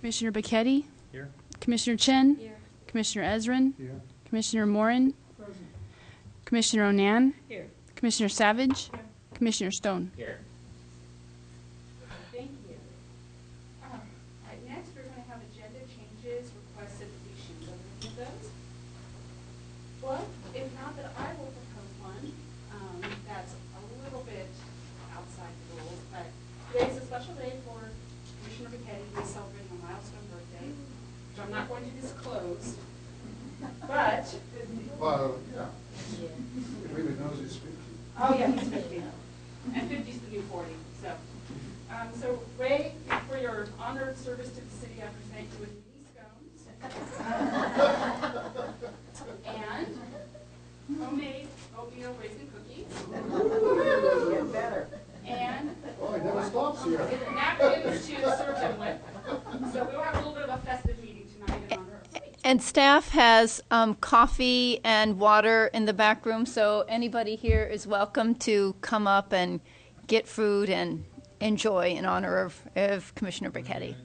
Commissioner Bacchetti? Here. Commissioner Chen? Here. Commissioner Ezrin? Here. Commissioner Morin? Present. Commissioner Onan? Here. Commissioner Savage? Here. Commissioner Stone? Here. Thank you. All right, next we're going to have agenda changes, requests, and deletions. Are there any of those? Well, if not, then I will propose one that's a little bit outside the rules, but today's a special day for Commissioner Bacchetti. He's celebrating a milestone birthday, which I'm not going to disclose, but... Well, yeah. Everybody knows he's 50. Oh, yeah, he's 50. And 50's the new 40. So Ray, for your honored service to the city, I present you with mini scones and homemade oatmeal raisin cookies. Get better. And Oh, he never stops here. napkins to serve them with. So we'll have a little bit of a festive meeting tonight in honor of Ray. And staff has coffee and water in the back room, so anybody here is welcome to come up and get food and enjoy in honor of Commissioner Bacchetti.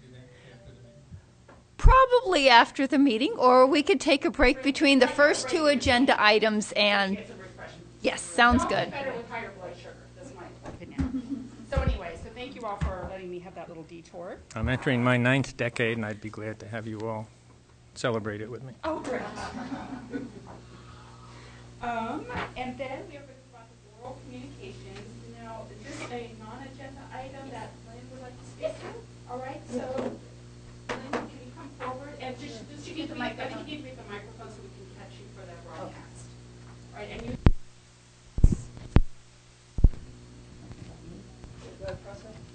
Probably after the meeting, or we could take a break between the first two agenda items and, Get some refreshments. yes, sounds They'll good. get better with higher blood sugar. That's my opinion. So anyway, so thank you all for letting me have that little detour. I'm entering my 9th decade, and I'd be glad to have you all celebrate it with me. Oh, great. And then we are going to talk about the oral communications. Now, is this a non-agenda item that Lynn would like to speak to? All right, so Lynn, can you come forward and just you get the mic. I think you need to get the microphone so we can catch you for the broadcast. All right, and you.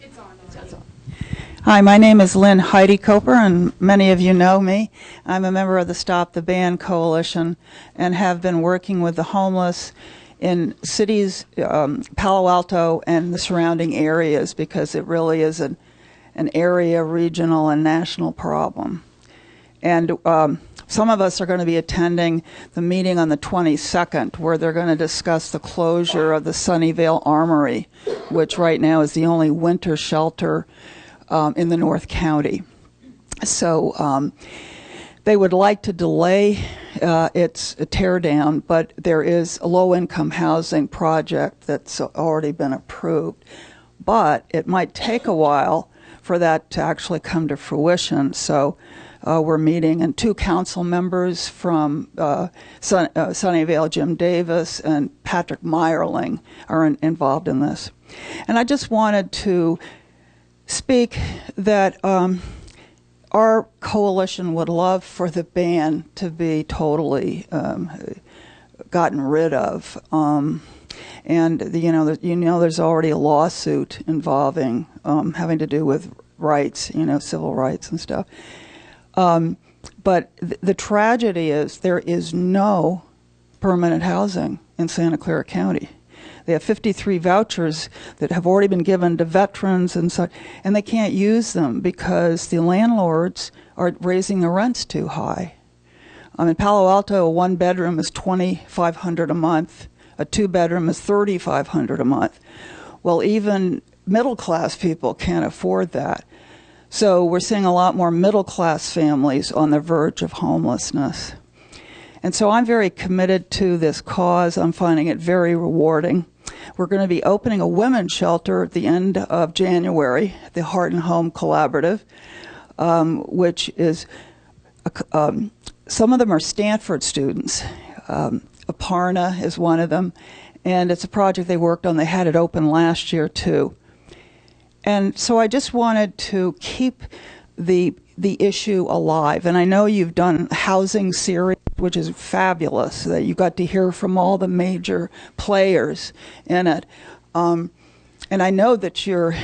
It's on. It's on. Hi, my name is Lynn Heidi Coper, and many of you know me. I'm a member of the Stop the Ban Coalition and have been working with the homeless in cities, Palo Alto and the surrounding areas, because it really is an area, regional, and national problem. And some of us are going to be attending the meeting on the 22nd, where they're going to discuss the closure of the Sunnyvale Armory, which right now is the only winter shelter in the North County. So they would like to delay its tear down, but there is a low-income housing project that's already been approved. But it might take a while for that to actually come to fruition. So we're meeting, and 2 council members from Sunnyvale, Jim Davis and Patrick Meyerling, are involved in this. And I just wanted to speak that our coalition would love for the ban to be totally gotten rid of. And there's already a lawsuit involving having to do with rights, civil rights and stuff. But the tragedy is there is no permanent housing in Santa Clara County. They have 53 vouchers that have already been given to veterans and such, and they can't use them because the landlords are raising the rents too high. In Palo Alto, a 1-bedroom is $2,500 a month. A 2-bedroom is $3,500 a month. Well, even middle-class people can't afford that. So we're seeing a lot more middle-class families on the verge of homelessness. And so I'm very committed to this cause. I'm finding it very rewarding. We're going to be opening a women's shelter at the end of January, the Heart and Home Collaborative, which is, some of them are Stanford students. Aparna is one of them, and it's a project they worked on. They had it open last year, too. And so I just wanted to keep the issue alive. And I know you've done a housing series, which is fabulous, that you got to hear from all the major players in it. And I know that you're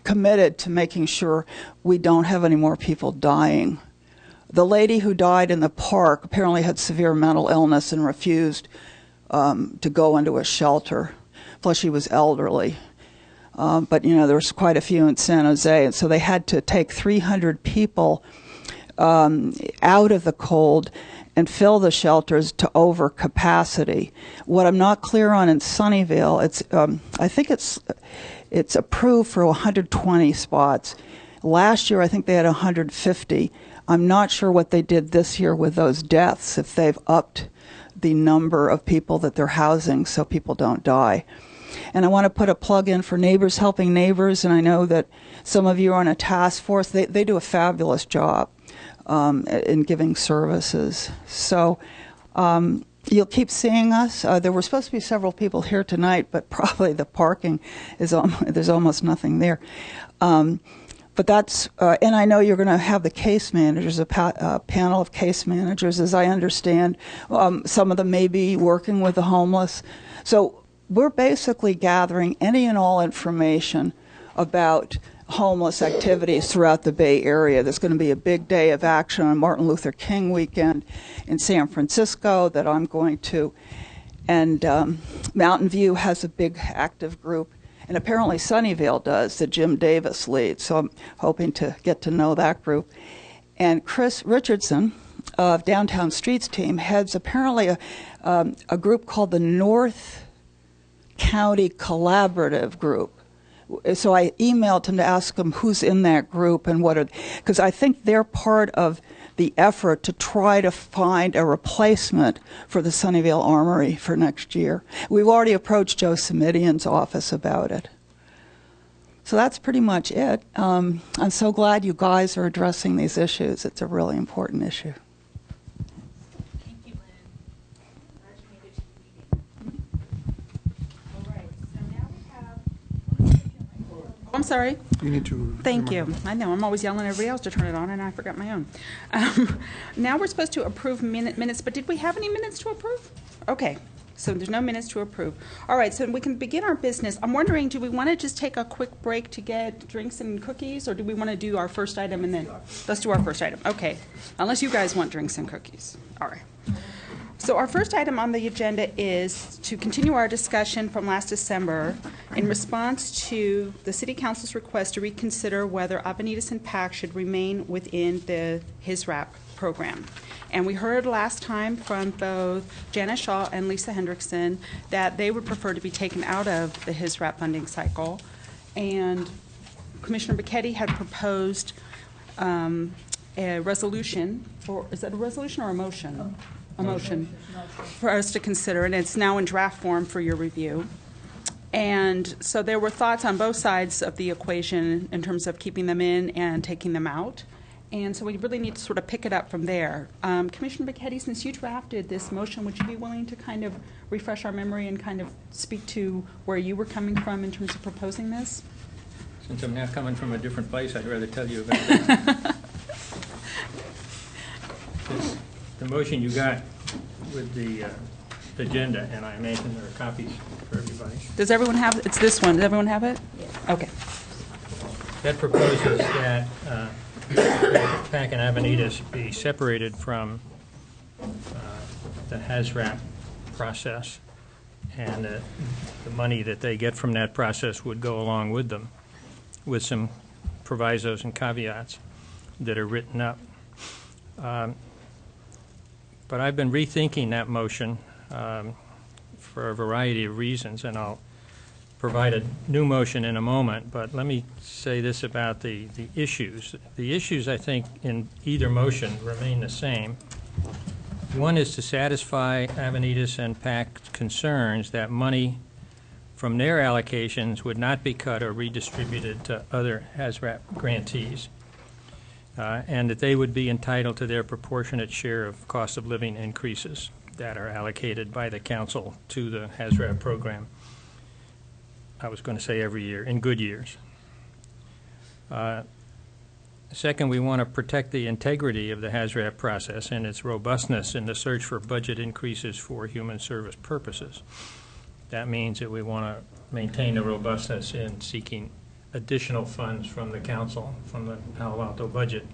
committed to making sure we don't have any more people dying. The lady who died in the park apparently had severe mental illness and refused to go into a shelter. Plus, she was elderly. But, there was quite a few in San Jose, and so they had to take 300 people out of the cold and fill the shelters to over capacity. What I'm not clear on in Sunnyvale, I think it's approved for 120 spots. Last year, I think they had 150. I'm not sure what they did this year with those deaths, if they've upped the number of people that they're housing so people don't die. And I want to put a plug in for Neighbors Helping Neighbors, and I know that some of you are on a task force. They do a fabulous job in giving services. So you'll keep seeing us. There were supposed to be several people here tonight, but probably the parking is there's almost nothing there. But that's, and I know you're going to have the case managers, a panel of case managers, as I understand. Some of them may be working with the homeless. So we're basically gathering any and all information about homeless activities throughout the Bay Area. There's going to be a big day of action on Martin Luther King weekend in San Francisco that I'm going to. And Mountain View has a big active group. And apparently Sunnyvale does, that Jim Davis leads. So I'm hoping to get to know that group. And Chris Richardson of Downtown Streets team heads apparently a group called the North County Collaborative Group. So I emailed him to ask him who's in that group and what are, because I think they're part of the effort to try to find a replacement for the Sunnyvale Armory for next year. We've already approached Joe Simidian's office about it. So that's pretty much it. I'm so glad you guys are addressing these issues. It's a really important issue. Thank you, Lynn. Glad you made it to the meeting. All right, so now we have. I'm sorry. You need to. Thank you. I know, I'm always yelling at everybody else to turn it on, and I forgot my own. Now we're supposed to approve minutes, but did we have any minutes to approve? Okay, so there's no minutes to approve. All right, so we can begin our business. I'm wondering, do we want to just take a quick break to get drinks and cookies, or do we want to do our first item and then? Let's do our first item, okay. Unless you guys want drinks and cookies. All right. So our first item on the agenda is to continue our discussion from last December in response to the City Council's request to reconsider whether Avenidas and PAC should remain within the HISRAP program. And we heard last time from both Janice Shaw and Lisa Hendrickson that they would prefer to be taken out of the HISRAP funding cycle. And Commissioner Bicchetti had proposed a resolution, or is that a resolution or a motion? A motion for us to consider, and it's now in draft form for your review. And so there were thoughts on both sides of the equation in terms of keeping them in and taking them out. And so we really need to sort of pick it up from there. Commissioner Bicchetti, since you drafted this motion, would you be willing to kind of refresh our memory and kind of speak to where you were coming from in terms of proposing this? Since I'm now coming from a different place, I'd rather tell you about it. The motion you got with the agenda, and I imagine there are copies for everybody. Does everyone have, it's this one, does everyone have it? Yeah. Okay. That proposes that PAC and Avenidas be separated from the HAZRAP process, and the money that they get from that process would go along with them, with some provisos and caveats that are written up. But I've been rethinking that motion for a variety of reasons, and I'll provide a new motion in a moment. But let me say this about the issues. The issues, I think, in either motion remain the same. One is to satisfy Avenidas and PAC's concerns that money from their allocations would not be cut or redistributed to other HAZRAP grantees. And that they would be entitled to their proportionate share of cost of living increases that are allocated by the council to the HAZRAP program. I was going to say every year, in good years. Second, we want to protect the integrity of the HAZRAP process and its robustness in the search for budget increases for human service purposes. That means that we want to maintain the robustness in seeking additional funds from the council, from the Palo Alto budget,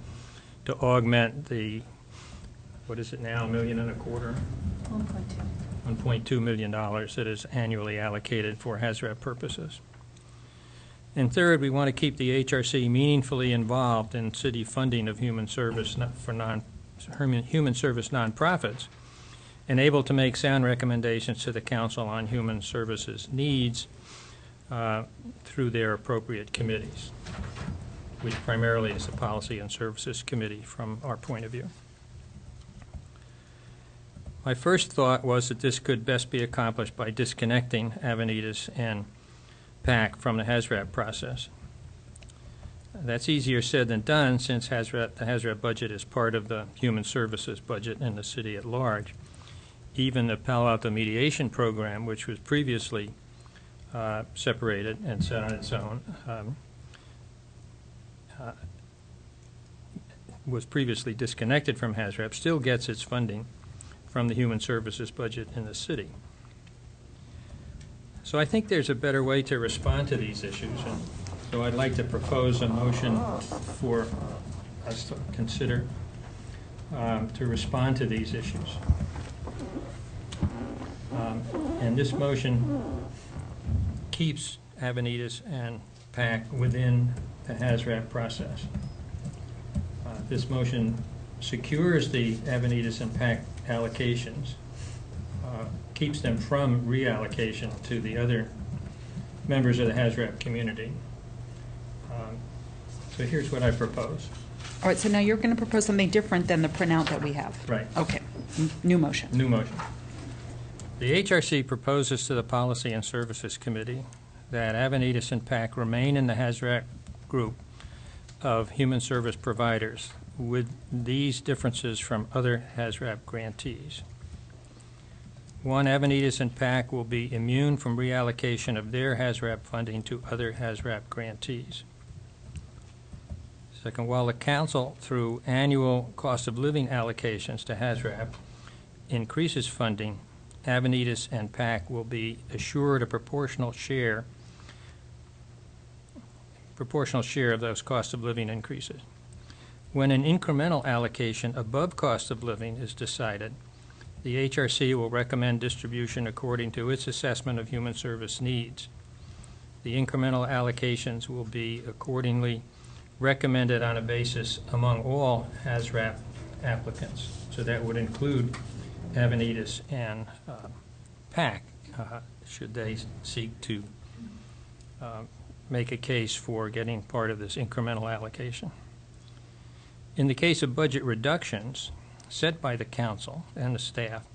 to augment the, what is it now, $1.25 million? $1.2 million that is annually allocated for HAZRAP purposes. And third, we want to keep the HRC meaningfully involved in city funding of human service for human service nonprofits, and able to make sound recommendations to the council on human services needs through their appropriate committees. which primarily is the Policy and Services Committee from our point of view. My first thought was that this could best be accomplished by disconnecting Avenidas and PAC from the HAZRAP process. That's easier said than done, since the HAZRAP budget is part of the human services budget in the city at large. Even the Palo Alto mediation program, which was previously separated and set on its own, was previously disconnected from HAZRAP, still gets its funding from the human services budget in the city. So I think there's a better way to respond to these issues, and so I'd like to propose a motion for us to consider to respond to these issues. And this motion keeps Avenidas and PAC within the HAZRAP process. This motion secures the Avenidas and PAC allocations, keeps them from reallocation to the other members of the HAZRAP community. So here's what I propose. All right, so now you're going to propose something different than the printout that we have. Right. Okay, new motion. New motion. The HRC proposes to the Policy and Services Committee that Avenidas and PAC remain in the HAZRAP group of human service providers with these differences from other HAZRAP grantees. One, Avenidas and PAC will be immune from reallocation of their HAZRAP funding to other HAZRAP grantees. Second, while the council, through annual cost of living allocations to HAZRAP, increases funding, Avenidas and PAC will be assured a proportional share of those cost of living increases. When an incremental allocation above cost of living is decided, the HRC will recommend distribution according to its assessment of human service needs. The incremental allocations will be accordingly recommended on a basis among all HAZRAP applicants. So that would include Avenidas and PAC, should they seek to make a case for getting part of this incremental allocation. In the case of budget reductions set by the council and the staff,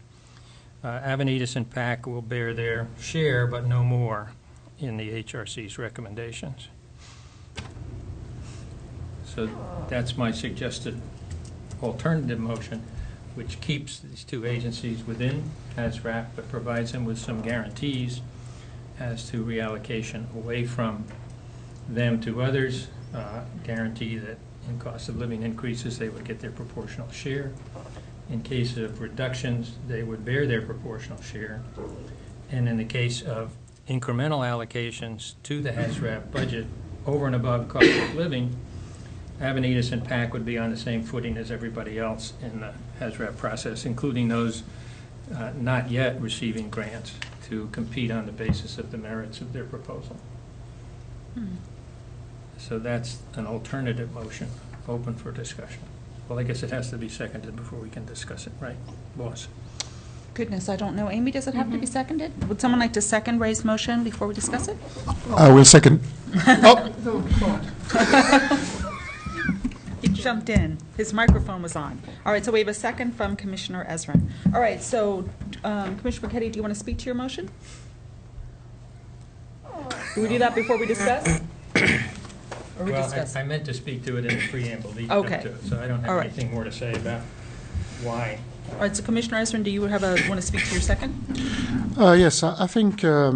Avenidas and PAC will bear their share, but no more, in the HRC's recommendations. So that's my suggested alternative motion, which keeps these two agencies within HAZRAP, but provides them with some guarantees as to reallocation away from them to others, guarantee that in cost of living increases, they would get their proportional share. In case of reductions, they would bear their proportional share. And in the case of incremental allocations to the HAZRAP budget over and above cost of living, Avenidas and PAC would be on the same footing as everybody else in the HAZRAP process, including those not yet receiving grants, to compete on the basis of the merits of their proposal. So that's an alternative motion, open for discussion. Well, I guess it has to be seconded before we can discuss it, right, boss? Goodness, I don't know. Amy, does it have to be seconded? Would someone like to second Ray's motion before we discuss it? I will second. He jumped in. His microphone was on. All right, so we have a second from Commissioner Ezrin. All right, so Commissioner Burketti, do you want to speak to your motion? Do we do that before we discuss? Or we Well, discuss? I meant to speak to it in the preamble leading Okay. up to it, so I don't All have right. anything more to say about why. All right, so Commissioner Ezrin, do you want to speak to your second? Yes, I think I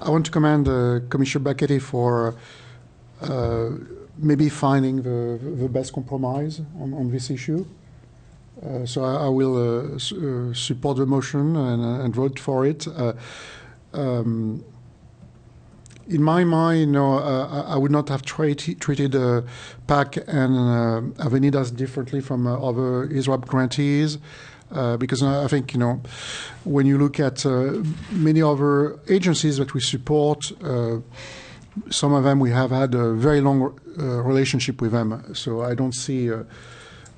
want to commend Commissioner Burketti for maybe finding the best compromise on this issue. So I will support the motion and vote for it. In my mind, I would not have treated PAC and Avenidas differently from other HAZRAP grantees, because I think, when you look at many other agencies that we support, some of them we have had a very long relationship with them, so I don't see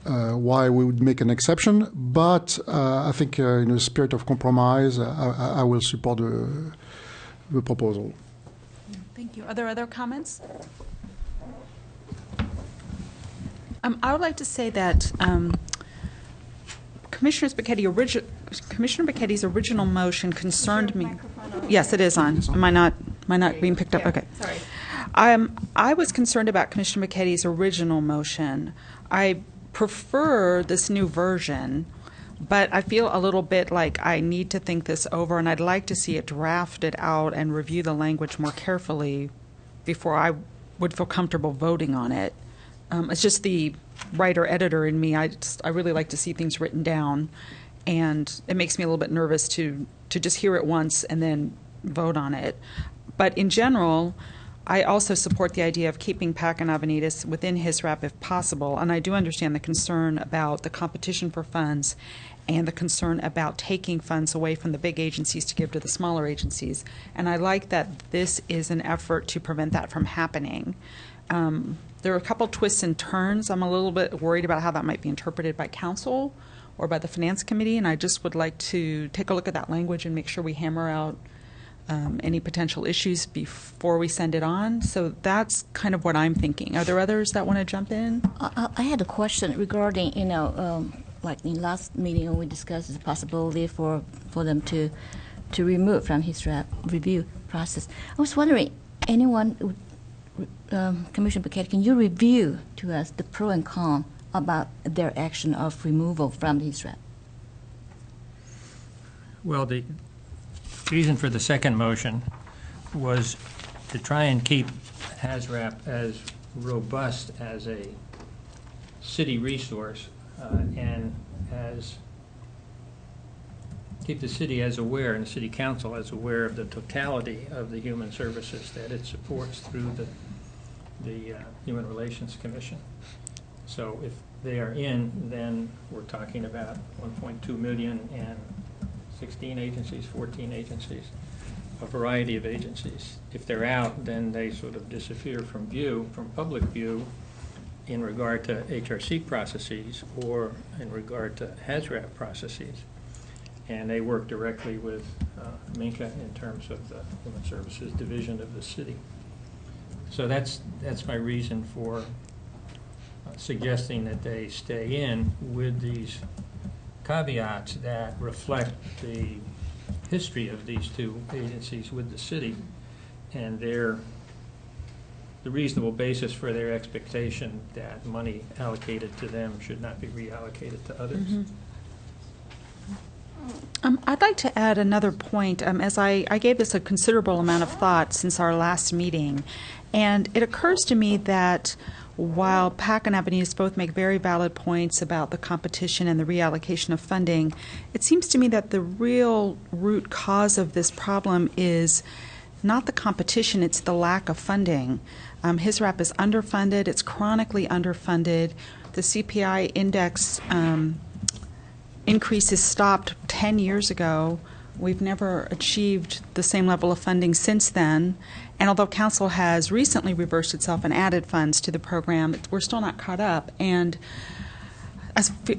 why we would make an exception. But I think in the spirit of compromise, I will support the proposal. Thank you. Are there other comments? I would like to say that Commissioner Becchetti's original motion concerned me. Yes, it is on. Am I not being picked up? Okay. Sorry. I was concerned about Commissioner Becchetti's original motion. I prefer this new version, but I feel a little bit like I need to think this over, and I'd like to see it drafted out and review the language more carefully before I would feel comfortable voting on it. It's just the writer-editor in me. I really like to see things written down, and it makes me a little bit nervous to just hear it once and then vote on it. But in general, I also support the idea of keeping PAC and Avenidas within HISRAP if possible, and I do understand the concern about the competition for funds and the concern about taking funds away from the big agencies to give to the smaller agencies. And I like that this is an effort to prevent that from happening. There are a couple twists and turns. I'm a little bit worried about how that might be interpreted by council or by the Finance Committee, and I just would like to take a look at that language and make sure we hammer out any potential issues before we send it on. So that's kind of what I'm thinking. Are there others that want to jump in? I had a question regarding, like in last meeting we discussed the possibility for them to remove from his review process. I was wondering, Commissioner Beckett, can you review to us the pro and con about their action of removal from his rep? Well, the reason for the second motion was to try and keep HAZRAP as robust as a city resource and keep the city as aware and the city council as aware of the totality of the human services that it supports through the Human Relations Commission. So if they are in, then we're talking about 1.2 million and 16 agencies, 14 agencies, a variety of agencies. If they're out, then they sort of disappear from view, from public view, in regard to HRC processes or in regard to HAZRAP processes. And they work directly with Minka in terms of the Human Services Division of the city. So that's my reason for suggesting that they stay in with these caveats that reflect the history of these two agencies with the city and the reasonable basis for their expectation that money allocated to them should not be reallocated to others. Mm-hmm. I'd like to add another point, as I gave this a considerable amount of thought since our last meeting, and it occurs to me that while PAC and Avenidas both make very valid points about the competition and the reallocation of funding, it seems to me that the real root cause of this problem is not the competition, it's the lack of funding. HISRAP is underfunded, it's chronically underfunded. The CPI index increases stopped 10 years ago. We've never achieved the same level of funding since then. And although Council has recently reversed itself and added funds to the program, we're still not caught up. And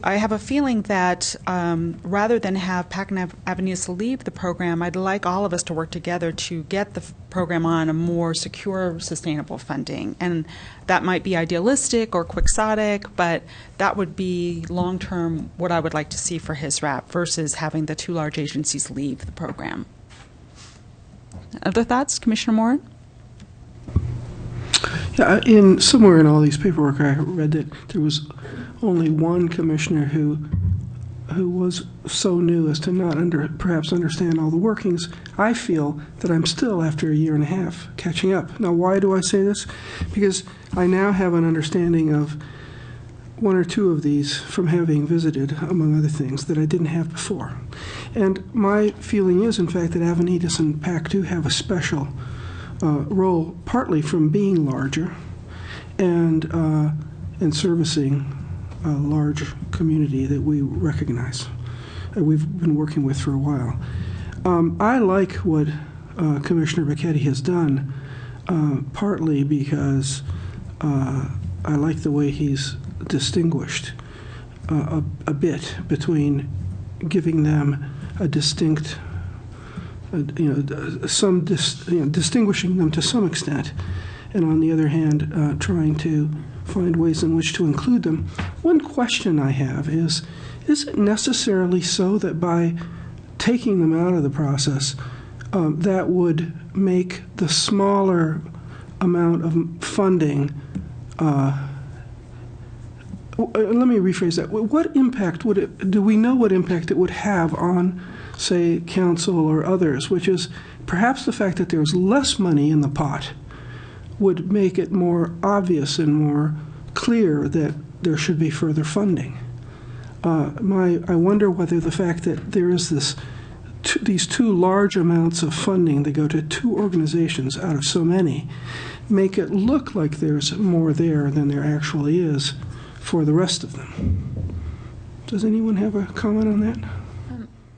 I have a feeling that rather than have PAC and Avenidas leave the program, I'd like all of us to work together to get the program on a more secure, sustainable funding. And that might be idealistic or quixotic, but that would be long-term what I would like to see for HISRAP versus having the two large agencies leave the program. Other thoughts, Commissioner Moran? Yeah, somewhere in all these paperwork, I read that there was only one commissioner who was so new as to not perhaps understand all the workings. I feel that I'm still, after a year and a half, catching up. Now, why do I say this? Because I now have an understanding of one or two of these from having visited, among other things, that I didn't have before. And my feeling is, in fact, that Avenidas and PAC do have a special role, partly from being larger and servicing a large community that we recognize, that we've been working with for a while. I like what Commissioner Becchetti has done, partly because I like the way he's distinguished a bit between giving them a distinct, distinguishing them to some extent, and on the other hand, trying to find ways in which to include them. One question I have is it necessarily so that by taking them out of the process, that would make the smaller amount of funding, let me rephrase that. What impact would it, do we know what impact it would have on, say, council or others, which is perhaps the fact that there's less money in the pot would make it more obvious and more clear that there should be further funding. I wonder whether the fact that there is these two large amounts of funding that go to two organizations out of so many make it look like there's more there than there actually is for the rest of them. Does anyone have a comment on that?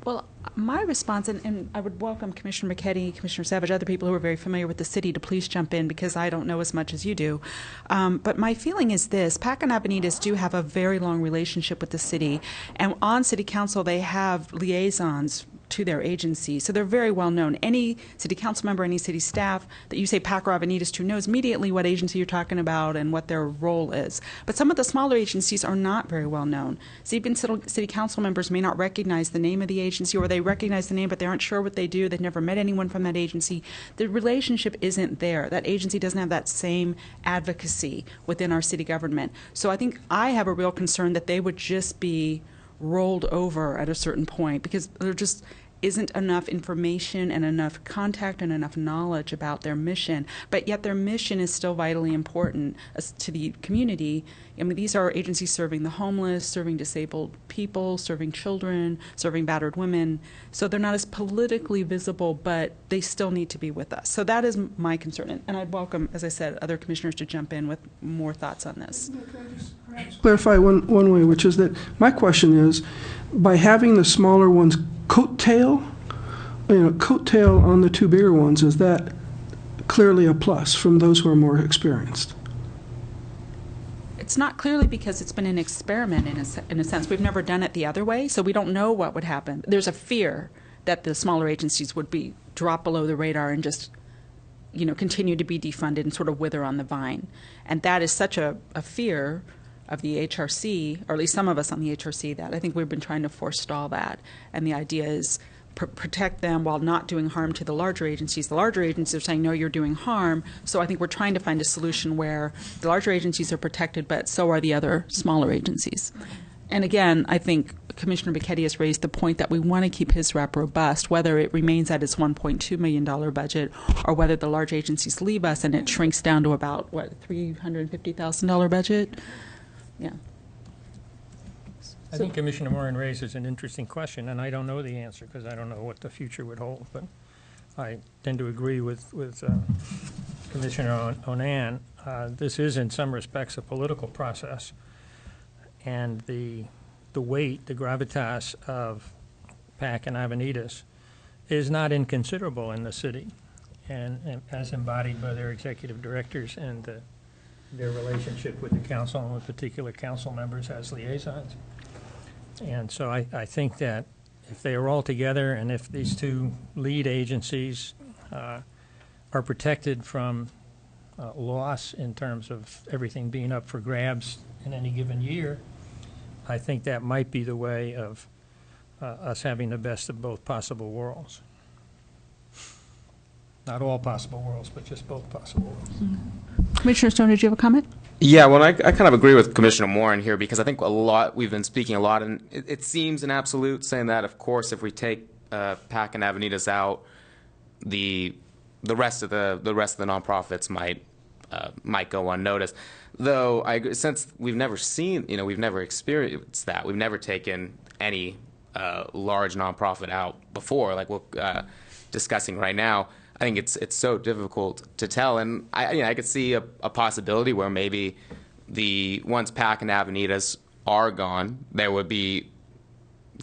Well, my response, and I would welcome Commissioner McKetty, Commissioner Savage, other people who are very familiar with the city to please jump in because I don't know as much as you do. But my feeling is this: PAC and Avenidas do have a very long relationship with the city, and on city council they have liaisons to their agency. So they're very well known. Any city council member, any city staff that you say PAC or Avenidas to knows immediately what agency you're talking about and what their role is. But some of the smaller agencies are not very well known. So even city council members may not recognize the name of the agency, or they recognize the name but they aren't sure what they do. They've never met anyone from that agency. The relationship isn't there. That agency doesn't have that same advocacy within our city government. So I think I have a real concern that they would just be rolled over at a certain point because there just isn't enough information and enough contact and enough knowledge about their mission, but yet their mission is still vitally important to the community. I mean, these are agencies serving the homeless, serving disabled people, serving children, serving battered women. So they're not as politically visible, but they still need to be with us. So that is my concern. And I'd welcome, as I said, other commissioners to jump in with more thoughts on this. Clarify one way, which is that my question is, by having the smaller ones coattail on the two bigger ones, is that clearly a plus from those who are more experienced? It's not clearly because it's been an experiment in a sense. We've never done it the other way, so we don't know what would happen. There's a fear that the smaller agencies would be drop below the radar and just continue to be defunded and sort of wither on the vine. And that is such a fear of the HRC, or at least some of us on the HRC, that I think we've been trying to forestall that. And the idea is protect them while not doing harm to the larger agencies. The larger agencies are saying, no, you're doing harm. So I think we're trying to find a solution where the larger agencies are protected, but so are the other smaller agencies. And again, I think Commissioner Bicchetti has raised the point that we want to keep his RAP robust, whether it remains at its $1.2 million budget or whether the large agencies leave us and it shrinks down to about, $350,000 budget? Yeah. I think Commissioner Moran raises an interesting question, and I don't know the answer because I don't know what the future would hold. But I tend to agree with Commissioner Onan. This is, in some respects, a political process, and the weight, the gravitas of PAC and Avenidas is not inconsiderable in the city, and as embodied by their executive directors and their relationship with the council and with particular council members as liaisons. And so I think that if they are all together and if these two lead agencies are protected from loss in terms of everything being up for grabs in any given year, I think that might be the way of us having the best of both possible worlds. Not all possible worlds, but just both possible worlds. Mm-hmm. Commissioner Stone, did you have a comment? Yeah, well, I kind of agree with Commissioner Moran here because I think we've been speaking a lot, and it seems an absolute saying that, of course, if we take PAC and Avenidas out, the rest of the nonprofits might go unnoticed. Though, since we've never seen, we've never experienced that. We've never taken any large nonprofit out before, like we're discussing right now. I think it's so difficult to tell, and I could see a possibility where maybe once PAC and Avenidas are gone,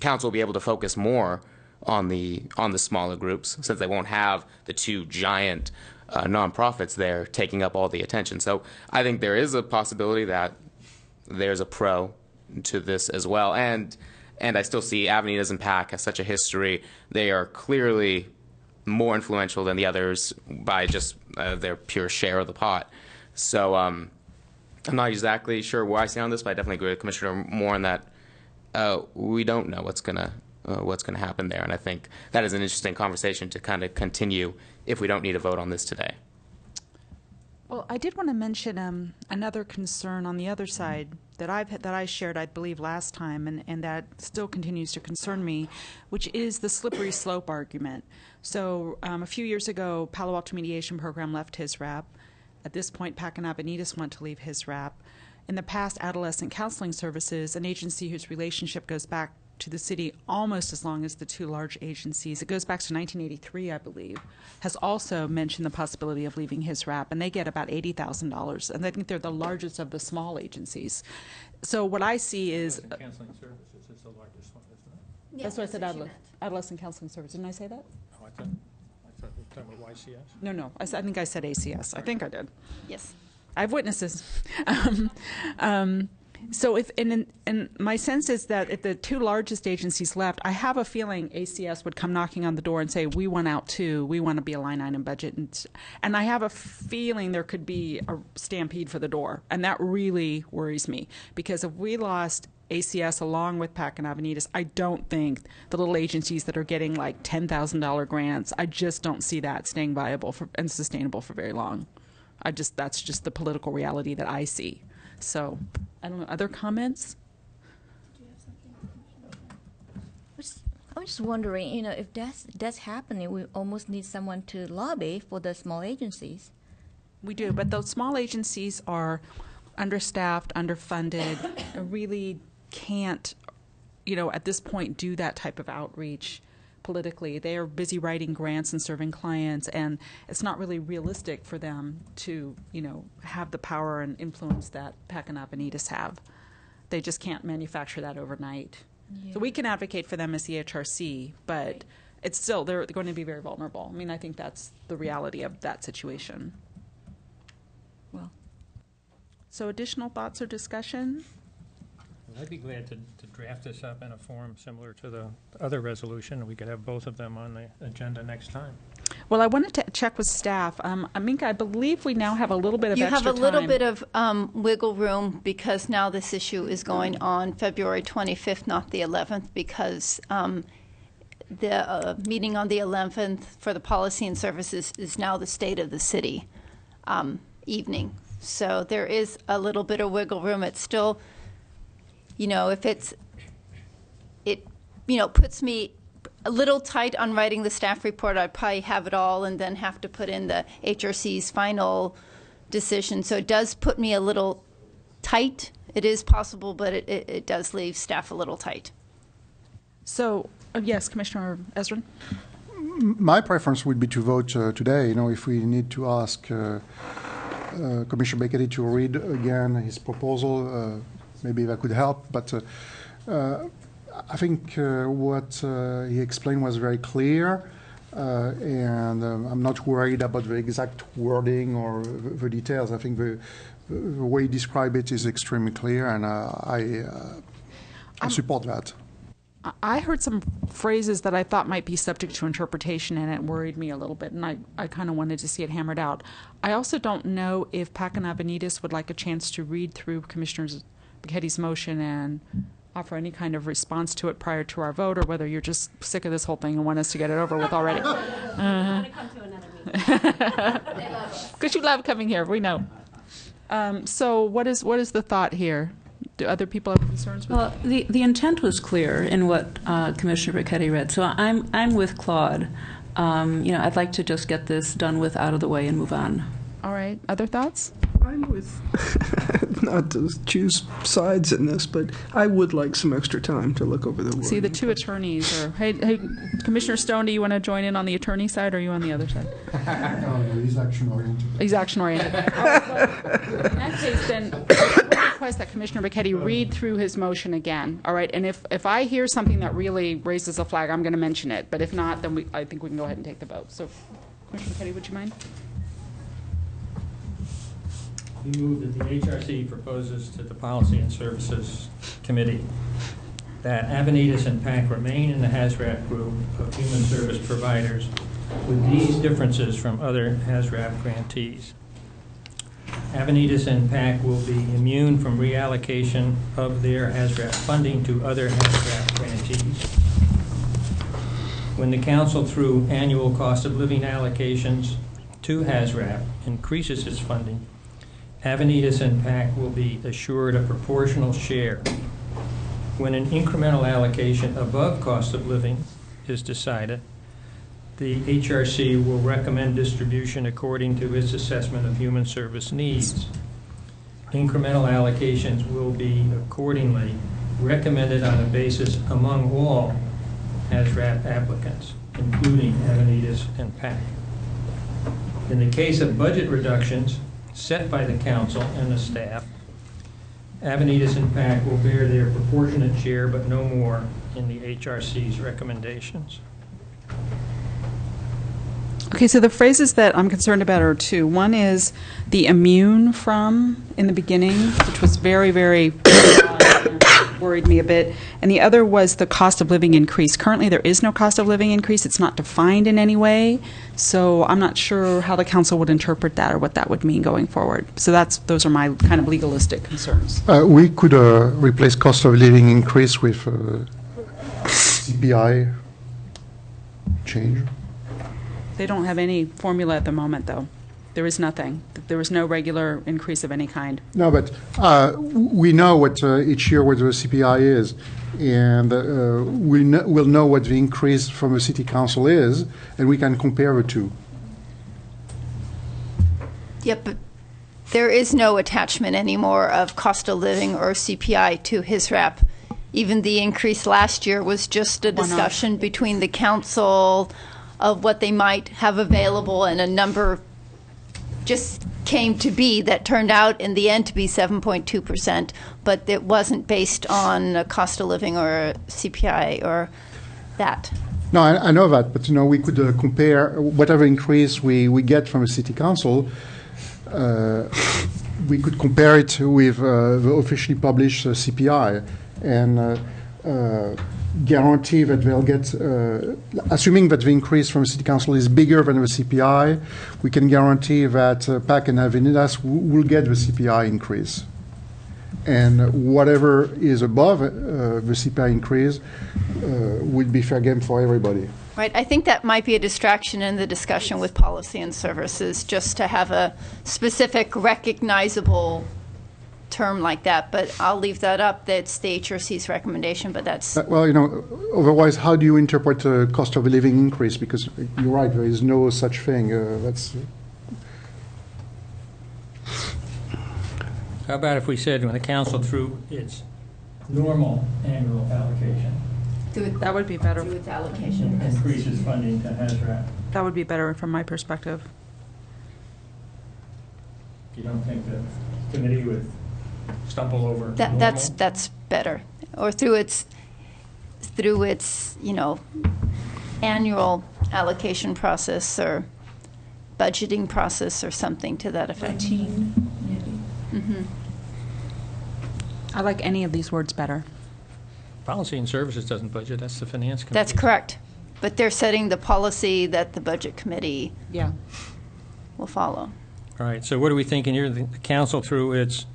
council will be able to focus more on the smaller groups since they won't have the two giant nonprofits there taking up all the attention. So I think there is a possibility that there's a pro to this as well, and I still see Avenidas and PAC has such a history. They are clearly more influential than the others by just their pure share of the pot. So I'm not exactly sure where I stand on this, but I definitely agree with Commissioner Moore in that we don't know what's gonna happen there, and I think that is an interesting conversation to kind of continue if we don't need a vote on this today. Well, I did want to mention another concern on the other side that I shared, I believe, last time, and that still continues to concern me, which is the slippery slope argument. So a few years ago, Palo Alto Mediation Program left his rep. At this point, Pac and Avenidas want to leave his rep. In the past, Adolescent Counseling Services, an agency whose relationship goes back to the city almost as long as the two large agencies. It goes back to 1983, I believe, has also mentioned the possibility of leaving his rep, and they get about $80,000, and I think they're the largest of the small agencies. So what I see is... Counseling Services is the largest one, isn't it? Yeah, that's what I said, what Adolescent Counseling Services. Didn't I say that? Oh, I thought we were talking about YCS. No. I think I said ACS. I think I did. Yes. I have witnesses. So if and my sense is that if the two largest agencies left, I have a feeling ACS would come knocking on the door and say, we want out too. We want to be a line item budget. And I have a feeling there could be a stampede for the door. And that really worries me, because if we lost ACS along with Pac and Avenidas, I don't think the little agencies that are getting like $10,000 grants, I just don't see that staying viable and sustainable for very long. That's just the political reality that I see. So, I don't know, other comments? I'm just wondering, if that's happening, we almost need someone to lobby for the small agencies. We do, but those small agencies are understaffed, underfunded, and really can't, at this point do that type of outreach politically. They are busy writing grants and serving clients, and it's not really realistic for them to, have the power and influence that Pac and Avenidas have. They just can't manufacture that overnight. Yeah. So we can advocate for them as the HRC, but it's still, they're going to be very vulnerable. I mean, I think that's the reality of that situation. Well, so additional thoughts or discussion? I'd be glad to draft this up in a form similar to the other resolution, and we could have both of them on the agenda next time. Well, I wanted to check with staff. Aminka, I believe we now have a little bit of extra time. You have a little bit of wiggle room, because now this issue is going on February 25th, not the 11th, because the meeting on the 11th for the policy and services is now the state of the city evening. So there is a little bit of wiggle room. It's still, if it puts me a little tight on writing the staff report. I'd probably have it all and then have to put in the HRC's final decision. So it does put me a little tight. It is possible, but it does leave staff a little tight. So, yes, Commissioner Ezrin? My preference would be to vote today. If we need to ask Commissioner Becchetti to read again his proposal, maybe that could help. But I think what he explained was very clear, and I'm not worried about the exact wording or the details. I think the way he described it is extremely clear, and I support that. I heard some phrases that I thought might be subject to interpretation, and it worried me a little bit, and I kind of wanted to see it hammered out. I also don't know if Pac and Avenidas would like a chance to read through Commissioner Becchetti's motion and offer any kind of response to it prior to our vote, or whether you're just sick of this whole thing and want us to get it over with already. I want to come to another meeting. Because you love coming here, we know. So what is the thought here? Do other people have concerns with that? Well, the intent was clear in what Commissioner Becchetti read. So I'm with Claude. I'd like to just get this done with, out of the way, and move on. All right. Other thoughts? I'm with, not to choose sides in this, but I would like some extra time to look over the wording. See, the two attorneys are, hey, Commissioner Stone, do you want to join in on the attorney side, or are you on the other side? He's action-oriented. He's action-oriented. All right, well, in that case, then, I would request that Commissioner Becchetti read through his motion again, all right? And if I hear something that really raises a flag, I'm going to mention it. But if not, then I think we can go ahead and take the vote. So, Commissioner Becchetti, would you mind? We move that the HRC proposes to the Policy and Services Committee that Avenidas and PAC remain in the HAZRAP group of human service providers with these differences from other HAZRAP grantees. Avenidas and PAC will be immune from reallocation of their HAZRAP funding to other HAZRAP grantees. When the council, through annual cost of living allocations to HAZRAP, increases its funding, Avenidas and PAC will be assured a proportional share. When an incremental allocation above cost of living is decided, the HRC will recommend distribution according to its assessment of human service needs. Incremental allocations will be accordingly recommended on a basis among all HAZRAP applicants, including Avenidas and PAC. In the case of budget reductions set by the council and the staff, Avenidas and PAC will bear their proportionate share, but no more, in the HRC's recommendations. Okay, so the phrases that I'm concerned about are two. One is the immune from in the beginning, which was very, very worried me a bit. And the other was the cost of living increase. Currently, there is no cost of living increase. It's not defined in any way. So I'm not sure how the council would interpret that or what that would mean going forward. So those are my kind of legalistic concerns. We could replace cost of living increase with CPI change. They don't have any formula at the moment, though. There is nothing. There is no regular increase of any kind. No, but we know what each year what the CPI is, and we'll know what the increase from the city council is, and we can compare the two. Yep, but there is no attachment anymore of cost of living or CPI to HISRAP. Even the increase last year was just a discussion between the council of what they might have available, and a number just came to be that turned out in the end to be 7.2%, but it wasn't based on a cost of living or CPI or that. No, I know that, but we could compare whatever increase we get from the city council. We could compare it with the officially published CPI and guarantee that they'll get, assuming that the increase from the city council is bigger than the CPI, we can guarantee that PAC and Avenidas will get the CPI increase. And whatever is above the CPI increase would be fair game for everybody. Right. I think that might be a distraction in the discussion with policy and services, just to have a specific recognizable term like that, but I'll leave that up. That's the HRC's recommendation, but that's... Well, otherwise, how do you interpret the cost of a living increase? Because you're right, there is no such thing. How about if we said when the council, through its normal annual allocation, That would be better. Through its allocation. increases funding to HAZRAP? That would be better from my perspective. You don't think the committee would stumble over That's better. Or through its annual allocation process or budgeting process or something to that effect. Mm-hmm. I like any of these words better. Policy and services doesn't budget, that's the finance committee. That's correct. But they're setting the policy that the budget committee will follow. All right, so what are we thinking here? The council, through its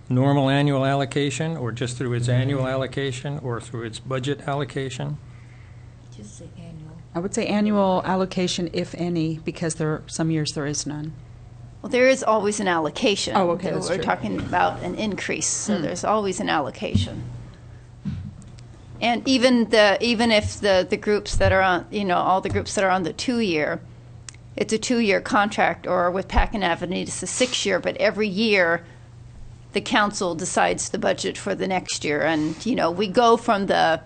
normal annual allocation, or just through its annual allocation, or through its budget allocation? Just say annual. I would say annual allocation, if any, because some years there is none. Well, there is always an allocation. Oh, okay, that's We're true. talking about an increase, so there's always an allocation. And even if the groups that are on, all the groups that are on the 2-year, it's a 2-year contract, or with PAC and Avenidas, it's a 6-year, but every year the council decides the budget for the next year. And, we go from the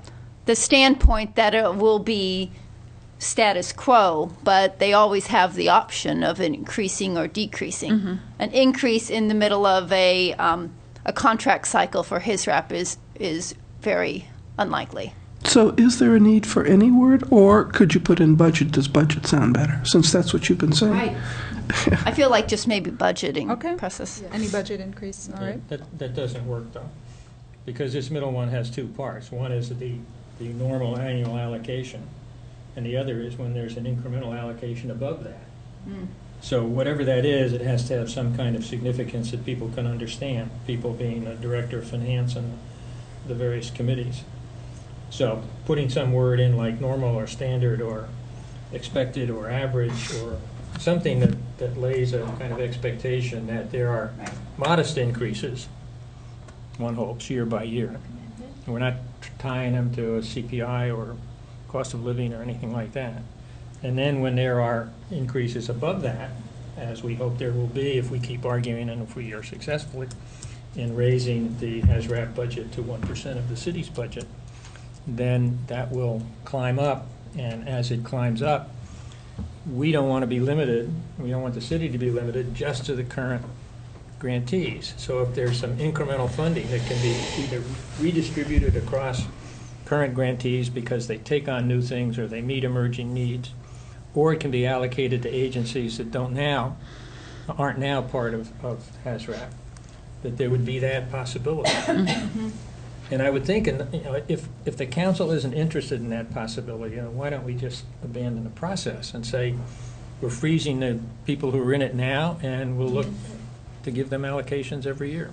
standpoint that it will be status quo, but they always have the option of increasing or decreasing. Mm-hmm. An increase in the middle of a contract cycle for HISRAP is very unlikely. So is there a need for any word, or could you put in budget? Does budget sound better, since that's what you've been saying? Right. I feel like just maybe budgeting process. Any budget increase, all right. That doesn't work, though, because this middle one has two parts. One is the normal annual allocation, and the other is when there's an incremental allocation above that. So whatever that is, it has to have some kind of significance that people can understand, people being the director of finance and the various committees. So putting some word in like normal or standard or expected or average or something that lays a kind of expectation that there are modest increases, one hopes, year by year. And we're not tying them to a CPI or cost of living or anything like that. And then when there are increases above that, as we hope there will be if we keep arguing and if we are successful in raising the HAZRAP budget to 1% of the city's budget, then that will climb up. And as it climbs up, we don't want to be limited, we don't want the city to be limited just to the current grantees. So if there's some incremental funding that can be either redistributed across current grantees because they take on new things or they meet emerging needs, or it can be allocated to agencies that aren't now part of HAZRAP, that there would be that possibility. And I would think, if the council isn't interested in that possibility, why don't we just abandon the process and say we're freezing the people who are in it now, and we'll look to give them allocations every year.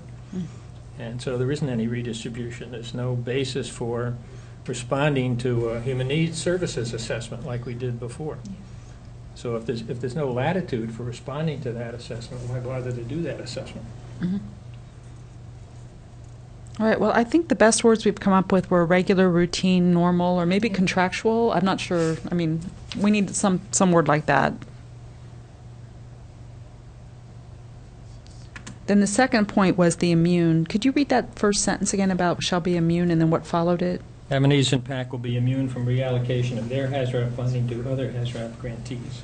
And so there isn't any redistribution. There's no basis for responding to a human needs services assessment like we did before. So if there's no latitude for responding to that assessment, why bother to do that assessment? All right, well, I think the best words we've come up with were regular, routine, normal, or maybe contractual. I'm not sure. I mean, we need some word like that. Then the second point was the immune. Could you read that first sentence again about shall be immune and then what followed it? Avenues and PAC will be immune from reallocation of their HAZRAP funding to other HAZRAP grantees.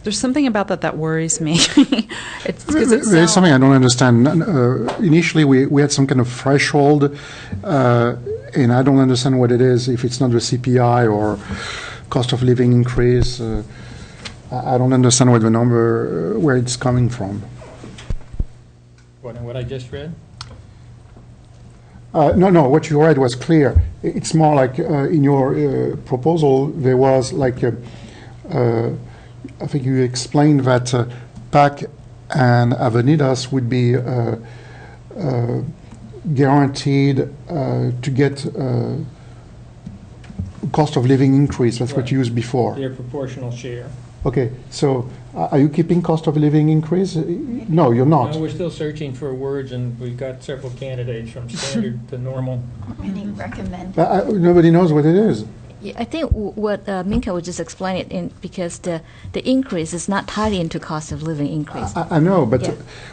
There's something about that worries me. There's something I don't understand. Initially, we had some kind of threshold, and I don't understand what it is, if it's not the CPI or cost of living increase. I don't understand what the number, where it's coming from. What I just read? No, what you read was clear. It's more like in your proposal, there was like I think you explained that PAC and Avenidas would be guaranteed to get cost of living increase. That's what you used before. Their proportional share. Okay, so are you keeping cost of living increase? No, you're not. No, we're still searching for words, and we've got several candidates from standard to normal. Any recommend? Nobody knows what it is. Yeah, I think what Minka was just explaining, because the increase is not tied into cost of living increase. I know, but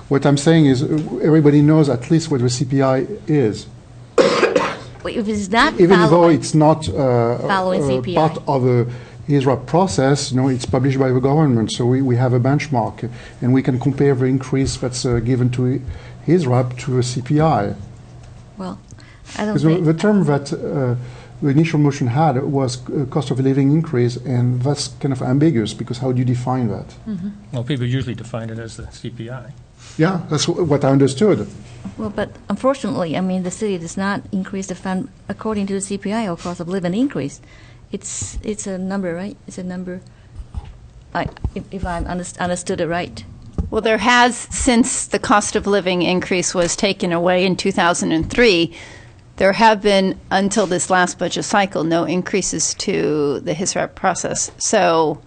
what I'm saying is everybody knows at least what the CPI is. If it's not even though it's not following CPI. Part of the HISRAP process, it's published by the government, so we have a benchmark, and we can compare the increase that's given to HISRAP to a CPI. Well, I don't Because think... the term that the initial motion had was cost of living increase, and that's kind of ambiguous, because how do you define that? Mm-hmm. Well, people usually define it as the CPI. Yeah, that's what I understood. Well, but unfortunately, I mean, the city does not increase the fund according to the CPI or cost of living increase. It's a number, right? It's a number, if I understood it right. Well, there has, since the cost of living increase was taken away in 2003, there have been, until this last budget cycle, no increases to the HISRAP process. So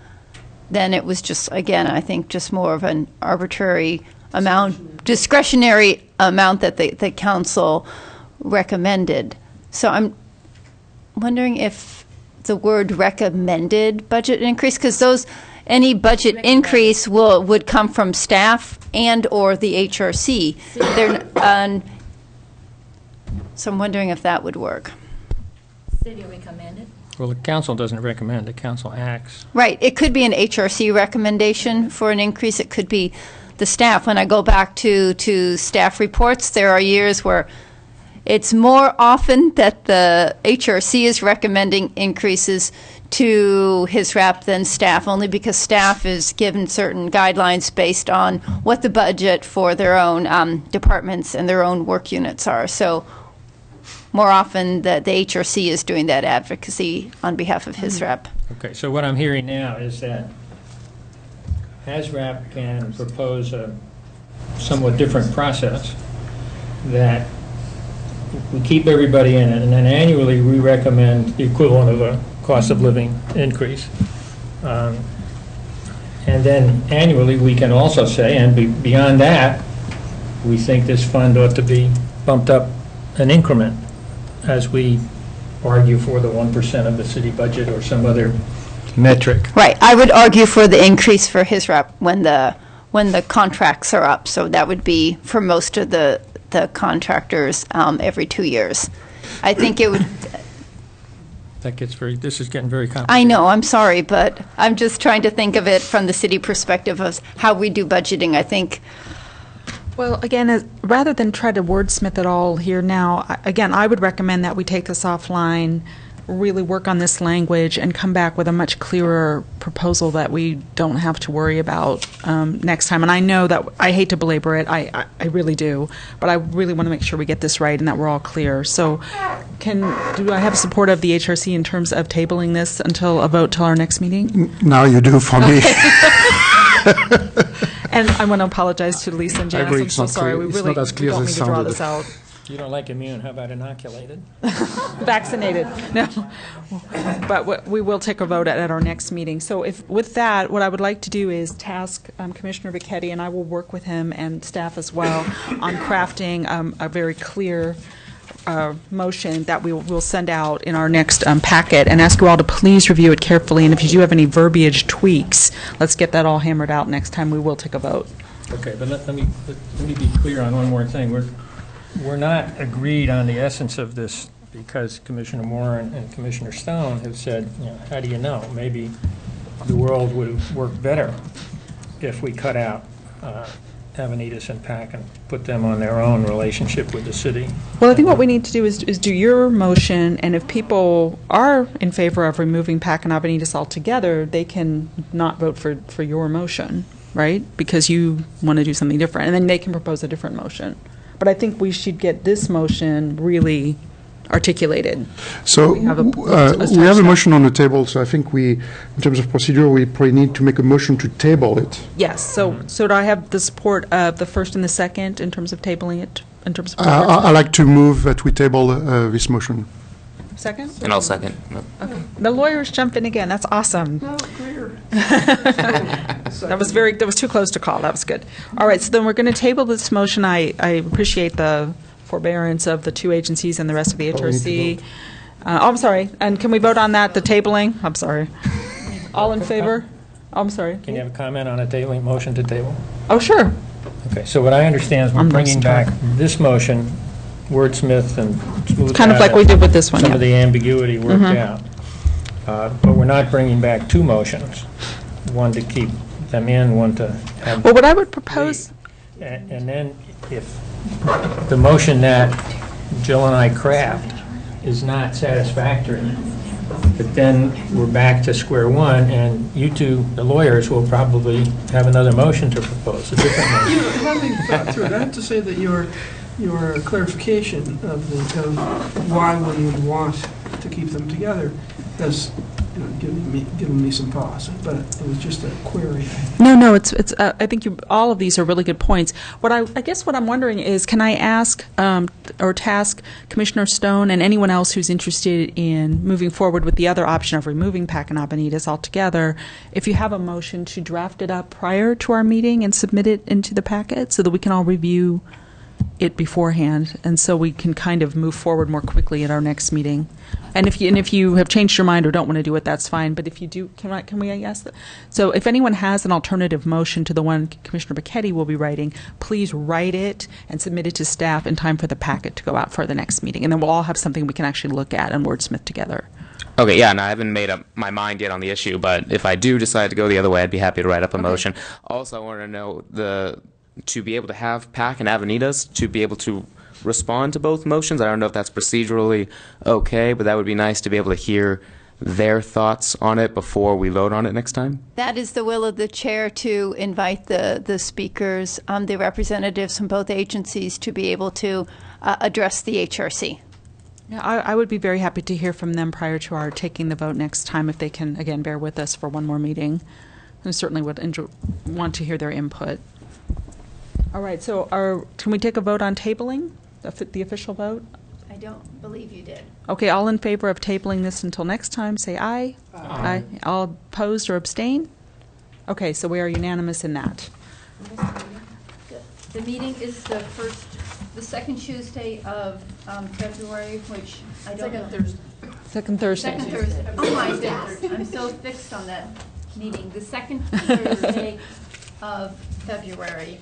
then it was just, again, I think just more of an arbitrary amount, discretionary amount that the council recommended. So I'm wondering if the word recommended budget increase, because any budget increase would come from staff and or the HRC. So I'm wondering if that would work. City recommended? Well, the council doesn't recommend, the council acts. Right. It could be an HRC recommendation for an increase. It could be the staff. When I go back to staff reports, there are years where it's more often that the HRC is recommending increases to HISRAP than staff, only because staff is given certain guidelines based on what the budget for their own departments and their own work units are. So more often the HRC is doing that advocacy on behalf of his rep. Okay, so what I'm hearing now is that HAZRAP can propose a somewhat different process, that we keep everybody in it, and then annually we recommend the equivalent of a cost of living increase. And then annually we can also say, and beyond that, we think this fund ought to be bumped up an increment as we argue for the 1% of the city budget or some other metric. Right. I would argue for the increase for his rep when the contracts are up. So that would be for most of the contractors every 2 years. I think it would. This is getting very complicated. I know, I'm sorry, but I'm just trying to think of it from the city perspective of how we do budgeting. I think. Well, again, rather than try to wordsmith it all here now, again, I would recommend that we take this offline, really work on this language, and come back with a much clearer proposal that we don't have to worry about next time. And I know that I hate to belabor it, I really do, but I really want to make sure we get this right and that we're all clear. So do I have support of the HRC in terms of tabling this until a vote till our next meeting? Now you do for me. And I want to apologize to Lisa and Janice. I'm so sorry. We really not as clear don't as mean it to draw sounded. this out. You don't like immune, how about inoculated? Vaccinated. No. But we will take a vote at our next meeting. So with that, what I would like to do is task Commissioner Bicchetti, and I will work with him and staff as well on crafting a very clear motion that we will send out in our next packet, and ask you all to please review it carefully. And if you do have any verbiage tweaks, let's get that all hammered out next time. We will take a vote. Okay, but let me be clear on one more thing. We're not agreed on the essence of this because Commissioner Moore and Commissioner Stone have said, how do you know? Maybe the world would work better if we cut out Avenidas and PAC and put them on their own relationship with the city. Well, I think what we need to do is do your motion, and if people are in favor of removing PAC and Avenidas altogether, they can not vote for your motion, right? Because you want to do something different, and then they can propose a different motion. But I think we should get this motion really articulated. So we have a motion on the table, so I think in terms of procedure, we probably need to make a motion to table it. Yes, so do I have the support of the first and the second in terms of tabling it, in terms of? I'd like to move that we table this motion. Second? And I'll second. Okay. The lawyers jump in again. That's awesome. No, clear. That was too close to call. That was good. All right, so then we're going to table this motion. I appreciate the forbearance of the two agencies and the rest of the HRC. I'm sorry. And can we vote on that, the tabling? I'm sorry. All in favor? Oh, I'm sorry. Can you have a comment on a tabling motion to table? Oh, sure. Okay, so what I understand is we're bringing back this motion, wordsmith and smooth Kind of out like we did with this one, some yeah. of the ambiguity worked out. But we're not bringing back two motions, one to keep them in, one to have. Well, what I would propose. And then if the motion that Jill and I craft is not satisfactory, but then we're back to square one, and you two, the lawyers, will probably have another motion to propose, a different motion. Having thought through it, I have to say that your clarification of why we would want to keep them together has given me some pause, but it was just a query. No, it's. I think all of these are really good points. I guess what I'm wondering is, can I ask or task Commissioner Stone and anyone else who's interested in moving forward with the other option of removing PAC and Avenidas altogether, if you have a motion to draft it up prior to our meeting and submit it into the packet so that we can all review it beforehand, and so we can kind of move forward more quickly at our next meeting. And if you have changed your mind or don't want to do it, that's fine. But if you do, can we ask that? So if anyone has an alternative motion to the one Commissioner Bicchetti will be writing, please write it and submit it to staff in time for the packet to go out for the next meeting, and then we'll all have something we can actually look at and wordsmith together. Okay, yeah, and I haven't made up my mind yet on the issue, but if I do decide to go the other way, I'd be happy to write up a motion. Also, I want to know to be able to have PAC and Avenidas to be able to respond to both motions. I don't know if that's procedurally okay, but that would be nice to be able to hear their thoughts on it before we vote on it next time. That is the will of the chair, to invite the speakers, the representatives from both agencies, to be able to address the HRC. Yeah, I would be very happy to hear from them prior to our taking the vote next time, if they can, again, bear with us for one more meeting. I certainly would want to hear their input. All right, so can we take a vote on tabling, the official vote? I don't believe you did. Okay, all in favor of tabling this until next time, say aye. Aye. All opposed or abstain? Okay, so we are unanimous in that. The meeting is the second Tuesday of February, which I don't know. Second Thursday. Second Thursday. Oh my goodness, I'm so fixed on that meeting. The second Thursday of February,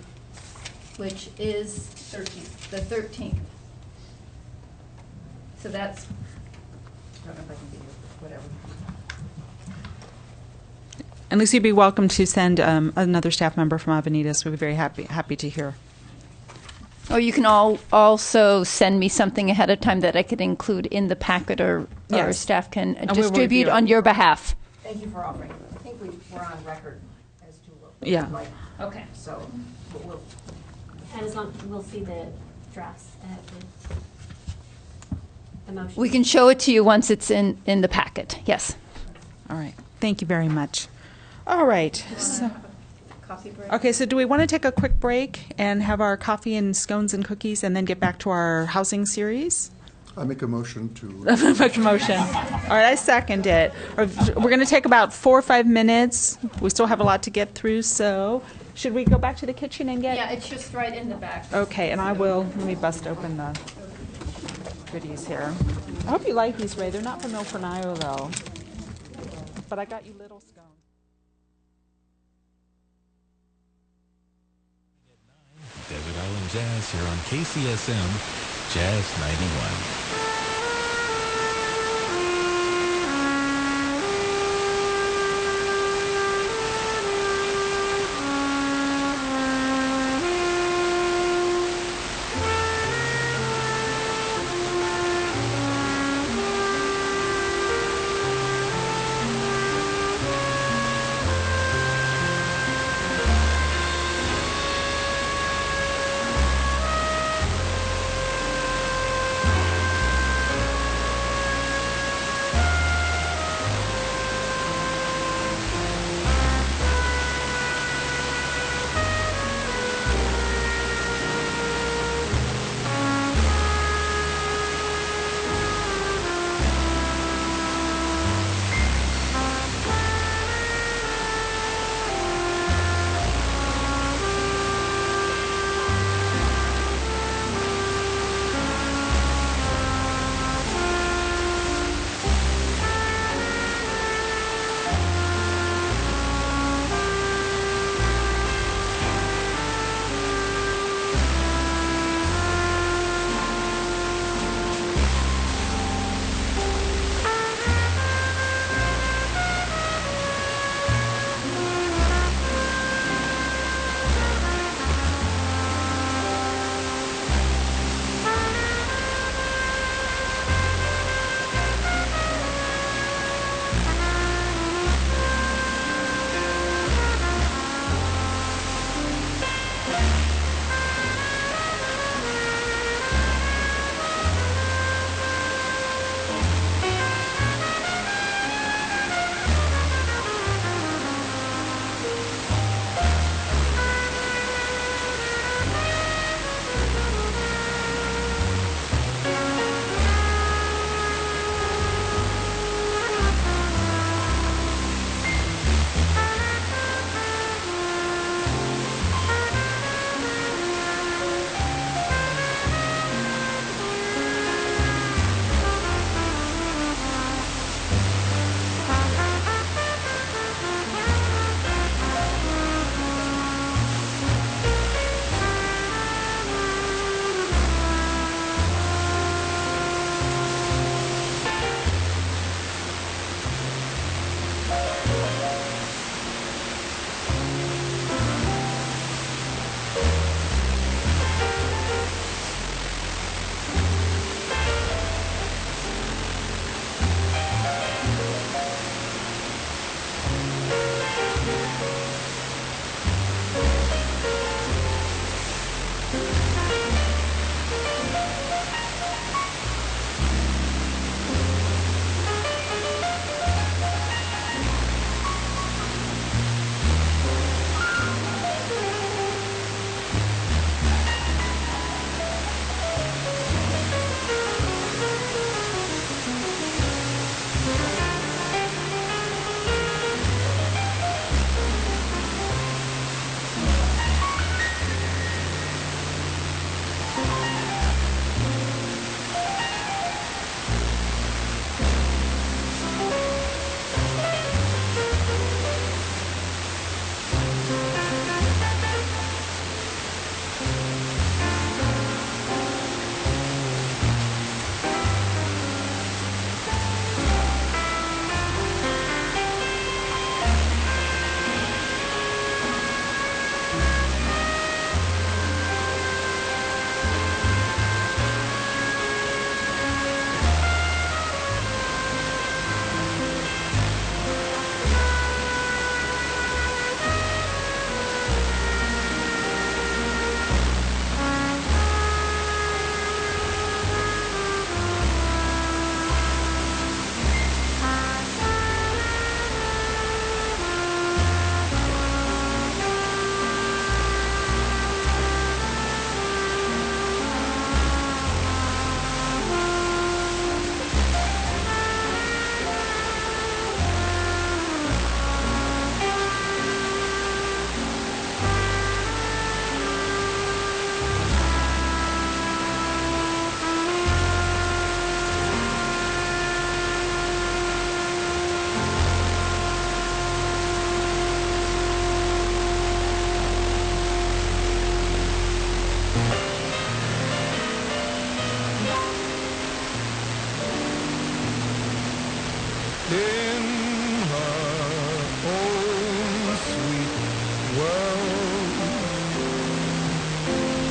which is 13th. The 13th. So that's, I don't know if I can be here, whatever. And Lucy, you'd be welcome to send another staff member from Avenidas. We'd be very happy to hear. Or you can also send me something ahead of time that I could include in the packet, or Yes. staff can And we will distribute review it. on your behalf. Thank you for offering. I think we're on record as to what we Yeah. would like. Okay. So we'll, And as long, we'll see the drafts ahead of the motion. We can show it to you once it's in the packet. Yes. All right. Thank you very much. All right. So, Coffee break. okay, so do we want to take a quick break and have our coffee and scones and cookies and then get back to our housing series? I make a motion to. Make a motion. All right, I second it. We're going to take about 4 or 5 minutes. We still have a lot to get through, so should we go back to the kitchen and get? Yeah, it's just right in the back. Okay, and let me bust open the goodies here. I hope you like these, Ray. They're not from Milford, Iowa, though. But I got you little scones. Desert Island Jazz here on KCSM Jazz 91.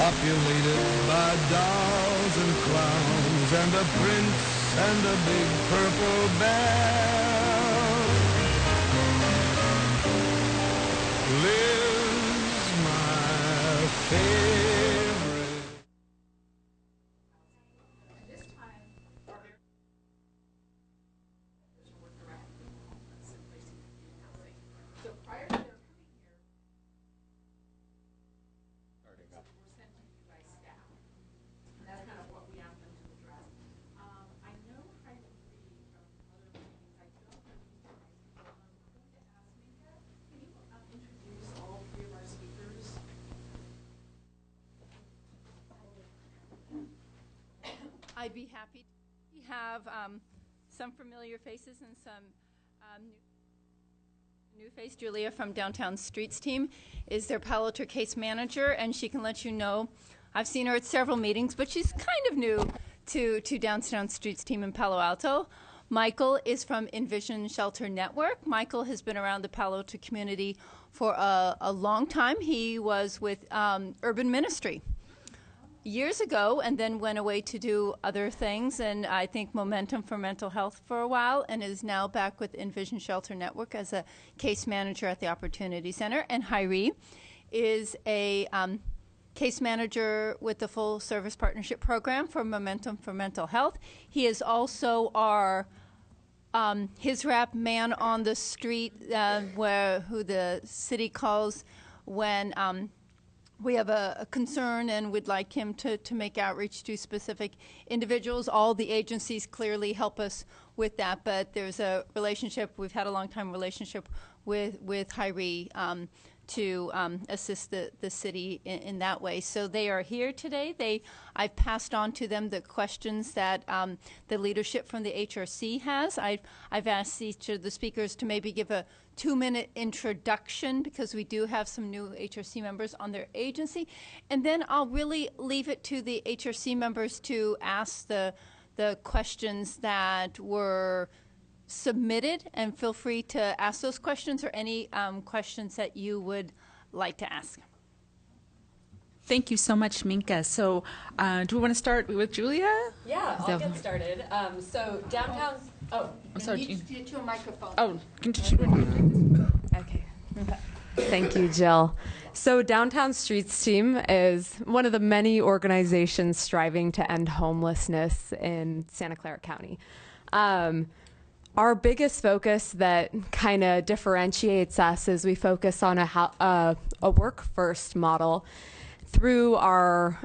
populated by dolls and clowns and a prince and a big purple bear. Lives my favorite. At this time, are there to work around homeless and placing them in housing? So prior to their coming here, were sent to you by staff. And that's kind of what we asked them to address. I know Heidi Reed from other meetings. I don't know these two nice people. I'm going to ask Minka, can you introduce all three of our speakers? I'd be happy. We have some familiar faces and some new face. Julia from Downtown Streets team is their Palo Alto case manager, and she can let you know. I've seen her at several meetings, but she's kind of new to Downtown Streets team in Palo Alto. Michael is from Envision Shelter Network. Michael has been around the Palo Alto community for a long time. He was with Urban Ministry years ago and then went away to do other things, and I think Momentum for Mental Health for a while, and is now back with Envision Shelter Network as a case manager at the Opportunity Center. And Hyrie is a case manager with the Full Service Partnership Program for Momentum for Mental Health. He is also our his rep, man on the street, who the city calls when we have a concern and would like him to make outreach to specific individuals. All the agencies clearly help us with that, but there's a relationship. We've had a long-time relationship with Hyrie to assist the city in that way. So they are here today. I've passed on to them the questions that the leadership from the HRC has. I've asked each of the speakers to maybe give a 2-minute introduction, because we do have some new HRC members on their agency. And then I'll really leave it to the HRC members to ask the questions that were submitted, and feel free to ask those questions or any questions that you would like to ask. Thank you so much, Minka. So do we want to start with Julia? Yeah, I'll get started. So downtown, I'm sorry. Get to a microphone. Oh, okay. Thank you, Jill. So Downtown Streets Team is one of the many organizations striving to end homelessness in Santa Clara County. Our biggest focus that kind of differentiates us is we focus on a work-first model through our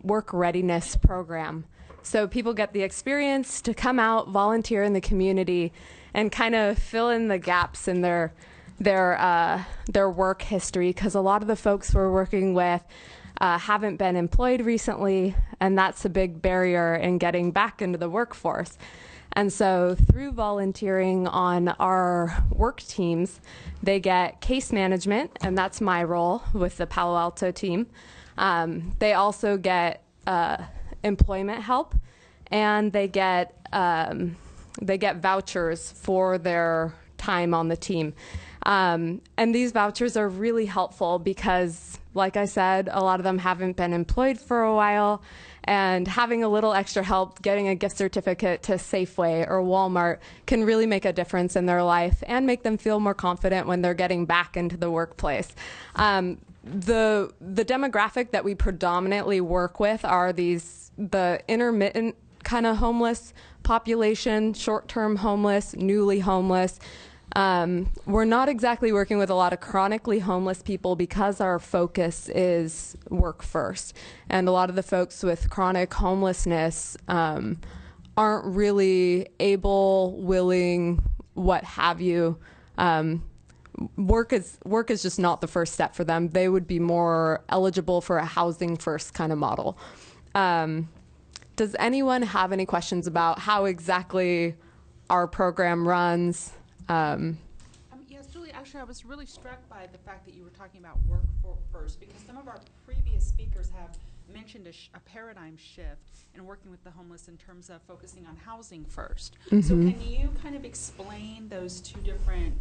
work readiness program. So people get the experience to come out, volunteer in the community, and kind of fill in the gaps in their work history, because a lot of the folks we're working with haven't been employed recently, and that's a big barrier in getting back into the workforce. And so through volunteering on our work teams, they get case management, and that's my role with the Palo Alto team. They also get employment help, and they get vouchers for their time on the team. And these vouchers are really helpful because, like I said, a lot of them haven't been employed for a while, and having a little extra help getting a gift certificate to Safeway or Walmart can really make a difference in their life and make them feel more confident when they're getting back into the workplace. The demographic that we predominantly work with are the intermittent kind of homeless population, short-term homeless, newly homeless. We're not exactly working with a lot of chronically homeless people because our focus is work first. And a lot of the folks with chronic homelessness aren't really able, willing, what have you. Work is just not the first step for them. They would be more eligible for a housing first kind of model. Does anyone have any questions about how exactly our program runs? Yes, Julie, actually, I was really struck by the fact that you were talking about work first, because some of our previous speakers have mentioned a paradigm shift in working with the homeless in terms of focusing on housing first. Mm-hmm. So can you kind of explain those two different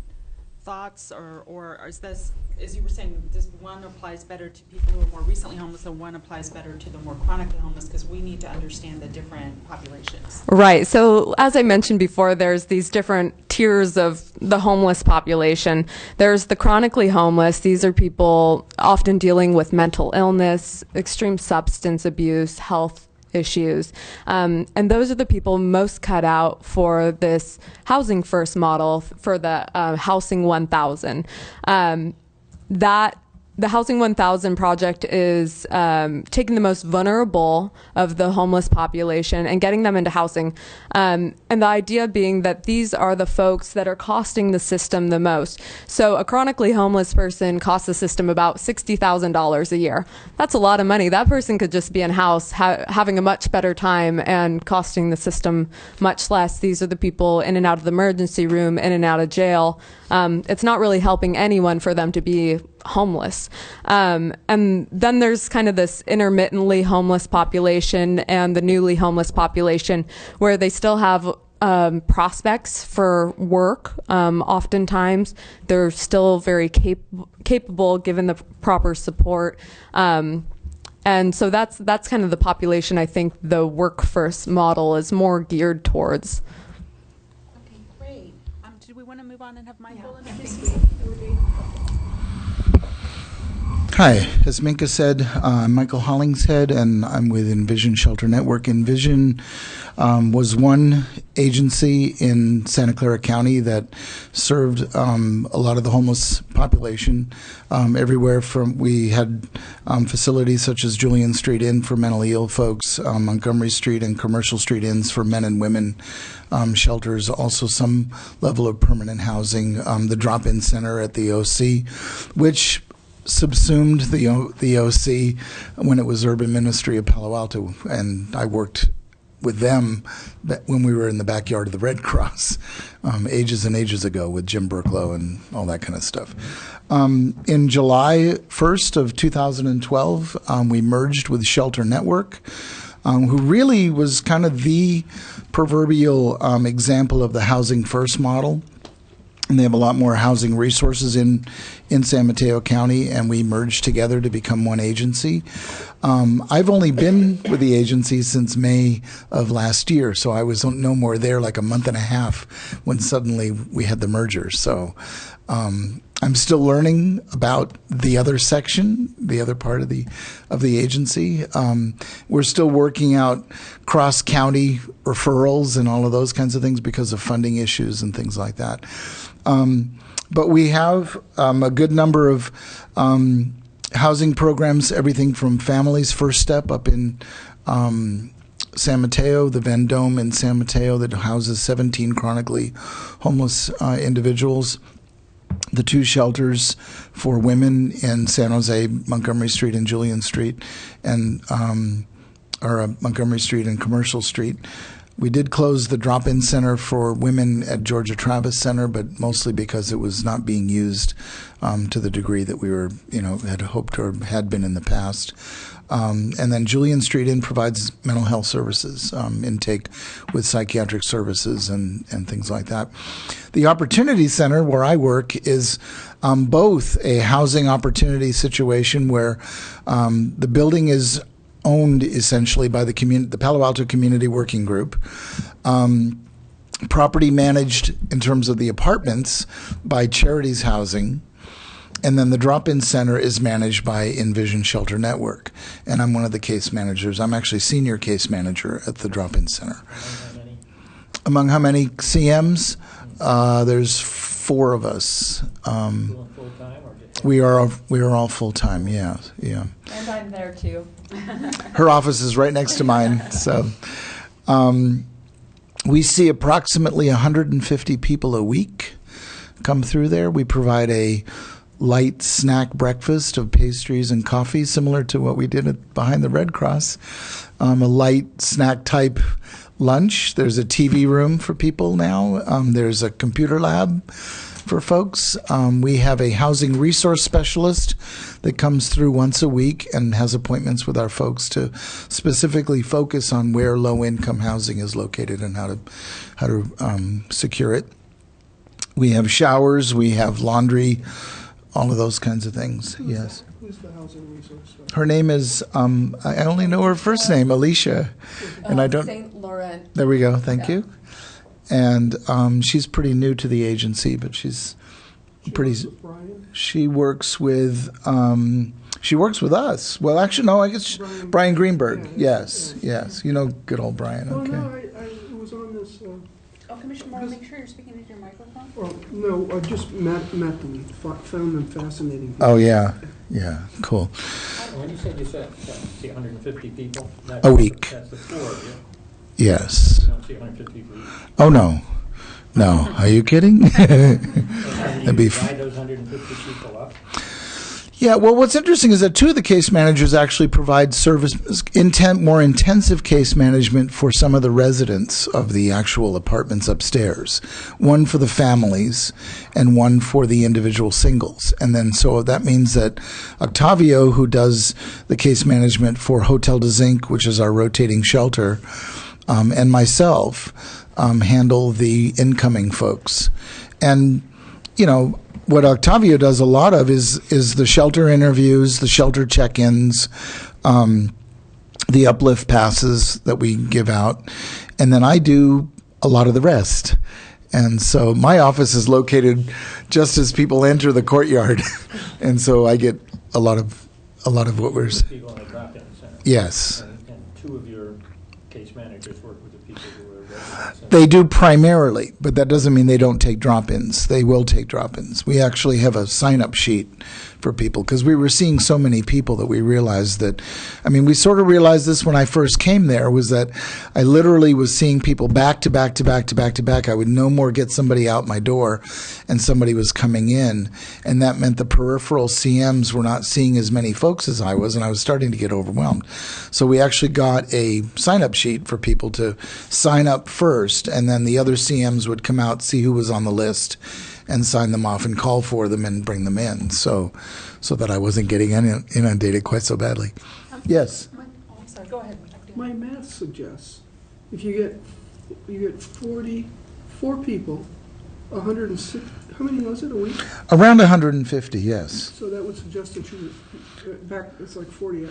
thoughts, or is this, as you were saying, this one applies better to people who are more recently homeless and one applies better to the more chronically homeless, because we need to understand the different populations? Right. So as I mentioned before, there's these different tiers of the homeless population. There's the chronically homeless. These are people often dealing with mental illness, extreme substance abuse, health issues. And those are the people most cut out for this housing first model, for the Housing 1000. The Housing 1000 project is taking the most vulnerable of the homeless population and getting them into housing. And the idea being that these are the folks that are costing the system the most. So a chronically homeless person costs the system about $60,000 a year. That's a lot of money. That person could just be in house having a much better time and costing the system much less. These are the people in and out of the emergency room, in and out of jail. It's not really helping anyone for them to be homeless. And then there's kind of this intermittently homeless population and the newly homeless population where they still have prospects for work. Oftentimes they're still very capable given the proper support. And so that's kind of the population I think the work first model is more geared towards. Okay, great. Do we want to move on and have Michael introduce? Hi, as Minka said, I'm Michael Hollingshead, and I'm with Envision Shelter Network. Envision was one agency in Santa Clara County that served a lot of the homeless population everywhere from, we had facilities such as Julian Street Inn for mentally ill folks, Montgomery Street and Commercial Street Inns for men and women shelters, also some level of permanent housing, the drop-in center at the OC, which subsumed the OC when it was Urban Ministry of Palo Alto, and I worked with them when we were in the backyard of the Red Cross ages and ages ago with Jim Burklow and all that kind of stuff. In July 1st of 2012, we merged with Shelter Network, who really was kind of the proverbial example of the housing first model. And they have a lot more housing resources in San Mateo County, and we merged together to become one agency. I've only been with the agency since May of last year, so I was no more there like a month and a half when suddenly we had the merger. So I'm still learning about the other section, the other part of the agency. We're still working out cross-county referrals and all of those kinds of things because of funding issues and things like that. But we have a good number of housing programs, everything from Families First Step up in San Mateo, the Vendome in San Mateo that houses 17 chronically homeless individuals. The two shelters for women in San Jose, Montgomery Street and Julian Street, and Montgomery Street and Commercial Street. We did close the drop-in center for women at Georgia Travis Center, but mostly because it was not being used to the degree that we were, had hoped or had been in the past. And then Julian Street Inn provides mental health services, intake with psychiatric services and things like that. The Opportunity Center, where I work, is both a housing opportunity situation where the building is owned essentially by the Palo Alto Community Working Group, property managed in terms of the apartments by Charities Housing, and then the drop-in center is managed by Envision Shelter Network, and I'm one of the case managers. I'm actually senior case manager at the drop-in center. Among how many CMs? There's 4 of us. We are all full-time, yeah. And I'm there too. Her office is right next to mine. So we see approximately 150 people a week come through there. We provide a light snack breakfast of pastries and coffee, similar to what we did behind the Red Cross. A light snack type lunch. There's a TV room for people now. There's a computer lab for folks. We have a housing resource specialist that comes through once a week and has appointments with our folks to specifically focus on where low-income housing is located and how to secure it. We have showers, we have laundry, all of those kinds of things, yes. Who's the housing resource? Her name is, I only know her first name, Alicia, and I don't. St. Laurent. There we go, thank Yeah. you. And she's pretty new to the agency, but she's pretty. She works with us. Well, actually, no, I guess Brian Greenberg. Yes, yes. You know, good old Brian. Oh, Okay. no, I was on this. Oh, Commissioner Moore, make sure you're speaking into your microphone. Oh, no, I just met them, found them fascinating. Oh yeah, yeah, cool. When you said you see 150 people? A week. That's the floor, yeah? Yes. You don't see 150 people. Oh no, no. Are you kidding? That'd be. Divide those 150 people up. Yeah, well, what's interesting is that two of the case managers actually provide more intensive case management for some of the residents of the actual apartments upstairs. One for the families and one for the individual singles. And then so that means that Octavio, who does the case management for Hotel de Zinc, which is our rotating shelter, and myself handle the incoming folks. And, you know, what Octavio does a lot of is the shelter interviews, the shelter check-ins, the uplift passes that we give out, and then I do a lot of the rest. And so my office is located just as people enter the courtyard, and so I get a lot of what we're. People in the drop-in center. Yes. And two of your case managers work with the people who are residents. They do primarily, but that doesn't mean they don't take drop-ins. They will take drop-ins. We actually have a sign-up sheet for people because we were seeing so many people that we realized that, I mean, we sort of realized this when I first came there, was that I literally was seeing people back to back to back to back to back. I would no more get somebody out my door and somebody was coming in, and that meant the peripheral CMs were not seeing as many folks as I was, and I was starting to get overwhelmed. So we actually got a sign-up sheet for people to sign up first, and then the other CMs would come out, see who was on the list, and sign them off and call for them and bring them in, so that I wasn't getting inundated quite so badly. Yes. I'm sorry, go ahead. My math suggests if you get 44 people, 106. How many was it a week? Around 150, yes. So that would suggest that you back. It's like 40.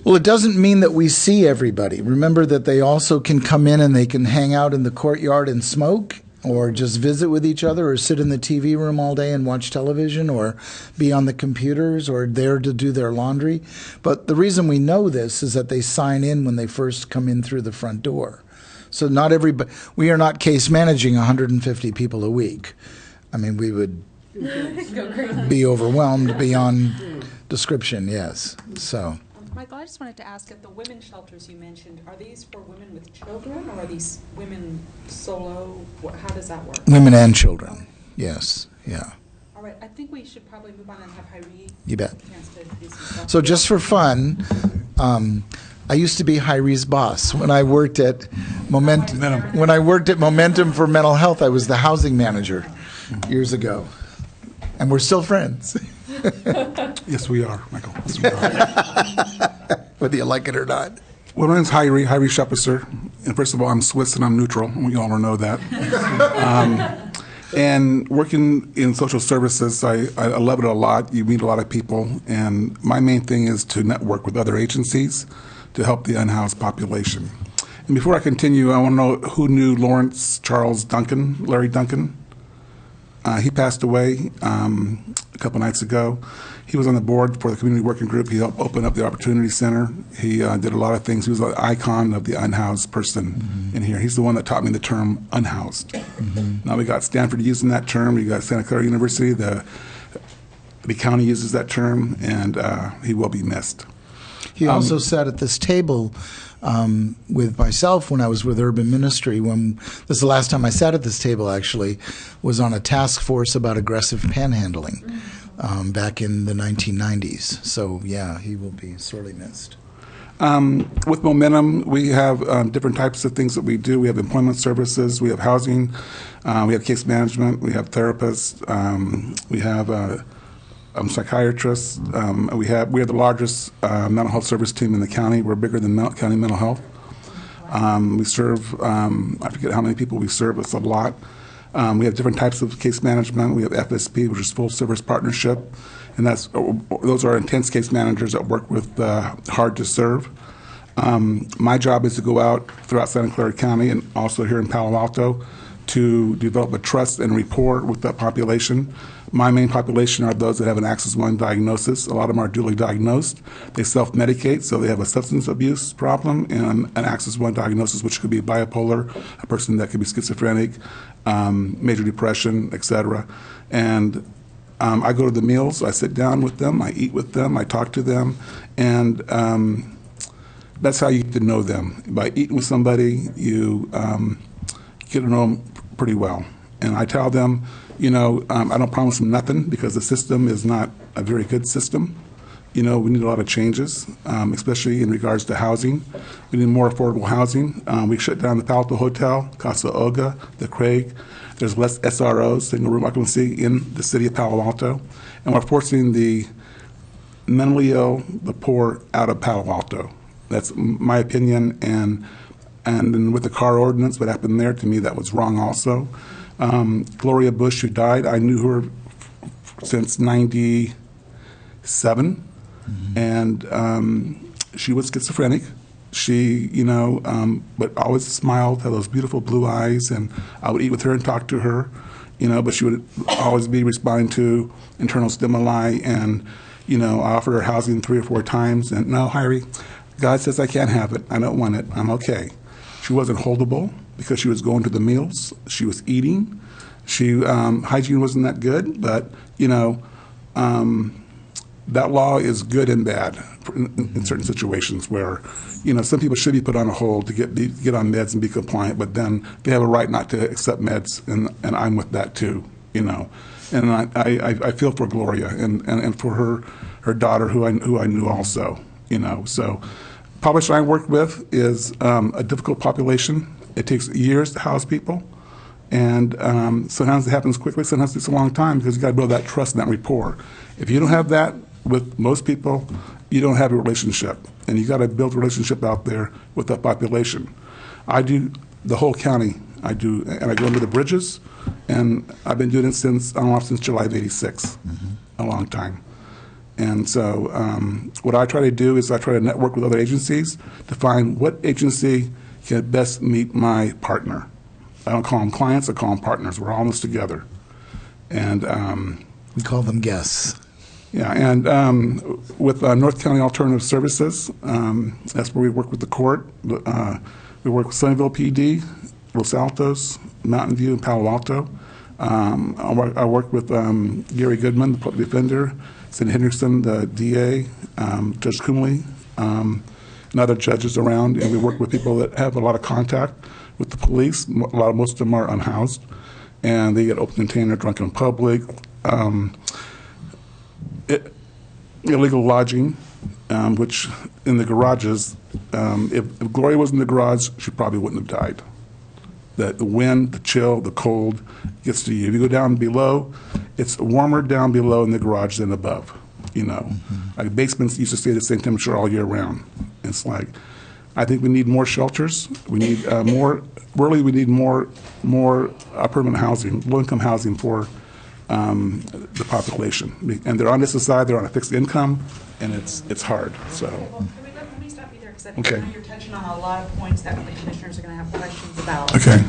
Well, it doesn't mean that we see everybody. Remember that they also can come in and they can hang out in the courtyard and smoke, or just visit with each other, or sit in the TV room all day and watch television, or be on the computers, or there to do their laundry. But the reason we know this is that they sign in when they first come in through the front door. So not everybody, we are not case managing 150 people a week. I mean, we would be overwhelmed beyond description, yes. So. Michael, I just wanted to ask, at the women's shelters you mentioned, are these for women with children, or are these women solo? How does that work? Women and children, yes, yeah. All right, I think we should probably move on and have Hyrie. You bet. Chance to introduce himself. So just for fun, I used to be Hyrie's boss when I worked at Momentum. When I worked at Momentum for Mental Health, I was the housing manager years ago, and we're still friends. Yes, we are, Michael. Yes, we are. Whether you like it or not. Well, my name's Hyrie Scheppeser. And first of all, I'm Swiss and I'm neutral. We all know that. And working in social services, I love it a lot. You meet a lot of people. And my main thing is to network with other agencies to help the unhoused population. And before I continue, I want to know who knew Lawrence Charles Duncan, Larry Duncan. He passed away a couple nights ago. He was on the board for the community working group. He helped open up the Opportunity Center. He did a lot of things. He was an icon of the unhoused person in here. He's the one that taught me the term unhoused. Now we got Stanford using that term. We got Santa Clara University. The county uses that term, and he will be missed. He also sat at this table with myself when I was with Urban Ministry. This is the last time I sat at this table, actually, was on a task force about aggressive panhandling back in the 1990s. So, yeah, he will be sorely missed. With Momentum, we have different types of things that we do. We have employment services, we have housing, we have case management, we have therapists, we have psychiatrists. We are the largest mental health service team in the county. We're bigger than county mental health. We serve, I forget how many people we serve, it's a lot. We have different types of case management. We have FSP, which is full service partnership, and those are intense case managers that work with hard to serve. My job is to go out throughout Santa Clara County and also here in Palo Alto to develop a trust and rapport with that population. My main population are those that have an Axis 1 diagnosis. A lot of them are duly diagnosed. They self-medicate, so they have a substance abuse problem and an Axis 1 diagnosis, which could be bipolar, a person that could be schizophrenic, major depression, etc. And I go to the meals, I sit down with them, I eat with them, I talk to them, and that's how you get to know them. By eating with somebody, you get to know them pretty well. And I tell them, I don't promise them nothing because the system is not a very good system. We need a lot of changes, especially in regards to housing. We need more affordable housing. We shut down the Alto Hotel, Casa Olga, the Craig. There's less SROs, single room occupancy, in the city of Palo Alto. And we're forcing the mentally ill, the poor, out of Palo Alto. That's my opinion. And then with the car ordinance, what happened there, to me, that was wrong also. Gloria Bush, who died, I knew her since 97, and she was schizophrenic. She, but always smiled, had those beautiful blue eyes, and I would eat with her and talk to her, but she would always be responding to internal stimuli, and, I offered her housing 3 or 4 times, and no, Hyrie, God says I can't have it. I don't want it. I'm okay. She wasn't holdable because she was going to the meals. She was eating. Hygiene wasn't that good, but, that law is good and bad in certain situations where, some people should be put on a hold to get on meds and be compliant, but then they have a right not to accept meds, and I'm with that too, And I feel for Gloria and for her daughter, who I knew also, So population I work with is a difficult population. It takes years to house people, and sometimes it happens quickly, sometimes it takes a long time because you got to build that trust and that rapport. If you don't have that with most people, you don't have a relationship, and you got to build a relationship out there with that population. I do the whole county. I do, and I go under the bridges, and I've been doing it since July of '86, a long time. And so what I try to do is I try to network with other agencies to find what agency can best meet my partner. I don't call them clients, I call them partners. We're all in this together. And we call them guests. Yeah, and with North County Alternative Services, that's where we work with the court. We work with Sunnyvale PD, Los Altos, Mountain View, and Palo Alto. I work with Gary Goodman, the public defender, Cindy Hendrickson, the DA, Judge Kumley, and other judges around, and we work with people that have a lot of contact with the police. Most of them are unhoused, and they get open container, drunk in public, illegal lodging, which in the garages, if Gloria was in the garage, she probably wouldn't have died. The wind, the chill, the cold gets to you. If you go down below, it's warmer down below in the garage than above. Like basements used to stay the same temperature all year round. It's like, I think we need more shelters. We need we need more permanent housing, low-income housing for the population. And they're on this side, they're on a fixed income, and it's hard. So. Well, let me stop you there because I think Okay. you're touching on a lot of points that the commissioners are going to have questions about. Okay.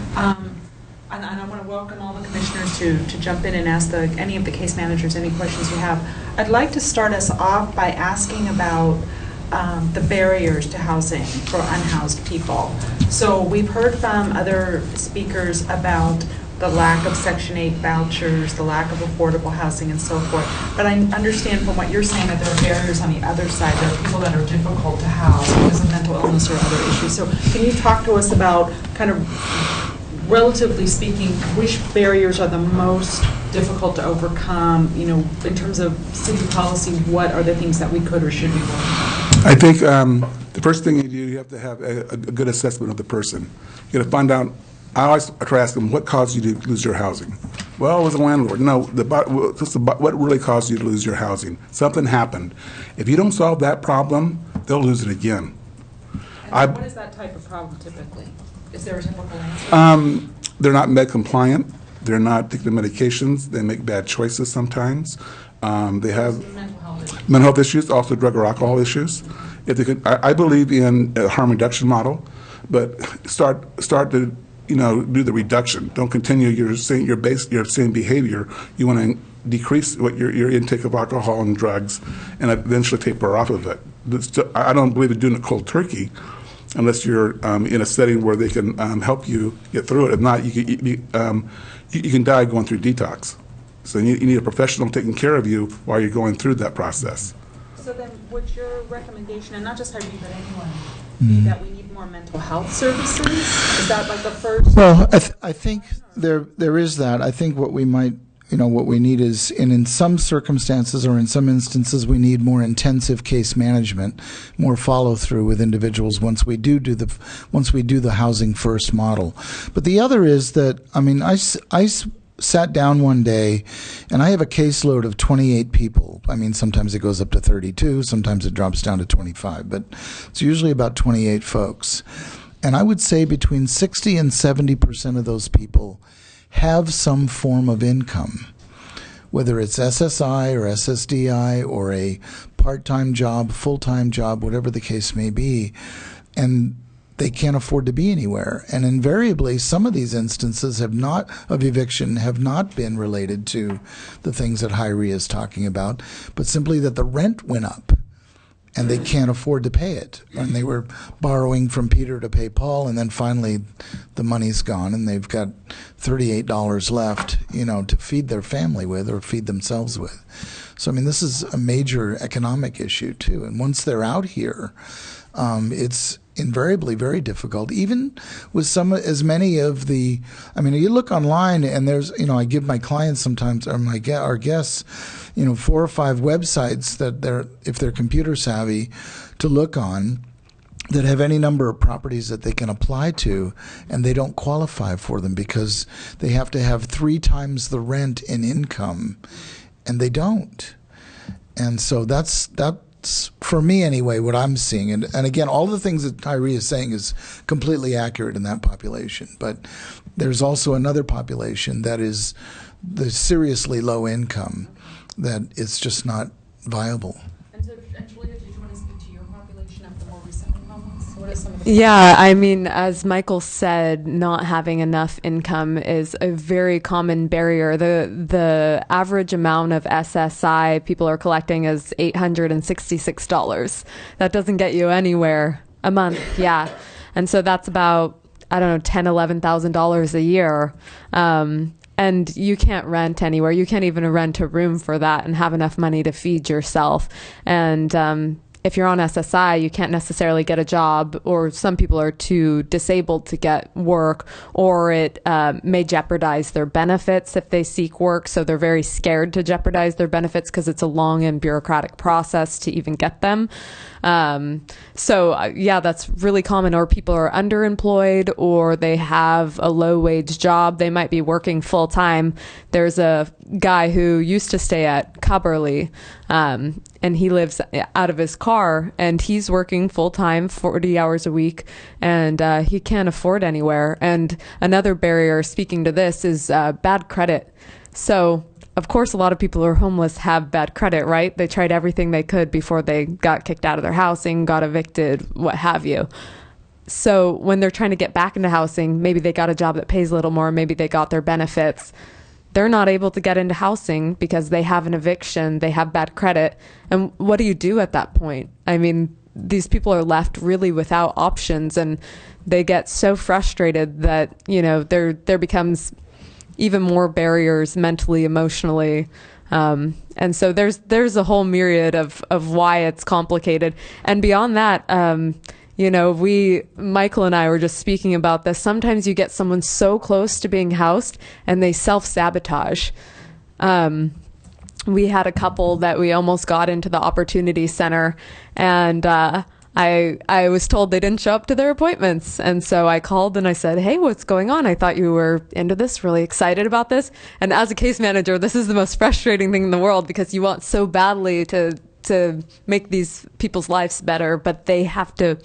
And I want to welcome all the commissioners to jump in and ask any of the case managers any questions you have. I'd like to start us off by asking about the barriers to housing for unhoused people. So we've heard from other speakers about the lack of Section 8 vouchers, the lack of affordable housing, and so forth. But I understand from what you're saying that there are barriers on the other side. There are people that are difficult to house because of mental illness or other issues. So can you talk to us about, kind of relatively speaking, which barriers are the most difficult to overcome? In terms of city policy, what are the things that we could or should be working on? I think the first thing you have to have a good assessment of the person. You got to find out. I always try to ask them, what caused you to lose your housing? Well, it was a landlord. No, what really caused you to lose your housing? Something happened. If you don't solve that problem, they'll lose it again. And what is that type of problem typically? Is there a typical answer? They're not med compliant. they're not taking the medications, they make bad choices sometimes. They have mental health issues, also drug or alcohol issues. If they could, I believe in a harm reduction model, but start to do the reduction. Don't continue your same behavior. You want to decrease what your intake of alcohol and drugs, and eventually taper off of it. I don't believe in doing it cold turkey, unless you're in a setting where they can help you get through it. If not, you can die going through detox. So you need a professional taking care of you while you're going through that process. So then would your recommendation, and not just Heidi, but anyone, be that we need more mental health services? Is that like the first? Well, I think there is that. I think what we might, what we need is, in some circumstances or in some instances, we need more intensive case management, more follow through with individuals once we do the housing first model. But the other is that, I sat down one day and I have a caseload of 28 people. Sometimes it goes up to 32, sometimes it drops down to 25, but it's usually about 28 folks. And I would say between 60 and 70% of those people have some form of income, whether it's SSI or SSDI or a part-time job, full-time job, whatever the case may be, and they can't afford to be anywhere. And invariably, some of these instances of eviction have not been related to the things that Hyrie is talking about, but simply that the rent went up and they can't afford to pay it. And they were borrowing from Peter to pay Paul, and then finally the money's gone and they've got $38 left, to feed their family with or feed themselves with. So, this is a major economic issue too. And once they're out here, it's invariably very difficult, even with as many of the, you look online and there's, I give my clients sometimes, or our guests, 4 or 5 websites that if they're computer savvy, to look on, that have any number of properties that they can apply to, and they don't qualify for them because they have to have 3 times the rent in income, and they don't. And so that's for me anyway, what I'm seeing. And again, all the things that Hyrie is saying is completely accurate in that population. But there's also another population that is the seriously low income, that it's just not viable. And Julia, did you want to speak to your population of the more recently homeless? What are some of the Yeah, as Michael said, not having enough income is a very common barrier. The average amount of SSI people are collecting is $866. That doesn't get you anywhere a month, yeah. And so that's about, $10,000, $11,000 a year. And you can't rent anywhere. You can't even rent a room for that and have enough money to feed yourself. And if you're on SSI, you can't necessarily get a job, or some people are too disabled to get work, or it may jeopardize their benefits if they seek work. So they're very scared to jeopardize their benefits because it's a long and bureaucratic process to even get them. That's really common. Or people are underemployed, or they have a low wage job. They might be working full time. There's a guy who used to stay at Cubberley, and he lives out of his car, and he's working full time, 40 hours a week, and he can't afford anywhere. And another barrier, speaking to this, is bad credit. So of course, a lot of people who are homeless have bad credit, right? They tried everything they could before they got kicked out of their housing, got evicted, what have you. So when they're trying to get back into housing, maybe they got a job that pays a little more, maybe they got their benefits. They're not able to get into housing because they have an eviction, they have bad credit. And what do you do at that point? These people are left really without options, and they get so frustrated that, there becomes even more barriers mentally, emotionally. And so there's a whole myriad of why it's complicated. And beyond that, Michael and I were just speaking about this. Sometimes you get someone so close to being housed and they self-sabotage. We had a couple that we almost got into the Opportunity Center, and I was told they didn't show up to their appointments. And so I called and I said, hey, what's going on? I thought you were into this, really excited about this. And as a case manager, this is the most frustrating thing in the world, because you want so badly to make these people's lives better, but they have to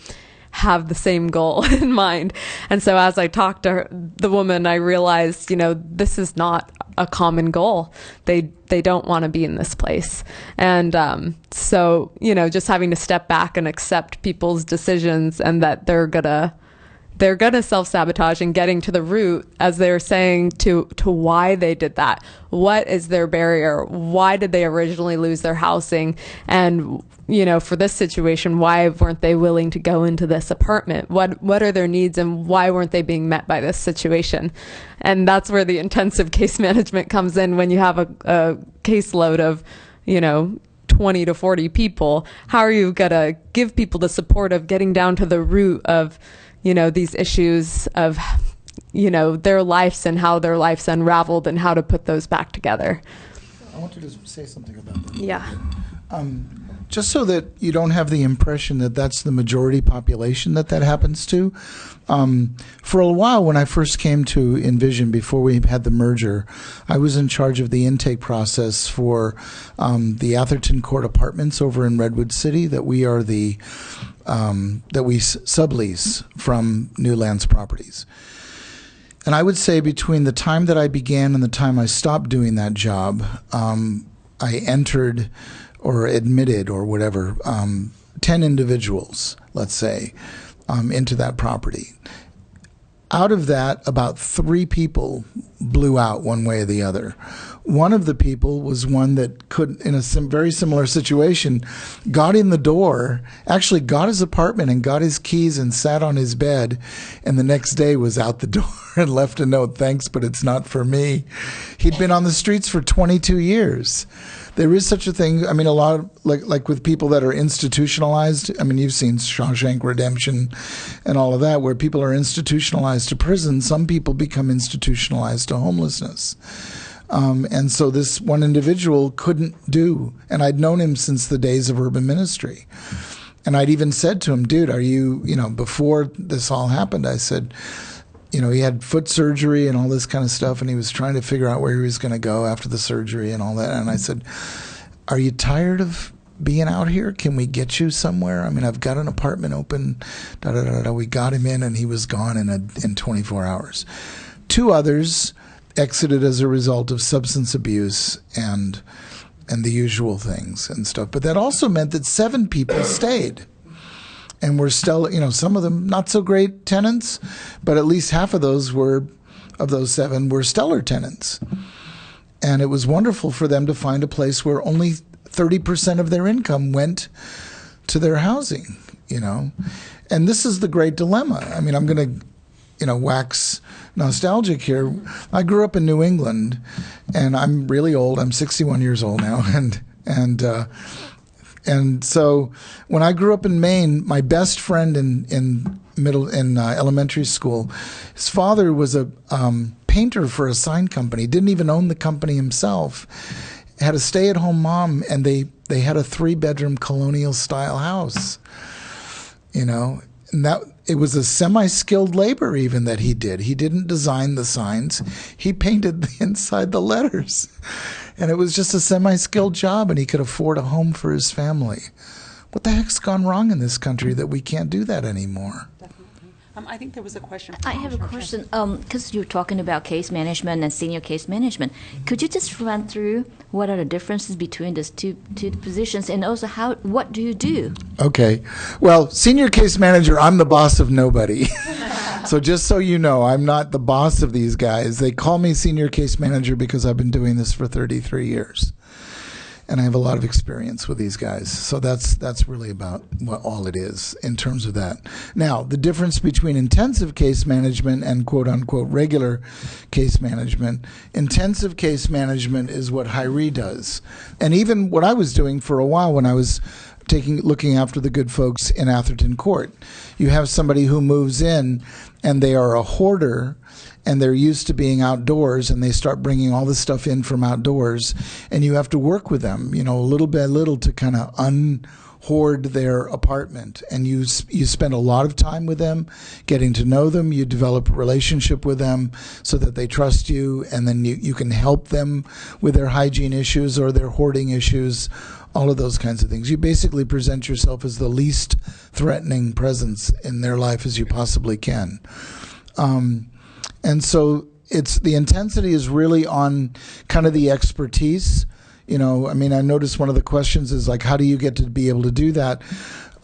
have the same goal in mind. And so as I talked to the woman, I realized, this is not a common goal. They don't want to be in this place. And so, just having to step back and accept people's decisions, and that they're gonna self-sabotage, and getting to the root, as they're saying, to why they did that. What is their barrier? Why did they originally lose their housing? And for this situation, why weren't they willing to go into this apartment? What are their needs, and why weren't they being met by this situation? And that's where the intensive case management comes in. When you have a caseload of 20 to 40 people, how are you gonna give people the support of getting down to the root of these issues of their lives, and how their lives unraveled, and how to put those back together? I want to just say something about that. Yeah. Just so that you don't have the impression that that's the majority population that happens to. For a while, when I first came to Envision, before we had the merger, I was in charge of the intake process for the Atherton Court Apartments over in Redwood City that we are that we sublease from Newlands Properties. And I would say between the time that I began and the time I stopped doing that job, I entered or admitted or whatever 10 individuals, let's say, into that property. Out of that, about 3 people blew out one way or the other. One of the people was one that could, in a very similar situation, got in the door, actually got his apartment and got his keys and sat on his bed, and the next day was out the door and left a note, "Thanks, but it's not for me." He'd been on the streets for 22 years. There is such a thing. I mean, a lot of, like with people that are institutionalized. I mean, you've seen Shawshank Redemption and all of that, where people are institutionalized to prison. Some people become institutionalized to homelessness. And so this one individual couldn't do, and I'd known him since the days of urban ministry. And I'd even said to him, "Dude, are you, before this all happened," I said, he had foot surgery and all this kind of stuff, and he was trying to figure out where he was going to go after the surgery and all that. And I said, "Are you tired of being out here? Can we get you somewhere? I mean, I've got an apartment open, da-da-da-da." We got him in, and he was gone in 24 hours. 2 others exited as a result of substance abuse and the usual things and stuff. But that also meant that 7 people stayed. And we're still, some of them not so great tenants, but at least half of those 7 were stellar tenants. And it was wonderful for them to find a place where only 30% of their income went to their housing, And this is the great dilemma. I mean, I'm going to, wax nostalgic here. I grew up in New England, and I'm really old. I'm 61 years old now, and so when I grew up in Maine, my best friend in elementary school, his father was a painter for a sign company. Didn't even own the company himself. Had a stay-at-home mom, and they had a 3-bedroom colonial style house. And that it was a semi-skilled labor even that he did. He didn't design the signs. He painted the inside the letters. And it was just a semi-skilled job, and he could afford a home for his family. What the heck's gone wrong in this country that we can't do that anymore? I think there was a question. I have a question, because you're talking about case management and senior case management. Could you just run through what are the differences between those two positions, and also what do you do? Okay. Well, senior case manager, I'm the boss of nobody. So just so you know, I'm not the boss of these guys. They call me senior case manager because I've been doing this for 33 years. And I have a lot of experience with these guys. So that's really about what all it is in terms of that. Now, the difference between intensive case management and quote-unquote regular case management, intensive case management is what Hyrie does. And even what I was doing for a while when I was looking after the good folks in Atherton Court. You have somebody who moves in and they are a hoarder, and they're used to being outdoors, and they start bringing all this stuff in from outdoors, and you have to work with them, little by little, to kind of unhoard their apartment. And you spend a lot of time with them, getting to know them. You develop a relationship with them so that they trust you, and then you can help them with their hygiene issues or their hoarding issues all of those kinds of things. You basically present yourself as the least threatening presence in their life as you possibly can. And so the intensity is really on kind of the expertise. You know, I mean, I noticed one of the questions is like, how do you get to be able to do that?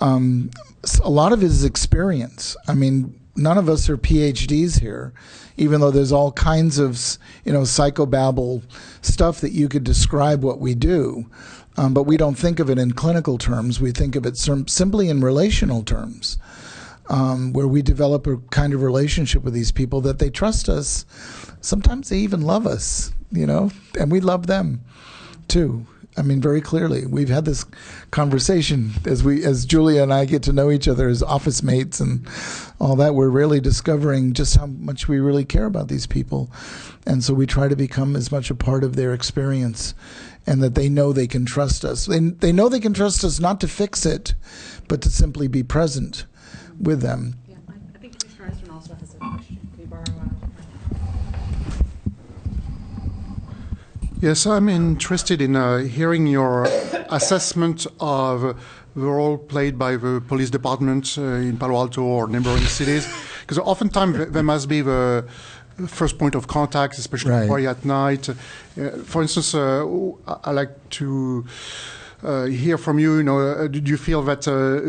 A lot of it is experience. I mean, none of us are PhDs here, even though there's all kinds of, psychobabble stuff that you could describe what we do. But we don't think of it in clinical terms. We think of it simply in relational terms, where we develop a kind of relationship with these people that they trust us. Sometimes they even love us, and we love them too. I mean, very clearly. We've had this conversation as Julia and I get to know each other as office mates and all that. We're really discovering just how much we really care about these people. And so we try to become as much a part of their experience, and that they know they can trust us. They know they can trust us not to fix it, but to simply be present with them. Yeah, I think Commissioner Eastern also has a question. Can you borrow Yes, I'm interested in hearing your assessment of the role played by the police department in Palo Alto or neighboring cities, because oftentimes there must be the first point of contact, especially at night. For instance, I like to hear from you. Do you feel that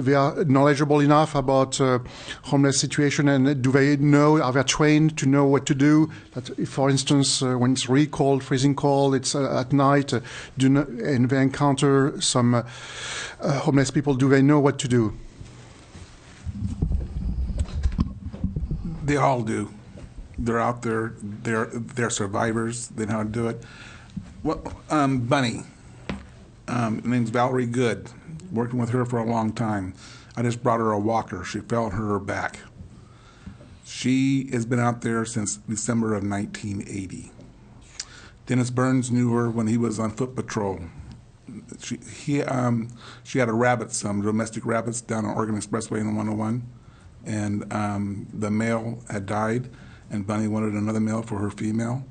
they are knowledgeable enough about homeless situation, and do they know? Are they trained to know what to do? That if, for instance, when it's really cold, freezing cold, it's at night, and they encounter some homeless people, do they know what to do? They all do. They're out there. They're survivors. They know how to do it. Bunny. Her name's Valerie Good. Working with her for a long time. I just brought her a walker. She fell and hurt her back. She has been out there since December of 1980. Dennis Burns knew her when he was on foot patrol. She had a rabbit, some domestic rabbits down on Oregon Expressway in the 101, and the male had died, and Bunny wanted another male for her female.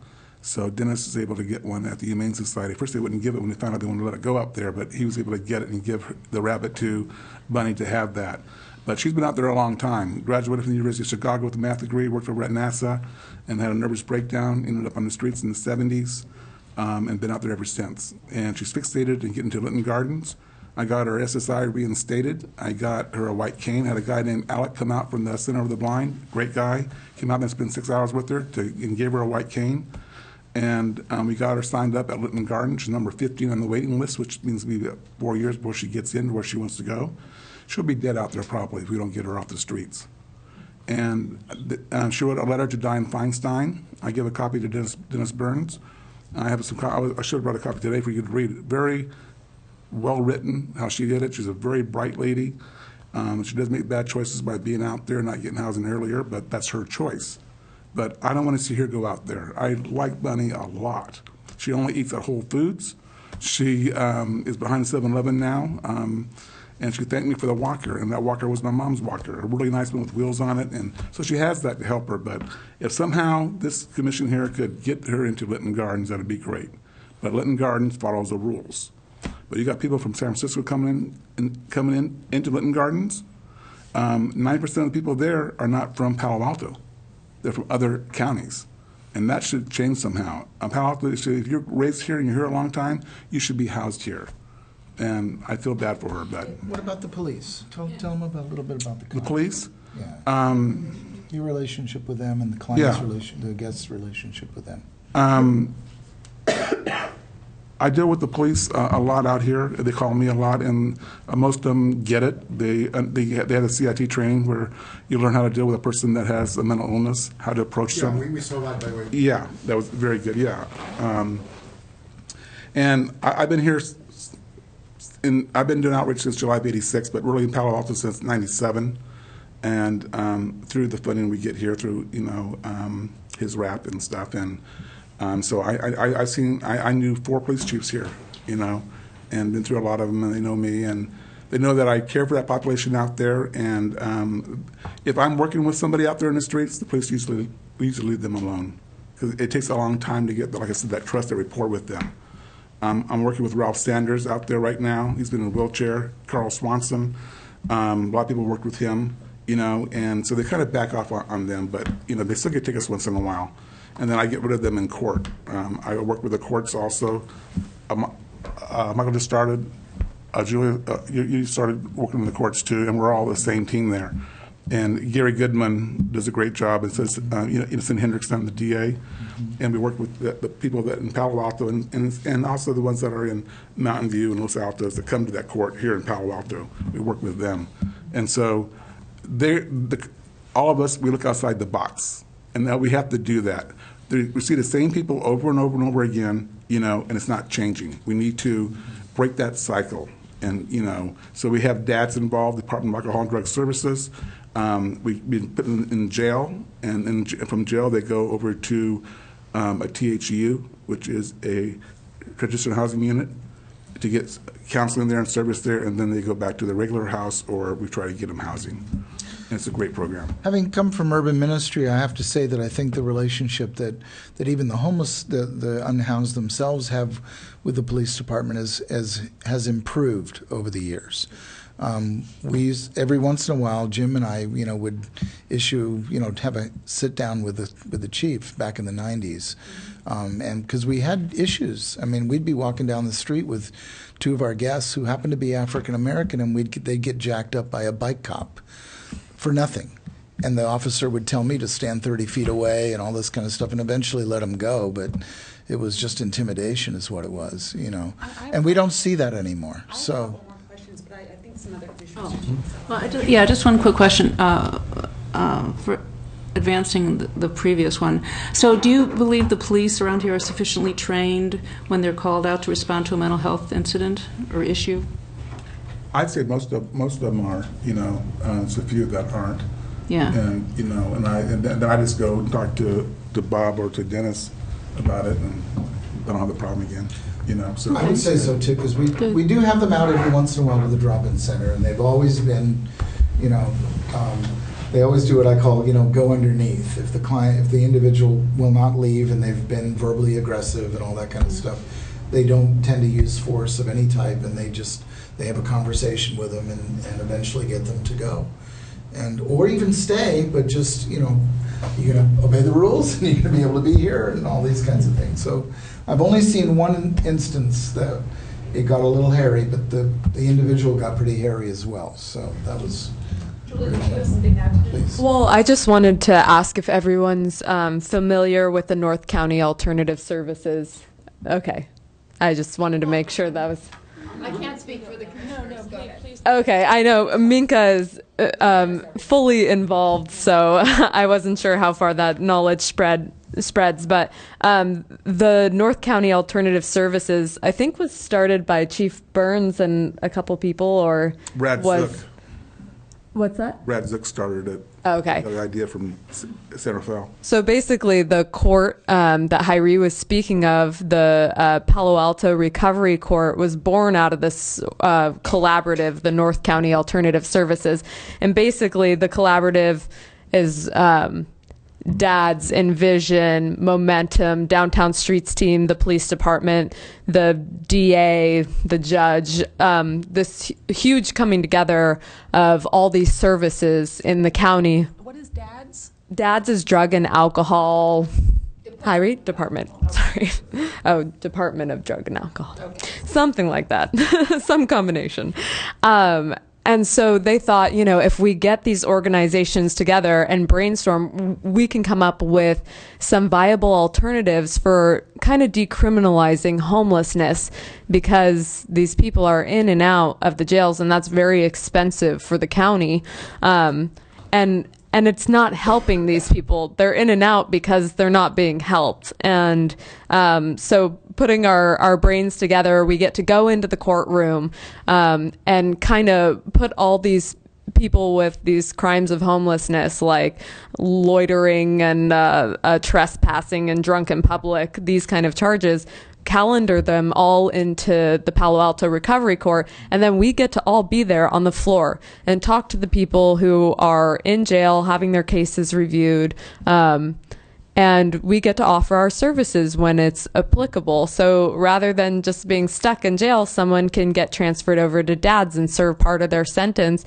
So Dennis was able to get one at the Humane Society. First they wouldn't give it when they found out they wanted to let it go up there, but he was able to get it and give the rabbit to Bunny to have that. But she's been out there a long time. Graduated from the University of Chicago with a math degree, worked over at NASA, and had a nervous breakdown, ended up on the streets in the 70s, and been out there ever since. And she's fixated and getting to Linton Gardens. I got her SSI reinstated. I got her a white cane. Had a guy named Alec come out from the Center of the Blind, great guy. Came out and spent 6 hours with her and gave her a white cane. And we got her signed up at Linton Gardens. She's number 15 on the waiting list, which means it'll be 4 years before she gets in where she wants to go. She'll be dead out there probably if we don't get her off the streets. And she wrote a letter to Dianne Feinstein. I give a copy to Dennis Burns. I have some. I should have brought a copy today for you to read it. Very well written how she did it. She's a very bright lady. She does make bad choices by being out there, not getting housing earlier, but that's her choice. But I don't want to see her go out there. I like Bunny a lot. She only eats at Whole Foods. She is behind 7-Eleven now, and she thanked me for the walker, and that walker was my mom's walker, a really nice one with wheels on it, and so she has that to help her. But if somehow this commission here could get her into Linton Gardens, that would be great. But Linton Gardens follows the rules. But you got people from San Francisco coming in into Linton Gardens. 90% of the people there are not from Palo Alto. They're from other counties, and that should change somehow. Palo Alto, if you're raised here and you're here a long time, you should be housed here. And I feel bad for her, but What about the police? Tell them a little bit about the police. Yeah. Your relationship with them and the client's the guest's relationship with them. I deal with the police a lot out here. They call me a lot, and most of them get it. They have a CIT training where you learn how to deal with a person that has a mental illness, how to approach them. Yeah, we saw that, by the way. Yeah, that was very good, yeah. And I've been here, I've been doing outreach since July of '86, but really in Palo Alto since '97. And through the funding we get here through, his rap and stuff. And so I knew 4 police chiefs here, and been through a lot of them, and they know me, and they know that I care for that population out there. And if I'm working with somebody out there in the streets, the police usually leave them alone, because it takes a long time to get, like I said, that trust, that rapport with them. I'm working with Ralph Sanders out there right now. He's been in a wheelchair. Carl Swanson. A lot of people worked with him, and so they kind of back off on them, but, they still get tickets once in a while. And then I get rid of them in court. I work with the courts also. Michael just started. Julia, you started working in the courts too, and we're all the same team there. And Gary Goodman does a great job. It says, Innocent Hendrickson, the DA, and we work with the people that in Palo Alto and also the ones that are in Mountain View and Los Altos that come to that court here in Palo Alto. We work with them, and so all of us, we look outside the box, and now we have to do that. We see the same people over and over and over again, and it's not changing. We need to break that cycle. And, so we have dads involved, Department of Alcohol and Drug Services. We've been put in jail, and from jail they go over to a THU, which is a transitional housing unit, to get counseling there and service there, and then they go back to the regular house, or we try to get them housing. And it's a great program. Having come from urban ministry, I have to say that I think the relationship that even the homeless, the unhoused themselves have with the police department has improved over the years. Every once in a while, Jim and I, would issue, have a sit down with the chief back in the 90s. And because we had issues. I mean, we'd be walking down the street with two of our guests who happened to be African American, and they'd get jacked up by a bike cop for nothing. And the officer would tell me to stand 30 feet away and all this kind of stuff, and eventually let them go. But it was just intimidation is what it was, And we don't see that anymore. So. Well, just one quick question for advancing the previous one. So do you believe the police around here are sufficiently trained when they're called out to respond to a mental health incident or issue? I'd say most of them are, it's a few that aren't. Yeah. And, and then I just go and talk to Bob or to Dennis about it, and I don't have the problem again. So I would say so too, because we do have them out every once in a while to the drop-in center, and they've always been, they always do what I call, go underneath. If the individual will not leave and they've been verbally aggressive and all that kind of stuff, they don't tend to use force of any type, and they have a conversation with them and eventually get them to go, or even stay, but just you're going to obey the rules and you're going to be able to be here and all these kinds of things. So I've only seen one instance that it got a little hairy, but the individual got pretty hairy as well. So that was. Please. Well, I just wanted to ask if everyone's familiar with the North County Alternative Services. Okay. I just wanted to make sure that was. I can't speak for the commissioners. No, please. Okay, I know Minka is fully involved, so I wasn't sure how far that knowledge spreads. But the North County Alternative Services, I think, was started by Chief Burns and a couple people, or Brad was. Zook. What's that? Brad Zook started it. Okay. The idea from Santa Fe. So basically, the court that Hyrie was speaking of, the Palo Alto Recovery Court, was born out of this collaborative, the North County Alternative Services. And basically, the collaborative is Dads, Envision, Momentum, Downtown Streets Team, the police department, the DA, the judge, this huge coming together of all these services in the county. What is DADS? DADS is Drug and Alcohol Department. Sorry. Oh, Department of Drug and Alcohol. Okay. Something like that. Some combination. And so they thought, if we get these organizations together and brainstorm, we can come up with some viable alternatives for kind of decriminalizing homelessness, because these people are in and out of the jails, and that's very expensive for the county. And it's not helping these people. They're in and out because they're not being helped. And so putting our brains together, we get to go into the courtroom and kind of put all these people with these crimes of homelessness, like loitering and trespassing and drunk in public, these kind of charges, calendar them all into the Palo Alto Recovery Court, and then we get to all be there on the floor and talk to the people who are in jail having their cases reviewed, and we get to offer our services when it's applicable. So rather than just being stuck in jail, someone can get transferred over to DADS and serve part of their sentence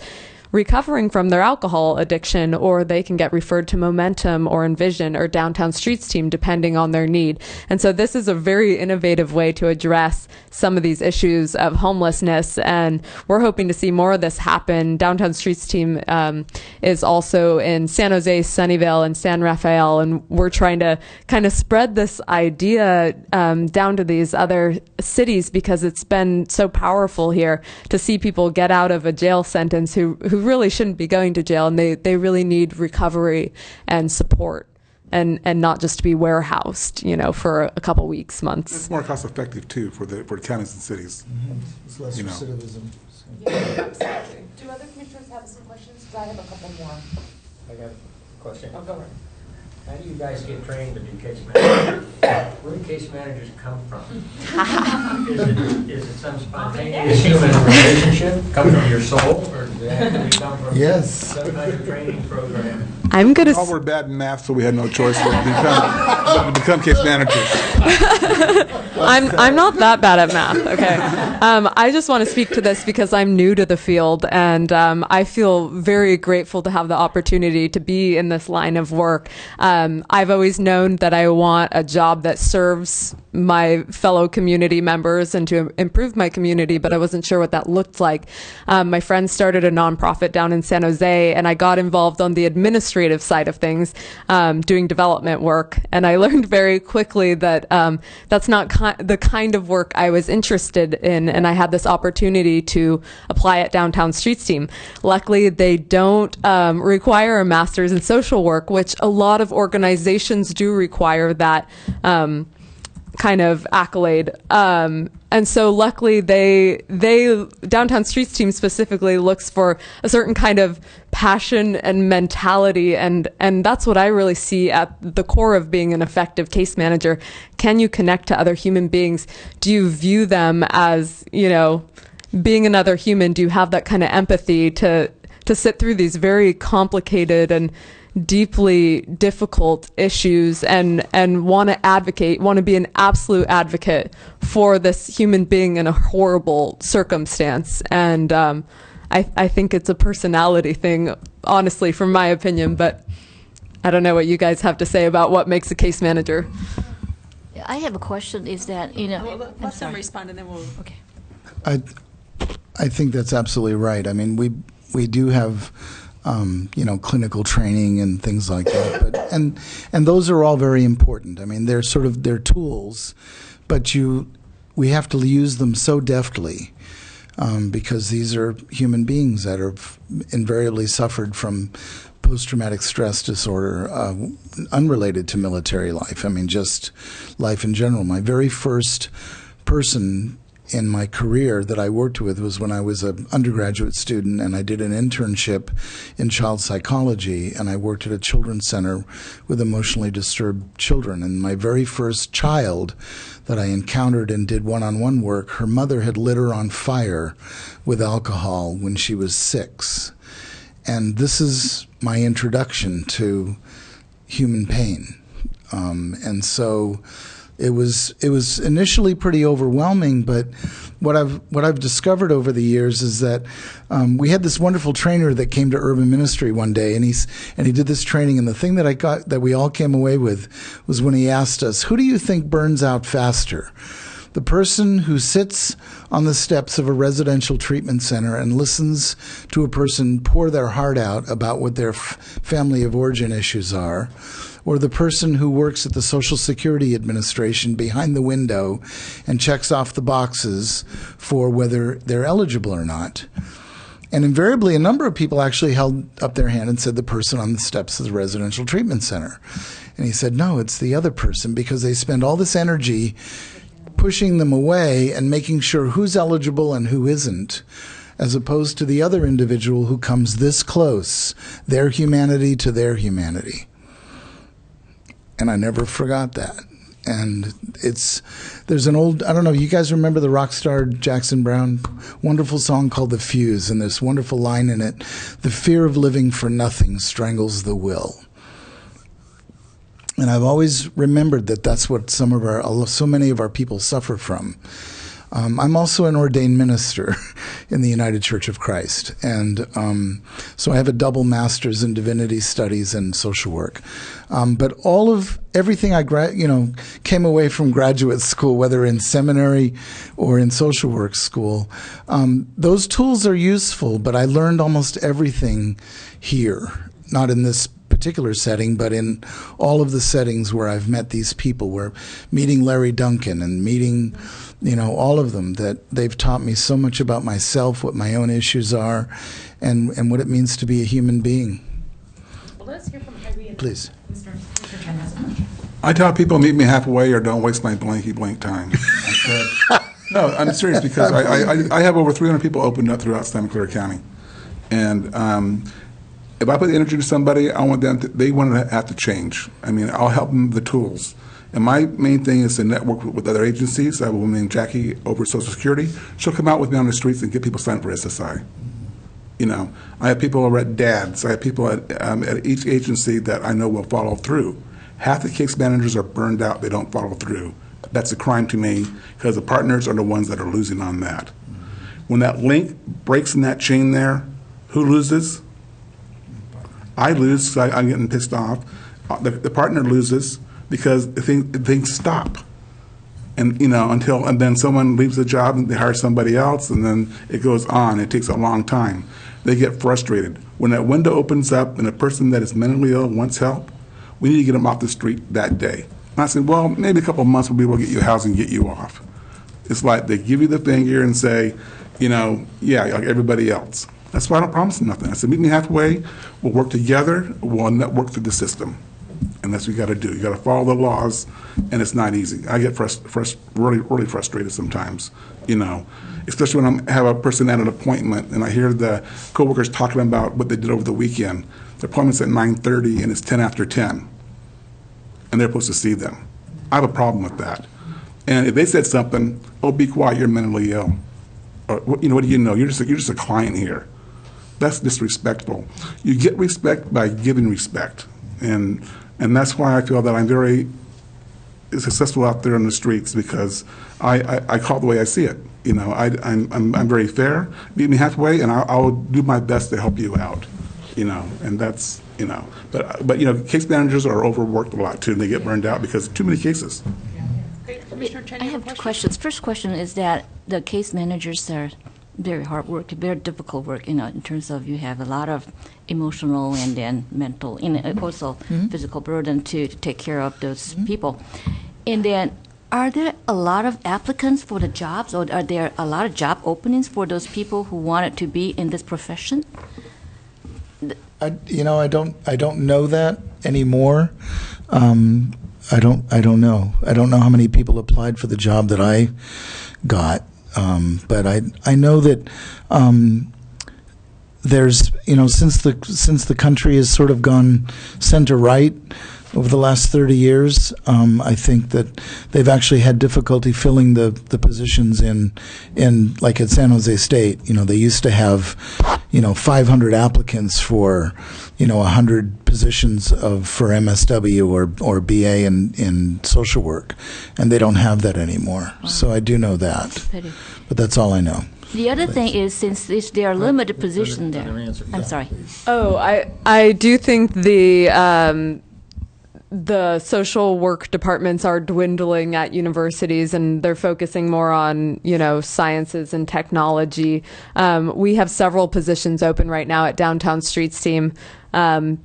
recovering from their alcohol addiction, or they can get referred to Momentum or Envision or Downtown Streets team depending on their need. And so this is a very innovative way to address some of these issues of homelessness, and we're hoping to see more of this happen. Downtown Streets team is also in San Jose, Sunnyvale, and San Rafael, and we're trying to kind of spread this idea down to these other cities, because it's been so powerful here to see people get out of a jail sentence who really shouldn't be going to jail, and they really need recovery and support, and not just to be warehoused, for a couple weeks, months. It's more cost effective too for the counties and cities. It's less recidivism. Yeah, exactly. Do other commissioners have some questions? Because I have a couple more. I got a question. Oh, go ahead. How do you guys get trained to be case managers? Where do case managers come from? Is it some spontaneous human relationship? Come from your soul, or do they actually come from some kind of training program? I'm gonna. All were bad in math, so we had no choice but to become case managers. I'm not that bad at math. Okay, I just want to speak to this because I'm new to the field, and I feel very grateful to have the opportunity to be in this line of work. I've always known that I want a job that serves my fellow community members and to improve my community, but I wasn't sure what that looked like. My friend started a nonprofit down in San Jose, and I got involved on the administrative side of things, doing development work, and I learned very quickly that that's not the kind of work I was interested in, and I had this opportunity to apply at Downtown Streets team. Luckily, they don't require a master's in social work, which a lot of organizations do require that kind of accolade. And so luckily Downtown Streets team specifically looks for a certain kind of passion and mentality, and that's what I really see at the core of being an effective case manager. Can you connect to other human beings? Do you view them as, being another human? Do you have that kind of empathy to sit through these very complicated and deeply difficult issues and want to be an absolute advocate for this human being in a horrible circumstance? And I think it's a personality thing, honestly, from my opinion, but I don't know what you guys have to say about what makes a case manager. I have a question, is that, Well, let them respond and then we'll. Okay. I think that's absolutely right. I mean, we do have clinical training and things like that, but and those are all very important. I mean, they're tools, but we have to use them so deftly, because these are human beings that have invariably suffered from post-traumatic stress disorder, unrelated to military life. I mean, just life in general. My very first person in my career that I worked with was when I was an undergraduate student, and I did an internship in child psychology, and I worked at a children's center with emotionally disturbed children. And my very first child that I encountered and did one-on-one work, her mother had lit her on fire with alcohol when she was 6. And this is my introduction to human pain. And so it was initially pretty overwhelming, but what I've discovered over the years is that we had this wonderful trainer that came to urban ministry one day, and he did this training, and the thing that we all came away with was when he asked us, who do you think burns out faster? The person who sits on the steps of a residential treatment center and listens to a person pour their heart out about what their family of origin issues are, or the person who works at the Social Security Administration behind the window and checks off the boxes for whether they're eligible or not. And invariably, a number of people actually held up their hand and said the person on the steps of the residential treatment center. And he said, no, it's the other person, because they spend all this energy pushing them away and making sure who's eligible and who isn't, as opposed to the other individual who comes this close, their humanity to their humanity. And I never forgot that. And there's an old, I don't know, you guys remember the rock star Jackson Browne? Wonderful song called The Fuse, and this wonderful line in it, the fear of living for nothing strangles the will. And I've always remembered that that's what so many of our people suffer from. I'm also an ordained minister in the United Church of Christ, and so I have a double master's in divinity studies and social work. But everything I came away from graduate school, whether in seminary or in social work school. Those tools are useful, but I learned almost everything here, not in this particular setting, but in all of the settings where I've met these people, where meeting Larry Duncan and meeting, all of them, that they've taught me so much about myself, what my own issues are, and what it means to be a human being. Well, let's hear from Irene. Please. Mr. Chen has a question. I tell people, meet me halfway or don't waste my blank time. No, I'm serious, because I have over 300 people opened up throughout Santa Clara County. And if I put the energy to somebody, I want they want to have to change. I mean, I'll help them with the tools. And my main thing is to network with other agencies. I have a woman named Jackie over Social Security. She'll come out with me on the streets and get people signed for SSI. I have people over at DADS. I have people at each agency that I know will follow through. Half the case managers are burned out. They don't follow through. That's a crime to me, because the partners are the ones that are losing on that. When that link breaks in that chain there, who loses? I lose, so I'm getting pissed off. The partner loses because things stop. And, and then someone leaves the job and they hire somebody else, and then it goes on. It takes a long time. They get frustrated. When that window opens up and a person that is mentally ill wants help, we need to get them off the street that day. And I said, well, maybe a couple of months we'll be able to get you housing and get you off. It's like they give you the finger and say, yeah, like everybody else. That's why I don't promise them nothing. I said, meet me halfway. We'll work together. We'll network through the system. And that's what you got to do. You got to follow the laws, and it's not easy. I get really frustrated sometimes, especially when I have a person at an appointment and I hear the coworkers talking about what they did over the weekend. The appointment's at 9:30 and it's 10 after 10, and they're supposed to see them. I have a problem with that. And if they said something, oh, be quiet, you're mentally ill. Or, what do you know? You're just a client here. That's disrespectful. You get respect by giving respect, and that's why I feel that I'm very successful out there on the streets, because I call it the way I see it. I'm very fair. Meet me halfway, and I'll do my best to help you out. And that's but case managers are overworked a lot too, and they get burned out because too many cases. I have two questions. First question is that the case managers are very hard work, very difficult work, in terms of you have a lot of emotional and then mental, also physical burden to take care of those people. And then, are there a lot of applicants for the jobs, or are there a lot of job openings for those people who wanted to be in this profession? I don't know that anymore. I don't know. I don't know how many people applied for the job that I got. But I know that there's, since the country has sort of gone center right over the last 30 years, I think that they've actually had difficulty filling the positions in like at San Jose State. They used to have 500 applicants for 100 positions for MSW or BA in social work, and they don't have that anymore. Wow. So I do know that, but that's all I know. The other thing is, since there are limited positions there, I'm sorry. Oh, I do think the social work departments are dwindling at universities, and they're focusing more on, sciences and technology. We have several positions open right now at Downtown Streets team,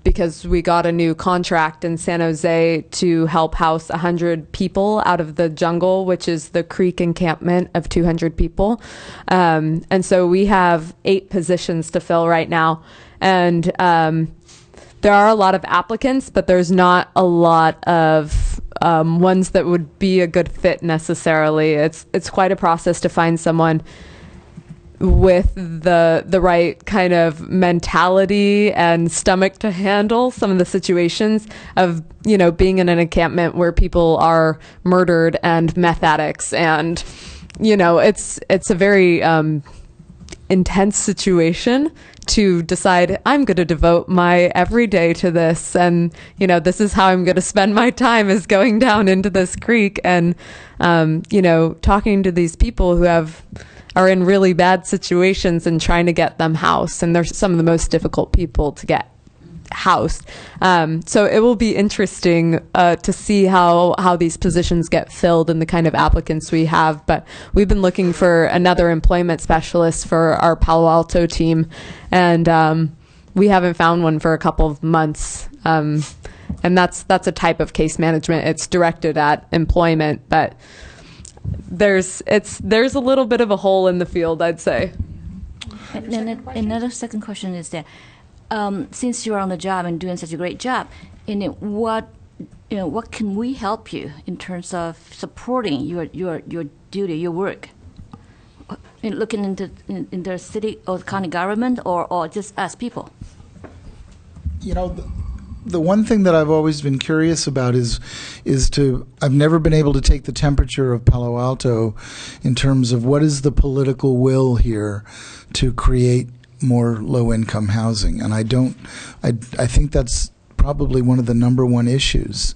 because we got a new contract in San Jose to help house 100 people out of the jungle, which is the creek encampment of 200 people. And so we have 8 positions to fill right now. And there are a lot of applicants, but there's not a lot of ones that would be a good fit necessarily. It's quite a process to find someone with the right kind of mentality and stomach to handle some of the situations of, being in an encampment where people are murdered and meth addicts. And, it's a very intense situation to decide I'm going to devote my every day to this, and this is how I'm going to spend my time, is going down into this creek and talking to these people who are in really bad situations and trying to get them housed, and they're some of the most difficult people to get housed. So it will be interesting to see how these positions get filled and the kind of applicants we have. But we've been looking for another employment specialist for our Palo Alto team, and we haven't found one for a couple of months. And that's a type of case management. It's directed at employment, but there's a little bit of a hole in the field, I'd say. And then another second question is that, since you're on the job and doing such a great job, what can we help you in terms of supporting your duty, your work? In looking into the city or county government, or just as people? The one thing that I've always been curious about is I've never been able to take the temperature of Palo Alto in terms of what is the political will here to create more low-income housing, and I think that's probably one of the number one issues.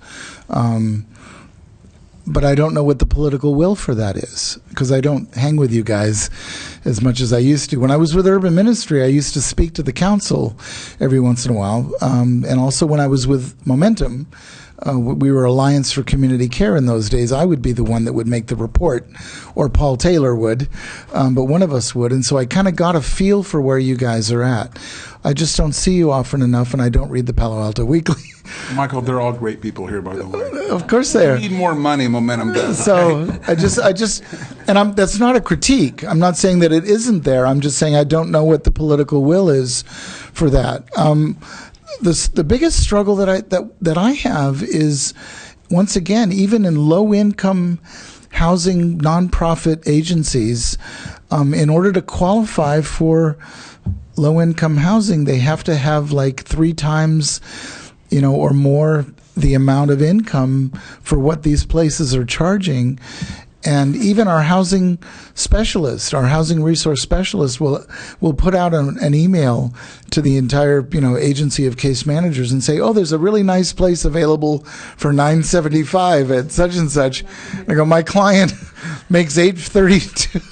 But I don't know what the political will for that is, because I don't hang with you guys as much as I used to. When I was with Urban Ministry, I used to speak to the council every once in a while, and also when I was with Momentum, we were Alliance for Community Care in those days. I would be the one that would make the report, or Paul Taylor would, but one of us would. And so I kind of got a feel for where you guys are at. I just don't see you often enough, and I don't read the Palo Alto Weekly. Michael, they're all great people here, by the way. Of course they are. We need more money, Momentum does. So I just, and that's not a critique. I'm not saying that it isn't there. I'm just saying I don't know what the political will is for that. The biggest struggle that I have is, once again, even in low-income housing nonprofit agencies, in order to qualify for low-income housing, they have to have like 3 times, or more the amount of income for what these places are charging. And even our housing specialist, our housing resource specialist, will put out an email to the entire agency of case managers and say, "Oh, there's a really nice place available for $975 at such and such." I go, "My client makes $832.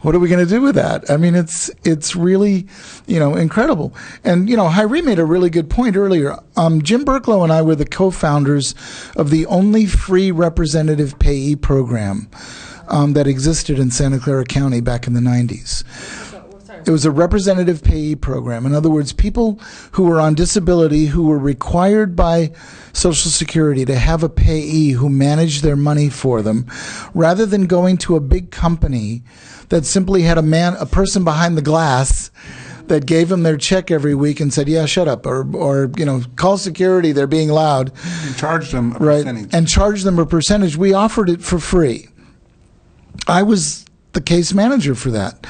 What are we going to do with that?" I mean, it's really, incredible. And, Hyrie made a really good point earlier. Jim Burklow and I were the co-founders of the only free representative payee program that existed in Santa Clara County back in the 90s. It was a representative payee program. In other words, people who were on disability, who were required by Social Security to have a payee who managed their money for them, rather than going to a big company that simply had a person behind the glass that gave them their check every week and said, "Yeah, shut up," or call security, they're being loud. And charge them a percentage. And charge them a percentage. We offered it for free. I was the case manager for that.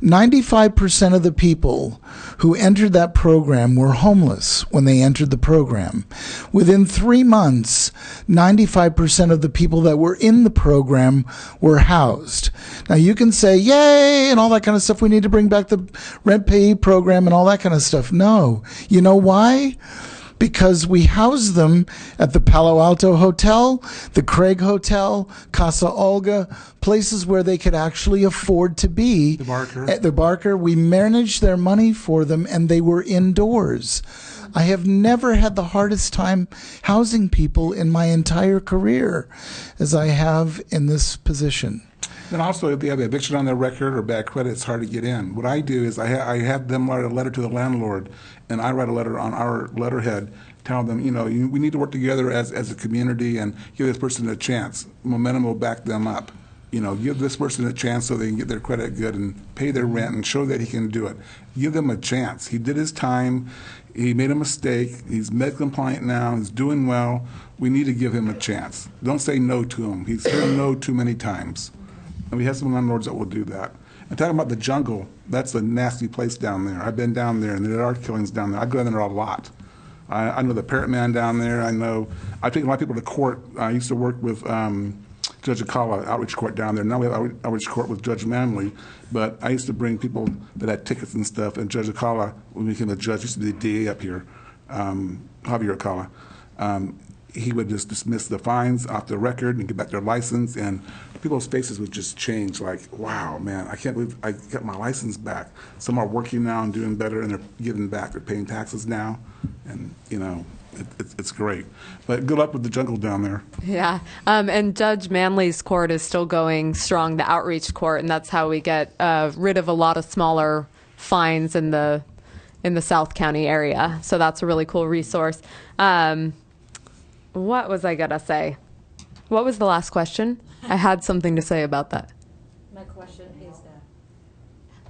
95% of the people who entered that program were homeless when they entered the program. Within 3 months, 95% of the people that were in the program were housed. Now you can say, "Yay," and all that kind of stuff. We need to bring back the rent payee program and all that kind of stuff. No. You know why? Because we housed them at the Palo Alto Hotel, the Craig Hotel, Casa Olga, places where they could actually afford to be. The Barker. At the Barker. We managed their money for them, and they were indoors. I have never had the hardest time housing people in my entire career as I have in this position. And also, if they have eviction on their record or bad credit, it's hard to get in. What I do is I have them write a letter to the landlord, and I write a letter on our letterhead telling them, we need to work together as a community and give this person a chance. Momentum will back them up. Give this person a chance so they can get their credit good and pay their rent and show that he can do it. Give them a chance. He did his time. He made a mistake. He's med compliant now. He's doing well. We need to give him a chance. Don't say no to him. He's heard no too many times. And we have some landlords that will do that. And talking about the jungle, that's a nasty place down there. I've been down there, and there are killings down there. I go down there a lot. I know the Parrot Man down there. I've taken a lot of people to court. I used to work with Judge Akala outreach court down there. Now we have outreach court with Judge Manley, but I used to bring people that had tickets and stuff, and Judge Akala, when we became a judge, used to be the DA up here, Javier Akala. He would just dismiss the fines off the record and get back their license, and people's faces would just change, like, wow, man, I can't believe I got my license back. Some are working now and doing better, and they're giving back. They're paying taxes now, and, you know, it's great. But good luck with the jungle down there. Yeah, and Judge Manley's court is still going strong, the outreach court, and that's how we get rid of a lot of smaller fines in the South County area. So that's a really cool resource. What was I gonna say? What was the last question? I had something to say about that. My question is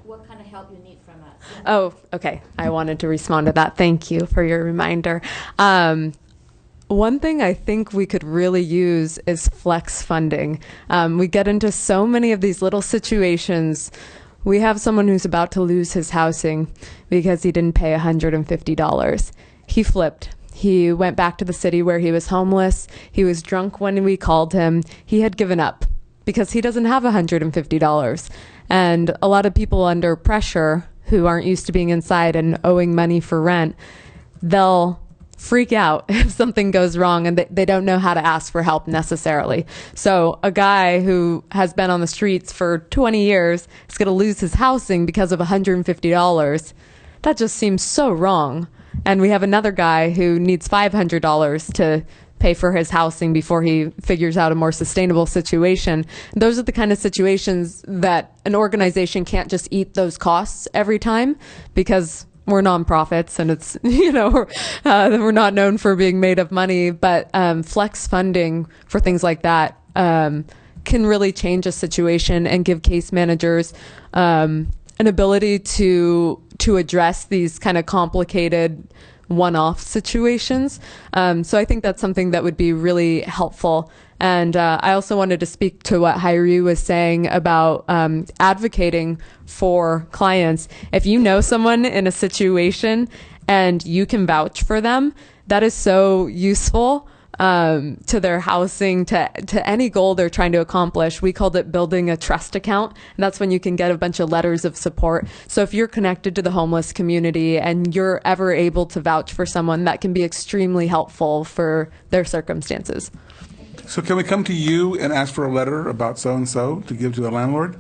what kind of help you need from us? Oh, okay. I wanted to respond to that. Thank you for your reminder. One thing I think we could really use is flex funding. We get into so many of these little situations. We have someone who's about to lose his housing because he didn't pay $150. He flipped. He went back to the city where he was homeless. He was drunk when we called him. He had given up because he doesn't have $150. And a lot of people under pressure who aren't used to being inside and owing money for rent, they'll freak out if something goes wrong and they don't know how to ask for help necessarily. So a guy who has been on the streets for 20 years is going to lose his housing because of $150. That just seems so wrong. And we have another guy who needs $500 to pay for his housing before he figures out a more sustainable situation. Those are the kind of situations that an organization can't just eat those costs every time, because we're nonprofits and it's, you know, we're not known for being made of money, but flex funding for things like that can really change a situation and give case managers an ability to address these kind of complicated one-off situations. So I think that's something that would be really helpful. And I also wanted to speak to what Hyru was saying about advocating for clients. If you know someone in a situation and you can vouch for them, that is so useful to their housing, to any goal they're trying to accomplish. We called it building a trust account, and that's when you can get a bunch of letters of support. So if you're connected to the homeless community and you're ever able to vouch for someone, that can be extremely helpful for their circumstances. So can we come to you and ask for a letter about so-and-so to give to the landlord?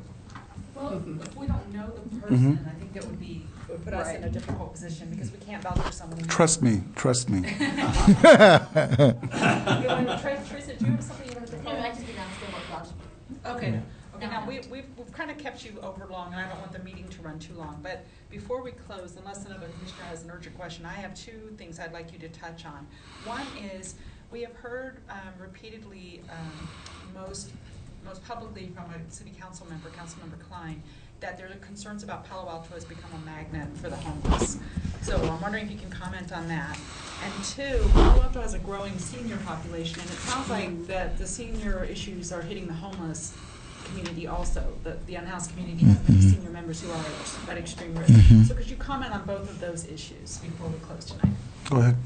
Well, if we don't know the person, I think it would put us in a difficult position because we can't vouch for someone. Trust me. Teresa, do you have something you want to say? No, I just didn't understand what vouch. Okay. Now we've kind of kept you over long, and I don't want the meeting to run too long. But before we close, unless another commissioner has an urgent question, I have two things I'd like you to touch on. One is we have heard repeatedly, most publicly from a city council member, Councilmember Klein, that there are concerns about Palo Alto has become a magnet for the homeless. So I'm wondering if you can comment on that. And two, Palo Alto has a growing senior population, and it sounds like that the senior issues are hitting the homeless community also. The unhoused community has many senior members who are at extreme risk. So could you comment on both of those issues before we close tonight? Go ahead.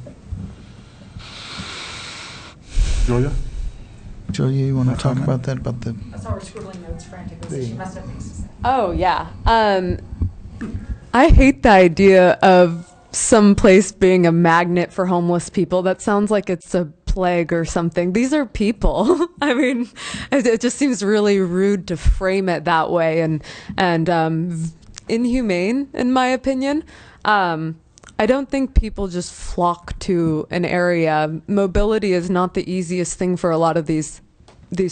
Julia, you want to talk about that? I saw her scribbling notes frantically, so she must have things to say. Oh, yeah. I hate the idea of some place being a magnet for homeless people. That sounds like it's a plague or something. These are people. I mean, it just seems really rude to frame it that way and inhumane, in my opinion. I don't think people just flock to an area. Mobility is not the easiest thing for a lot of these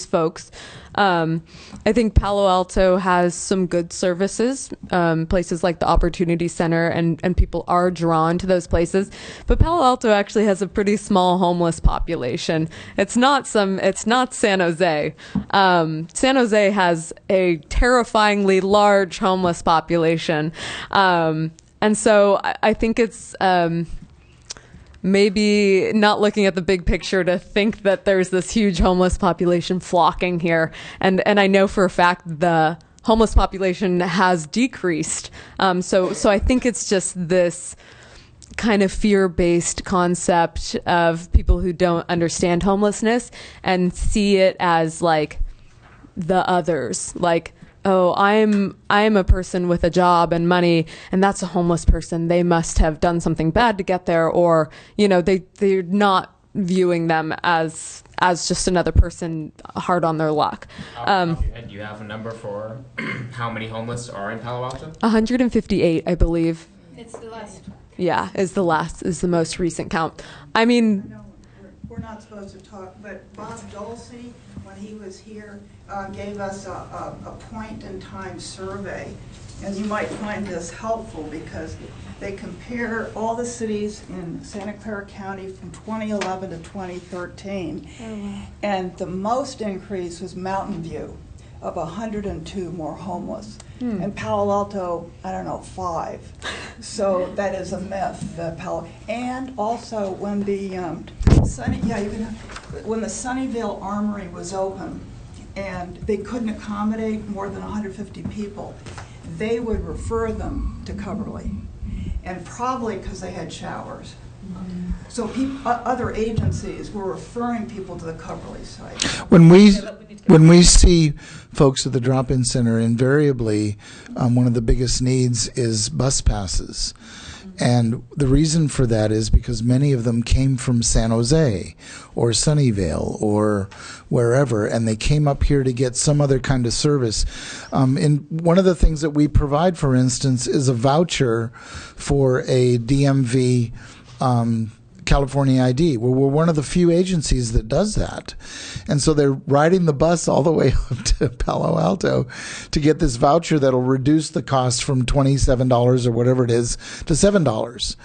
folks. I think Palo Alto has some good services, places like the Opportunity Center, and people are drawn to those places. But Palo Alto actually has a pretty small homeless population. It's not San Jose. San Jose has a terrifyingly large homeless population. And so I think it's maybe not looking at the big picture to think that there's this huge homeless population flocking here. And I know for a fact the homeless population has decreased. So I think it's just this kind of fear-based concept of people who don't understand homelessness and see it as like the others. Like, oh, I'm a person with a job and money, and that's a homeless person. They must have done something bad to get there, or, you know, they're not viewing them as just another person hard on their luck. Do you have a number for how many homeless are in Palo Alto? 158, I believe. It's the last. Yeah, is the most recent count. I mean, we're not supposed to talk, but Bob Dulcie, when he was here, gave us a point-in-time survey, and you might find this helpful because they compare all the cities in Santa Clara County from 2011 to 2013, and the most increase was Mountain View, of 102 more homeless. And Palo Alto, I don't know, 5. So that is a myth, the Palo. And also when the when the Sunnyvale Armory was open and they couldn't accommodate more than 150 people, they would refer them to Coverly, and probably because they had showers. So other agencies were referring people to the Coverly site. When we see folks at the drop-in center, invariably one of the biggest needs is bus passes. And the reason for that is because many of them came from San Jose or Sunnyvale or wherever, and they came up here to get some other kind of service. And one of the things that we provide, for instance, is a voucher for a DMV California ID. Well, we're one of the few agencies that does that. And so they're riding the bus all the way up to Palo Alto to get this voucher that'll reduce the cost from $27 or whatever it is to $7.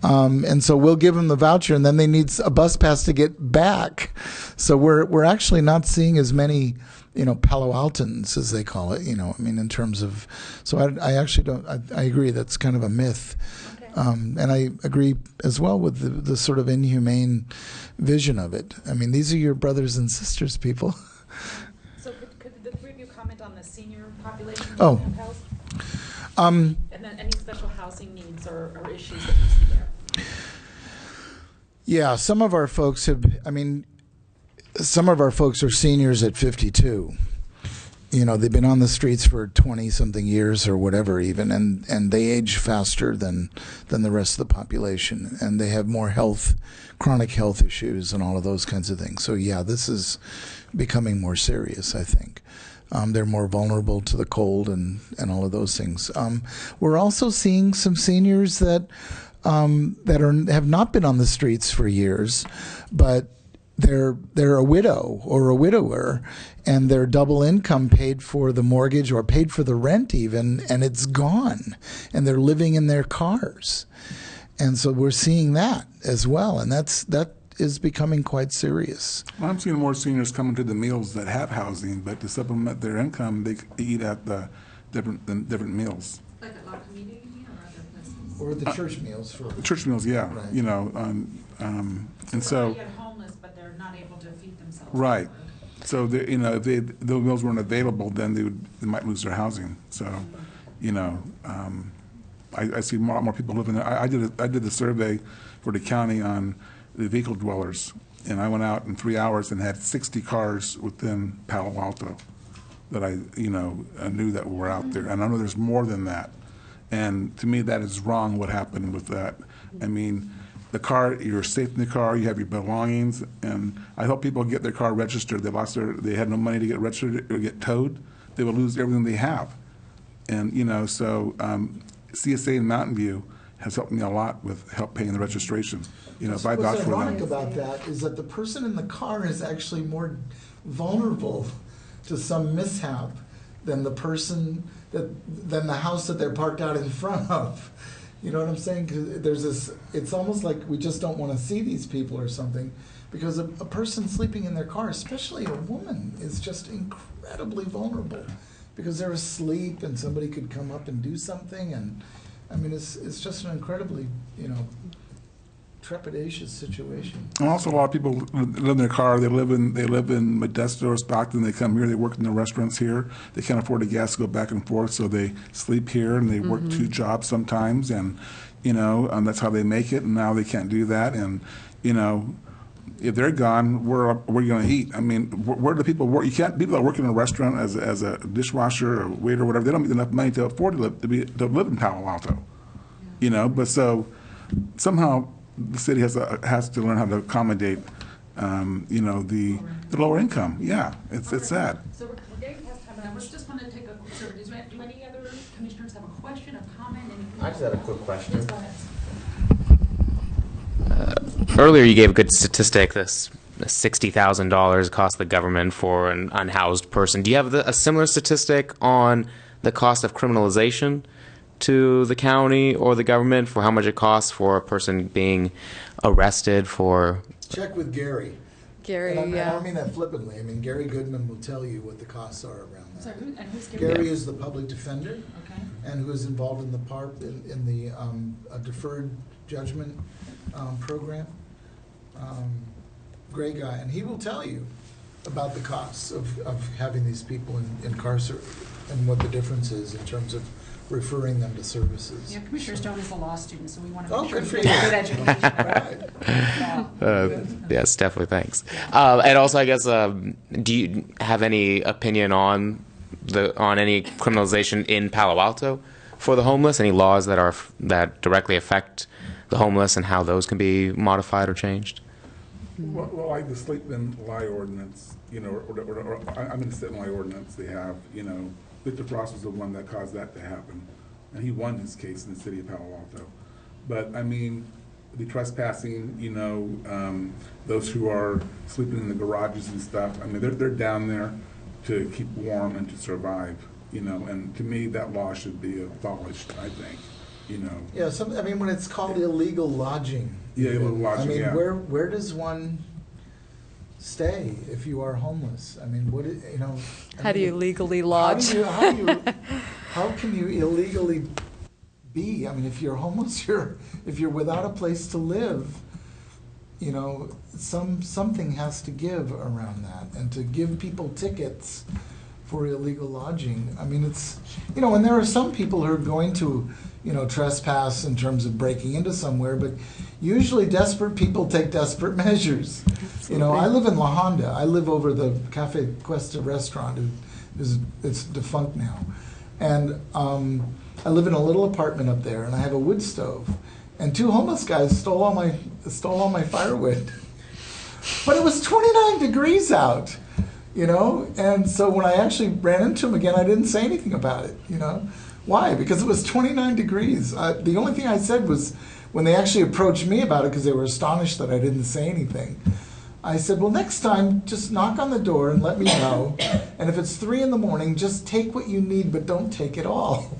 And so we'll give them the voucher, and then they need a bus pass to get back. So we're actually not seeing as many, Palo Altans, as they call it, I mean, in terms of, so I actually don't, I agree, that's kind of a myth. And I agree as well with the sort of inhumane vision of it. I mean, these are your brothers and sisters, people. So could the three of you comment on the senior population? Oh. And then any special housing needs or issues that you see there? Yeah, some of our folks are seniors at 52. They've been on the streets for 20-something years or whatever even, and they age faster than the rest of the population, and they have more chronic health issues and all of those kinds of things. So yeah, this is becoming more serious, I think. They're more vulnerable to the cold and all of those things. We're also seeing some seniors that have not been on the streets for years, but they're a widow or a widower, and their double income paid for the mortgage or paid for the rent even, and it's gone, and they're living in their cars. And so we're seeing that as well, and that is becoming quite serious. Well, I'm seeing more seniors coming to the meals that have housing, but to supplement their income, they eat at the different meals. Like at La Comida or other places? Or the church meals. Church meals, yeah. Right. And so They're homeless, but they're not able to feed themselves. Right. So if those meals weren't available, then they might lose their housing. So, I see a lot more people living there. I did the survey for the county on the vehicle dwellers, and I went out in 3 hours and had 60 cars within Palo Alto that I knew that were out there, and I know there's more than that. And to me, that is wrong. What happened with that? I mean, the car, you're safe in the car, you have your belongings, and I hope people get their car registered. They had no money to get registered or get towed. They would lose everything they have. And, so CSA in Mountain View has helped me a lot with help paying the registration. If I vouch for them. What's ironic about that is that the person in the car is actually more vulnerable to some mishap than than the house that they're parked out in front of. You know what I'm saying? 'Cause there's this, it's almost like we just don't want to see these people or something, because a person sleeping in their car, especially a woman, is just incredibly vulnerable because they're asleep and somebody could come up and do something. And I mean, it's just an incredibly, trepidatious situation. And also, a lot of people live in their car. They live in Modesto or Stockton. They come here. They work in the restaurants here. They can't afford the gas to go back and forth, so they sleep here and they work 2 jobs sometimes, and that's how they make it. And now they can't do that. And if they're gone, where are you going to eat? I mean, where do people work? You can't. People that work in a restaurant as a dishwasher or waiter or whatever, they don't make enough money to afford to live in Palo Alto. You know, but so somehow the city has to learn how to accommodate, you know, the lower income. Yeah, it's sad. So we're getting past time, and I just want to take a quick survey. Do any other commissioners have a question, a comment, anything? I just had a quick question. Yes, go ahead. Earlier, you gave a good statistic. This $60,000 cost the government for an unhoused person. Do you have a similar statistic on the cost of criminalization to the county or the government for how much it costs for a person being arrested for? Check with Gary. Gary, and I yeah. don't mean that flippantly. I mean, Gary Goodman will tell you what the costs are around that. Sorry, and who's Gary? Gary is the public defender, Okay. and who is involved in the in the deferred judgment program. Great guy, and he will tell you about the costs of having these people incarcerated and what the difference is in terms of referring them to services. Yeah, Commissioner Stone is a law student, so we want to Oh, make sure good for we you. get good education. Yes, definitely. Thanks. And also, I guess, do you have any opinion on any criminalization in Palo Alto for the homeless? Any laws that directly affect the homeless and how those can be modified or changed? Well, like the sleep and lie ordinance, you know, or I'm in the sit and lie ordinance. They have, you know, Victor Frost was the one that caused that to happen, and he won his case in the city of Palo Alto. But I mean, the trespassing, you know, those who are sleeping in the garages and stuff. I mean, they're down there to keep warm and to survive, you know. And to me, that law should be abolished. I think, you know. Yeah, I mean, when it's called illegal lodging. Yeah, illegal lodging. I mean, yeah. where does one stay if you are homeless? I mean, you know? How do you legally lodge? How can you illegally be? I mean, if you're homeless, if you're without a place to live, you know, something has to give around that, and to give people tickets for illegal lodging. I mean, it's, you know, and there are some people who are going to, you know, trespass in terms of breaking into somewhere, but usually desperate people take desperate measures. Absolutely. You know, I live in La Honda. I live over the Cafe Cuesta restaurant. It's defunct now. And I live in a little apartment up there, and I have a wood stove. And two homeless guys stole all my firewood. But it was 29 degrees out, you know? And so when I actually ran into them again, I didn't say anything about it, you know? Why? Because it was 29 degrees. The only thing I said was, when they actually approached me about it, because they were astonished that I didn't say anything, I said, well, next time, just knock on the door and let me know. And if it's 3 a.m, just take what you need, but don't take it all.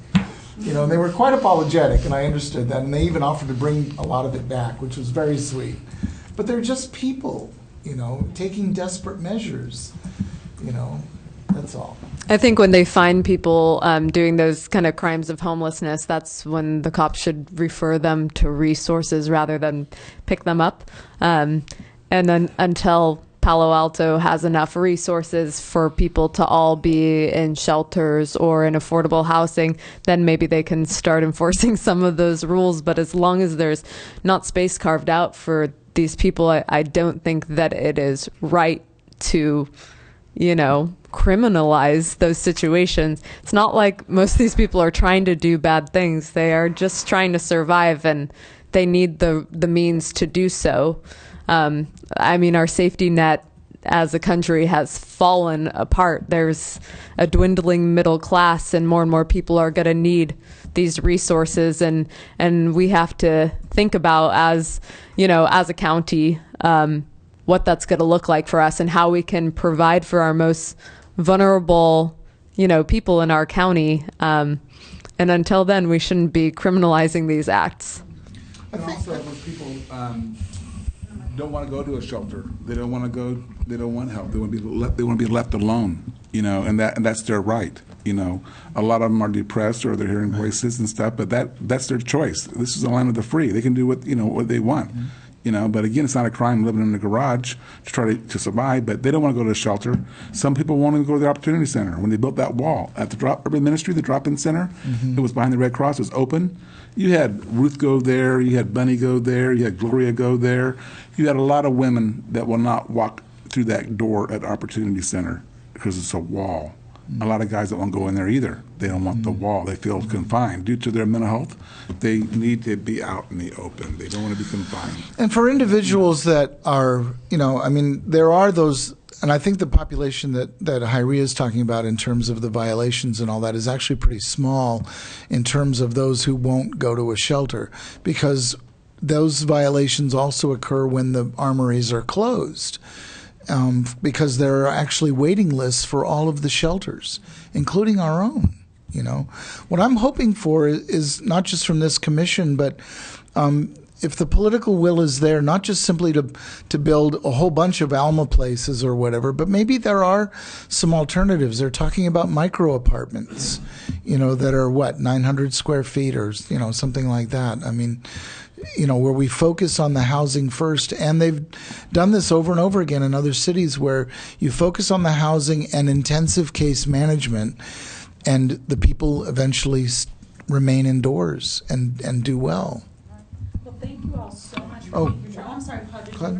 You know, and they were quite apologetic, and I understood that. And they even offered to bring a lot of it back, which was very sweet. But they're just people, you know, taking desperate measures, you know. That's all. I think when they find people doing those kind of crimes of homelessness, that's when the cops should refer them to resources rather than pick them up. And then until Palo Alto has enough resources for people to all be in shelters or in affordable housing, then maybe they can start enforcing some of those rules. But as long as there's not space carved out for these people, I don't think that it is right to, you know, criminalize those situations. It's not like most of these people are trying to do bad things. They are just trying to survive, and they need the means to do so. I mean, our safety net as a country has fallen apart. There's a dwindling middle class, and more people are going to need these resources, and we have to think about, as you know, as a county, what that's going to look like for us and how we can provide for our most vulnerable, you know, people in our county. And until then, we shouldn't be criminalizing these acts. And also, when people don't want to go to a shelter, they don't want to go. They don't want help. They want to be left. They want to be left alone. You know, and that's their right. You know, a lot of them are depressed or they're hearing voices and stuff, but that's their choice. This is the land of the free. They can do what they want. But again, it's not a crime living in the garage to try to survive, but they don't want to go to a shelter. Some people won't even go to the Opportunity Center. When they built that wall at the Urban Ministry, the drop-in center, it was behind the Red Cross, it was open. You had Ruth go there, you had Bunny go there, you had Gloria go there. You had a lot of women that will not walk through that door at Opportunity Center because it's a wall. A lot of guys that won't go in there either. They don't want the wall. They feel confined. Due to their mental health, they need to be out in the open. They don't want to be confined. And for individuals that are, there are those, and I think the population that Hyria is talking about in terms of the violations and all that is actually pretty small in terms of those who won't go to a shelter, because those violations also occur when the armories are closed. Because there are actually waiting lists for all of the shelters, including our own. What I'm hoping for is not just from this commission, but if the political will is there, not just simply to build a whole bunch of Alma places or whatever, but maybe there are some alternatives. They're talking about micro apartments, that are 900 square feet or something like that. Where we focus on the housing first. And they've done this over and over again in other cities where you focus on the housing and intensive case management, and the people eventually remain indoors and do well. Well, thank you all so much for Oh. being here. I'm sorry, Claude, did you have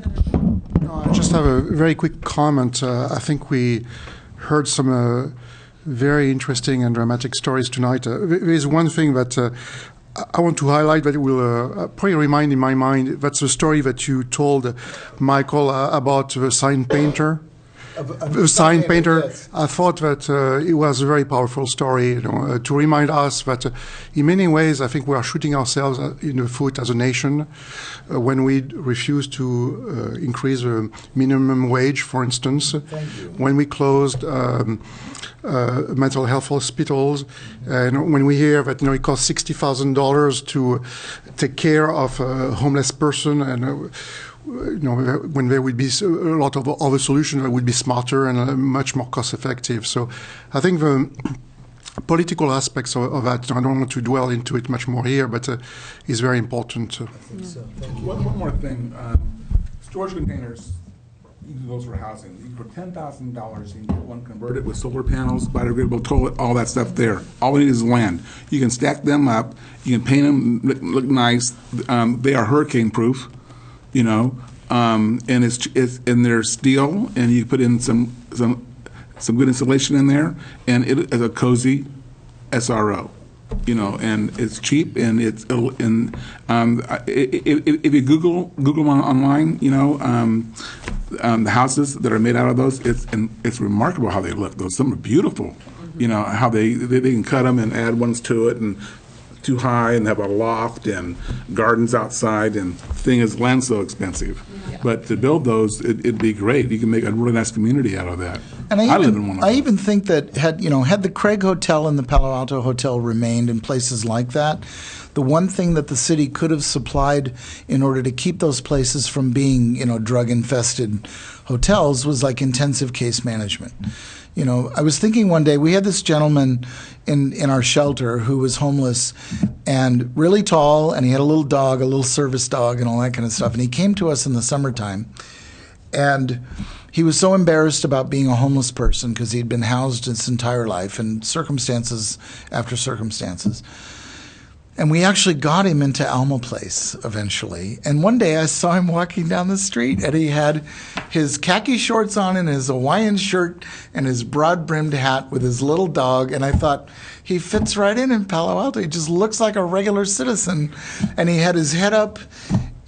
another? I just have a very quick comment. I think we heard some very interesting and dramatic stories tonight. There is one thing that I want to highlight that will probably remind in my mind. That's the story that you told, Michael, about the sign painter. The sign painter. Yes. I thought that it was a very powerful story, to remind us that in many ways, I think we are shooting ourselves in the foot as a nation when we refuse to increase the minimum wage, for instance. When we closed mental health hospitals, and when we hear that it costs $60,000 to take care of a homeless person, and when there would be a lot of other solutions that would be smarter and much more cost effective. So I think the political aspects of that, I don't want to dwell into it much more here, but is very important. One more thing. Storage containers, you can go for housing. For $10,000, you can get one converted with solar panels, biodegradable toilet, all that stuff there. All we need is land. You can stack them up. You can paint them, look nice. They are hurricane proof, and and they're steel, and you put in some good insulation in there, and it is a cozy SRO. And it's cheap, and if you Google online, the houses that are made out of those, it's remarkable how they look. Some are beautiful, how they can cut them and add ones to it, and too high, and have a loft and gardens outside, and thing is, land's so expensive. Yeah. But to build those, it'd be great. You can make a really nice community out of that. And I live in one of those. I even think that had the Craig Hotel and the Palo Alto Hotel remained in places like that, the one thing that the city could have supplied in order to keep those places from being, drug-infested hotels was like intensive case management. I was thinking one day, we had this gentleman in our shelter who was homeless and really tall, and he had a little dog, a little service dog, and all that kind of stuff. And he came to us in the summertime, and he was so embarrassed about being a homeless person because he'd been housed his entire life, and circumstances after circumstances. And we actually got him into Alma Place eventually. And one day I saw him walking down the street, and he had his khaki shorts on and his Hawaiian shirt and his broad-brimmed hat with his little dog. And I thought, he fits right in Palo Alto. He just looks like a regular citizen. And he had his head up,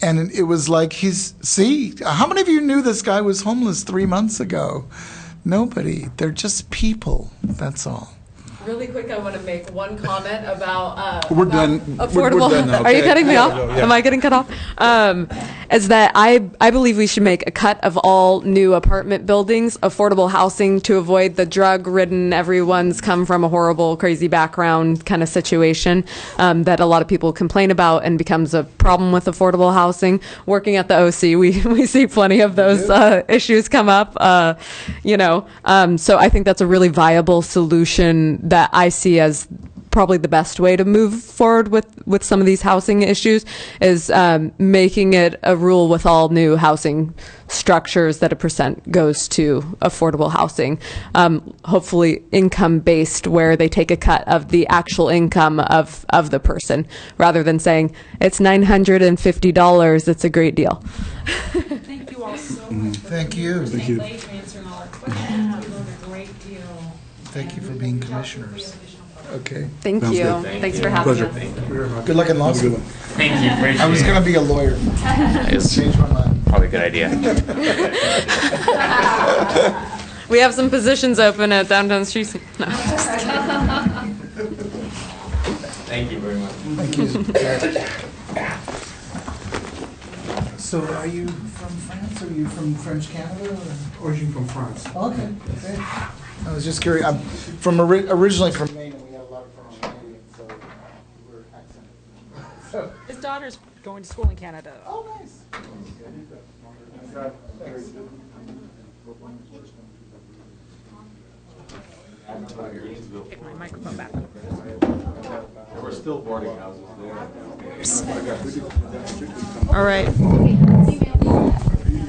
and it was like how many of you knew this guy was homeless 3 months ago? Nobody. They're just people. That's all. Really quick, I want to make one comment about We're done. affordable. We're done now. Are you cutting me off? Yeah. Am I getting cut off? Is that I believe we should make a cut of all new apartment buildings, affordable housing, to avoid the drug-ridden, everyone's come from a horrible, crazy background kind of situation that a lot of people complain about and becomes a problem with affordable housing. Working at the OC, we see plenty of those issues come up. So I think that's a really viable solution that I see as probably the best way to move forward with some of these housing issues is making it a rule with all new housing structures that a percent goes to affordable housing. Hopefully income-based, where they take a cut of the actual income of the person, rather than saying it's $950, it's a great deal. Thank you all so much. Thank you. Thank you. For answering all our questions. We learned a great deal. Thank you for being commissioners. Okay. Thank Sounds you. good. Thanks for having Pleasure. us. Thank you very much. Good luck in law Have a good school. one. Thank you. Appreciate I was it. going to be a lawyer. It's Changed my mind. probably a good idea. We have some positions open at Downtown Street. No. Thank you very much. Thank you. So are you from France? Or are you from French Canada? Origin from France. Okay. Okay. I was just curious. I'm from originally from Maine, and we have a lot of French Canadians, so we're accented. His daughter's going to school in Canada. Oh, nice. Take my microphone back. There were still boarding houses there. All right.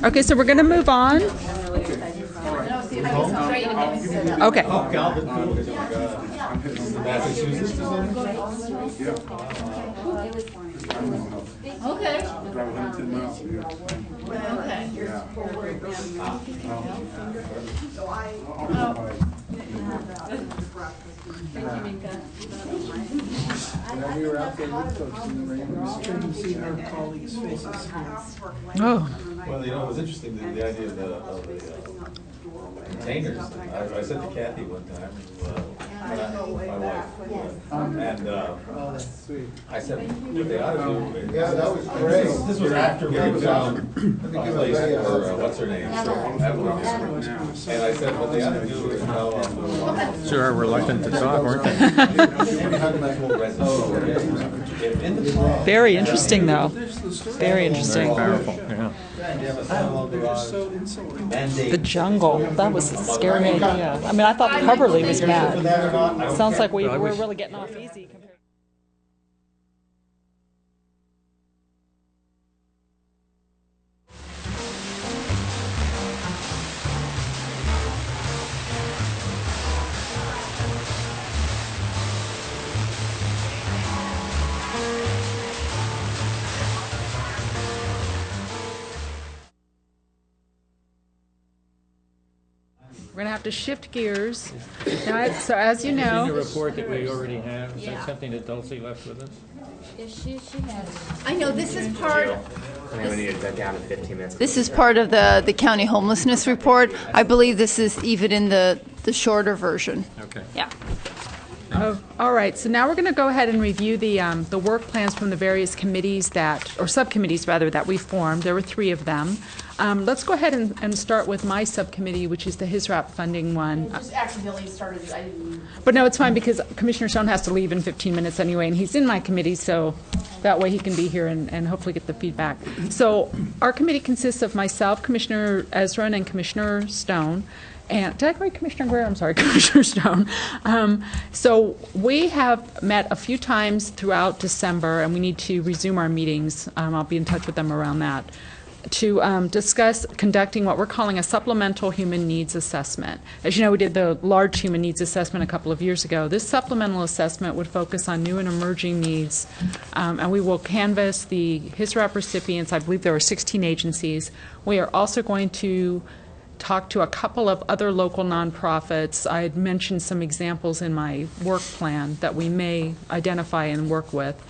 Okay, so we're going to move on. Okay. When we were out there with folks in the rain, we used to see our colleagues' faces. Oh. Well, it was interesting, the idea of the containers. I said to Kathy one time, my wife, and I said, what they ought to do. Yeah, that was great. This was after we had found a place for, what's her name? Evelyn. And I said, what they ought to do is tell Sure, reluctant to talk, weren't they? Very interesting, though. Very interesting. Powerful, yeah. The jungle. That was a scary idea. I mean, I thought Coverly was bad. Sounds like we're really getting off easy. We're going to have to shift gears. Now, so as you Is know, the report that we already have, is that something that Dulcie left with us? She has. I know this is part. And we need to down to 15 minutes. This is part of the county homelessness report. I believe this is even in the shorter version. Okay. Yeah. oh, all right. So now we're going to go ahead and review the work plans from the various committees or subcommittees rather, that we formed. There were 3 of them. Let's go ahead and start with my subcommittee, which is the HISRAP funding one. Just accidentally started, I didn't. But no, it's fine because Commissioner Stone has to leave in 15 minutes anyway, and he's in my committee, so that way he can be here and hopefully get the feedback. So our committee consists of myself, Commissioner Ezrin, and Commissioner Stone. And did I call you Commissioner Greer? I'm sorry, Commissioner Stone. So we have met a few times throughout December, and we need to resume our meetings. I'll be in touch with them around that, to discuss conducting what we're calling a supplemental human needs assessment. As you know, we did the large human needs assessment a couple of years ago. This supplemental assessment would focus on new and emerging needs, and we will canvass the HISRAP recipients. I believe there were 16 agencies. We are also going to talk to a couple of other local nonprofits. I had mentioned some examples in my work plan that we may identify and work with.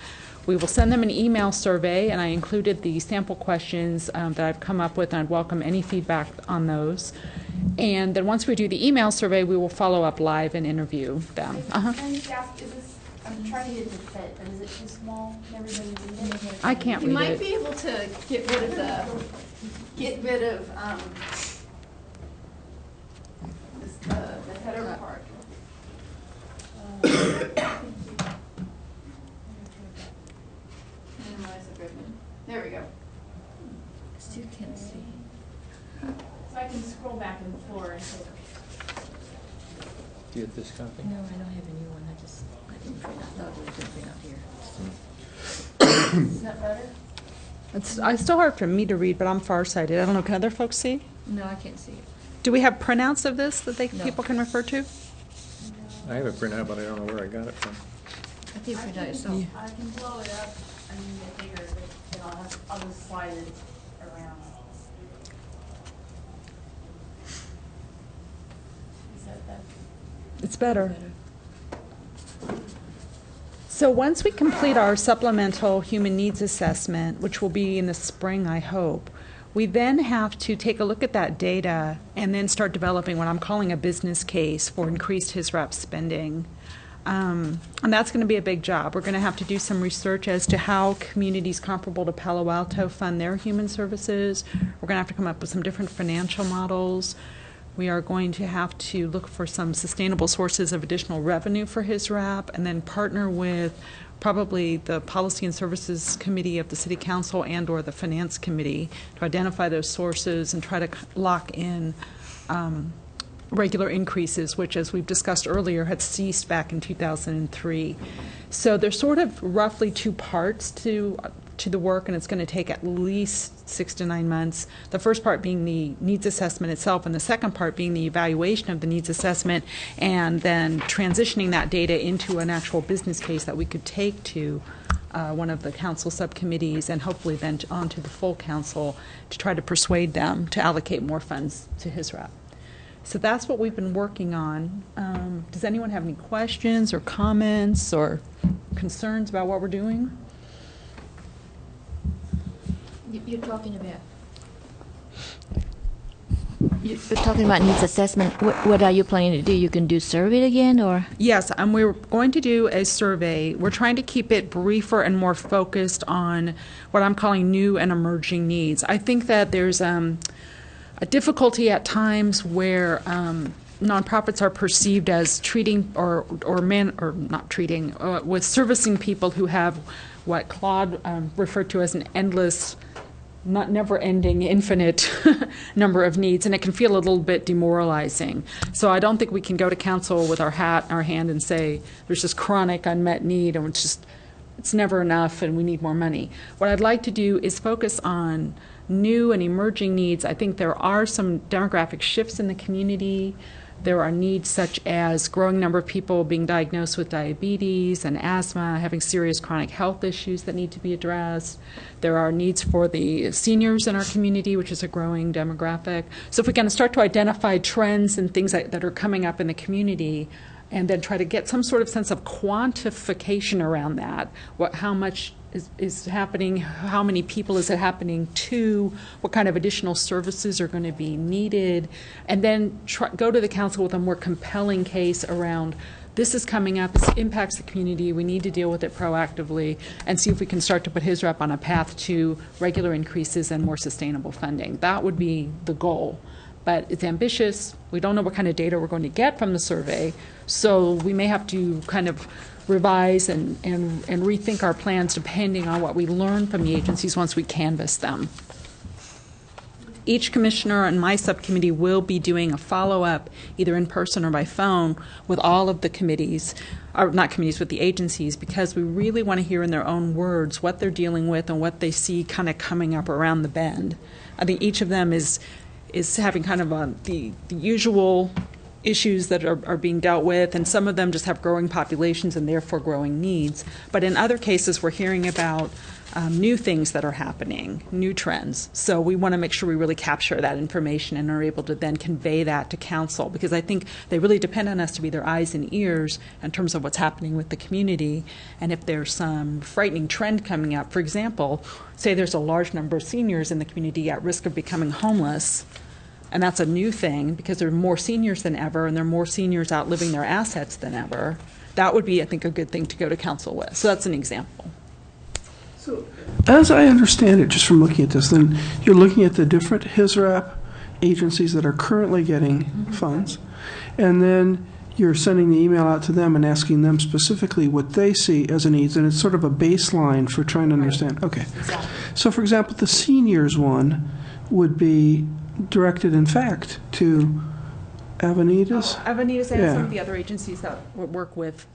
We will send them an email survey, and I included the sample questions that I've come up with, and I'd welcome any feedback on those. And then once we do the email survey, we will follow up live and interview them. Can I just ask, is this, I'm trying to get it to fit, but is it too small? Everybody read it? I can't You read might it. be able to get rid of the header part. Minimize the ribbon. There we go. Still can't see. So I can scroll back and forth. you get this copy? No, I don't have a new one. I didn't print out. Thought we were going to print out here. Is that better? It's still hard for me to read, but I'm farsighted. I don't know. Can other folks see? No, I can't see it. Do we have printouts of this that No. people can refer to? I have it printed out, but I don't know where I got it from. I think print out yourself. I can blow it up and get bigger, but I'll just slide it around. Is that better? It's better. So once we complete our supplemental human needs assessment, which will be in the spring, I hope, we then have to take a look at that data and then start developing what I'm calling a business case for increased HISRAP spending. And that's going to be a big job. We're going to have to do some research as to how communities comparable to Palo Alto fund their human services. We're going to have to come up with some different financial models. We are going to have to look for some sustainable sources of additional revenue for HISRAP and then partner with probably the Policy and Services Committee of the City Council and or the Finance Committee to identify those sources and try to lock in regular increases, which, as we've discussed earlier, had ceased back in 2003. So there's sort of roughly two parts to the work, and it's going to take at least 6 to 9 months. The first part being the needs assessment itself, and the second part being the evaluation of the needs assessment, and then transitioning that data into an actual business case that we could take to one of the council subcommittees and hopefully then on to the full council to try to persuade them to allocate more funds to HISRAP. So that's what we've been working on. Does anyone have any questions or comments or concerns about what we're doing? You're talking about needs assessment. What are you planning to do? You can do survey again, or? Yes, we're going to do a survey. We're trying to keep it briefer and more focused on what I'm calling new and emerging needs. I think that there's a difficulty at times where nonprofits are perceived as treating with servicing people who have what Claude referred to as an endless, not never-ending, infinite number of needs, and it can feel a little bit demoralizing. So I don't think we can go to council with our hat in our hand and say there's this chronic unmet need and it's never enough and we need more money. What I'd like to do is focus on new and emerging needs. I think there are some demographic shifts in the community. There are needs such as growing number of people being diagnosed with diabetes and asthma, having serious chronic health issues that need to be addressed. There are needs for the seniors in our community, which is a growing demographic. So if we can start to identify trends and things that are coming up in the community, and then try to get some sort of sense of quantification around that, how much is happening, how many people is it happening to, what kind of additional services are going to be needed, and then go to the council with a more compelling case around this is coming up, this impacts the community, we need to deal with it proactively, and see if we can start to put HISRAP on a path to regular increases and more sustainable funding. That would be the goal. But it's ambitious. We don't know what kind of data we're going to get from the survey, so we may have to kind of revise and rethink our plans depending on what we learn from the agencies once we canvass them. Each commissioner and my subcommittee will be doing a follow-up, either in person or by phone, with all of the committees, or not committees, with the agencies, because we really want to hear in their own words what they're dealing with and what they see kind of coming up around the bend. I think each of them is having kind of the usual issues that are being dealt with, and some of them just have growing populations and therefore growing needs. But in other cases, we're hearing about new things that are happening, new trends. So we want to make sure we really capture that information and are able to then convey that to council, because I think they really depend on us to be their eyes and ears in terms of what's happening with the community. And if there's some frightening trend coming up, for example, say there's a large number of seniors in the community at risk of becoming homeless, and that's a new thing because there are more seniors than ever, and there are more seniors outliving their assets than ever. That would be, I think, a good thing to go to council with. So that's an example. So, as I understand it, just from looking at this, then you're looking at the different HISRAP agencies that are currently getting funds, and then you're sending the email out to them and asking them specifically what they see as a needs, and it's sort of a baseline for trying to understand. Okay. Exactly. So, for example, the seniors one would be directed, in fact, to Avenidas? Avenidas and Yeah. some of the other agencies that work with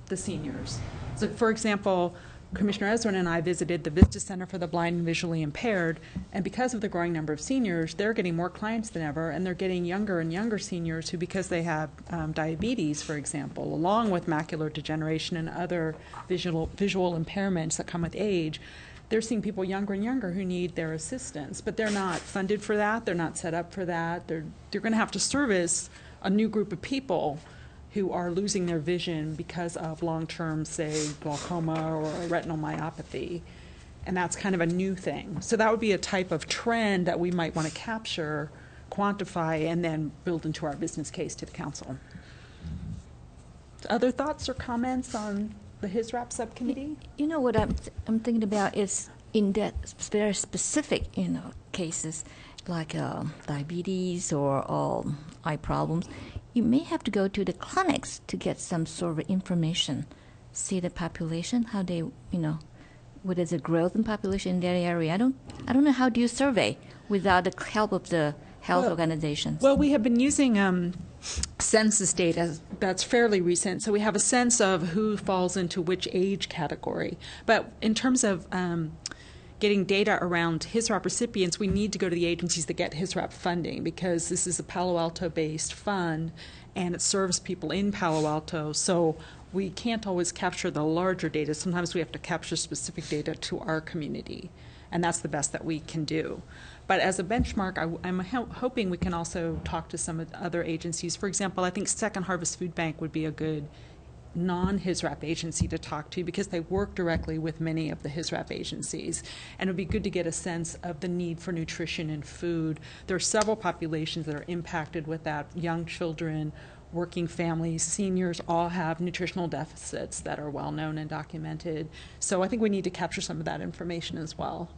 the seniors. So, for example, Commissioner Ezrin and I visited the Vista Center for the Blind and Visually Impaired, and because of the growing number of seniors, they're getting more clients than ever, and they're getting younger and younger seniors who, because they have diabetes, for example, along with macular degeneration and other visual impairments that come with age, they're seeing people younger and younger who need their assistance, but they're not funded for that. They're not set up for that. They're going to have to service a new group of people who are losing their vision because of long-term, say, glaucoma or retinal myopathy. And that's kind of a new thing. So that would be a type of trend that we might want to capture, quantify, and then build into our business case to the council. Other thoughts or comments on the HISRAP subcommittee? You know what I'm thinking about is in that very specific, cases like diabetes or eye problems, you may have to go to the clinics to get some sort of information, see the population, how they, what is the growth in population in that area. I don't know how do you survey without the help of the health organizations. Well, we have been using census data that's fairly recent, so we have a sense of who falls into which age category. But in terms of getting data around HISRAP recipients, we need to go to the agencies that get HISRAP funding, because this is a Palo Alto-based fund, and it serves people in Palo Alto. So we can't always capture the larger data. Sometimes we have to capture specific data to our community, and that's the best that we can do. But as a benchmark, I'm hoping we can also talk to some of the other agencies. For example, I think Second Harvest Food Bank would be a good non-HISRAP agency to talk to, because they work directly with many of the HISRAP agencies. And it would be good to get a sense of the need for nutrition and food. There are several populations that are impacted with that. Young children, working families, seniors all have nutritional deficits that are well known and documented. So I think we need to capture some of that information as well,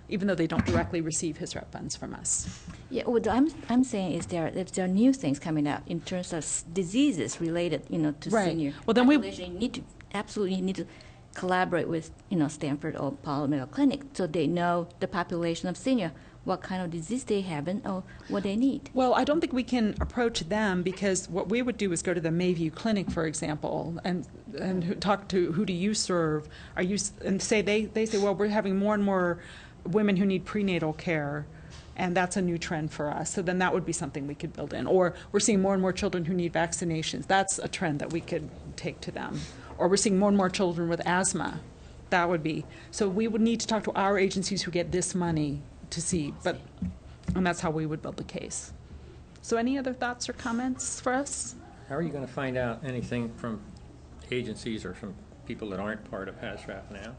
even though they don't directly receive HISRAP funds from us. Yeah, what I'm saying is there are new things coming out in terms of diseases related, to Right. senior Well, then population. You need to collaborate with, Stanford or Palo Medical Clinic, so they know the population of senior, what kind of disease they have or what they need. Well, I don't think we can approach them, because what we would do is go to the Mayview Clinic, for example, and talk to who do you serve? And say they say, well, we're having more and more women who need prenatal care, and that's a new trend for us. So then that would be something we could build in. Or we're seeing more and more children who need vaccinations. That's a trend that we could take to them. Or we're seeing more and more children with asthma. That would be. So we would need to talk to our agencies who get this money to see, and that's how we would build the case. So any other thoughts or comments for us? How are you going to find out anything from agencies or from people that aren't part of HASRAP now?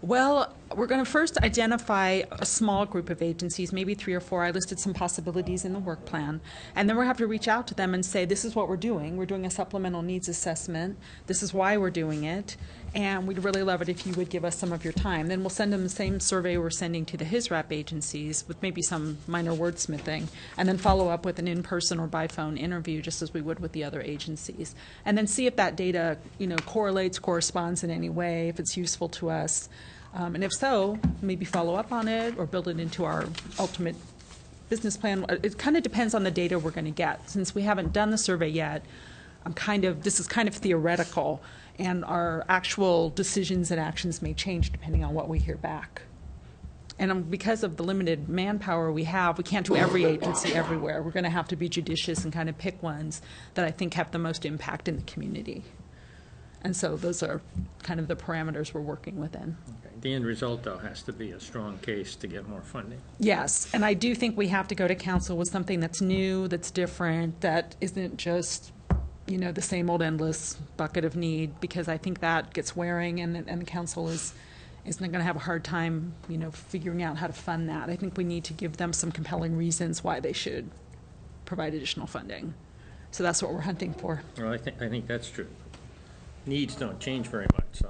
Well, we're going to first identify a small group of agencies, maybe 3 or 4. I listed some possibilities in the work plan. And then we'll have to reach out to them and say, this is what we're doing. We're doing a supplemental needs assessment. This is why we're doing it. And we'd really love it if you would give us some of your time. Then we'll send them the same survey we're sending to the HISRAP agencies with maybe some minor wordsmithing, and then follow up with an in-person or by phone interview, just as we would with the other agencies. And then see if that data, correlates, corresponds in any way, if it's useful to us. And if so, maybe follow up on it or build it into our ultimate business plan. It kind of depends on the data we're going to get. Since we haven't done the survey yet, this is kind of theoretical, and our actual decisions and actions may change depending on what we hear back. And because of the limited manpower we have, we can't do every agency everywhere. We're going to have to be judicious and kind of pick ones that I think have the most impact in the community. And so those are kind of the parameters we're working within. Okay. The end result, though, has to be a strong case to get more funding. Yes, and I do think we have to go to council with something that's new, that's different, that isn't just, the same old endless bucket of need, because I think that gets wearing, and the council isn't going to have a hard time, figuring out how to fund that. I think we need to give them some compelling reasons why they should provide additional funding. So that's what we're hunting for. Well, I think that's true. Needs don't change very much.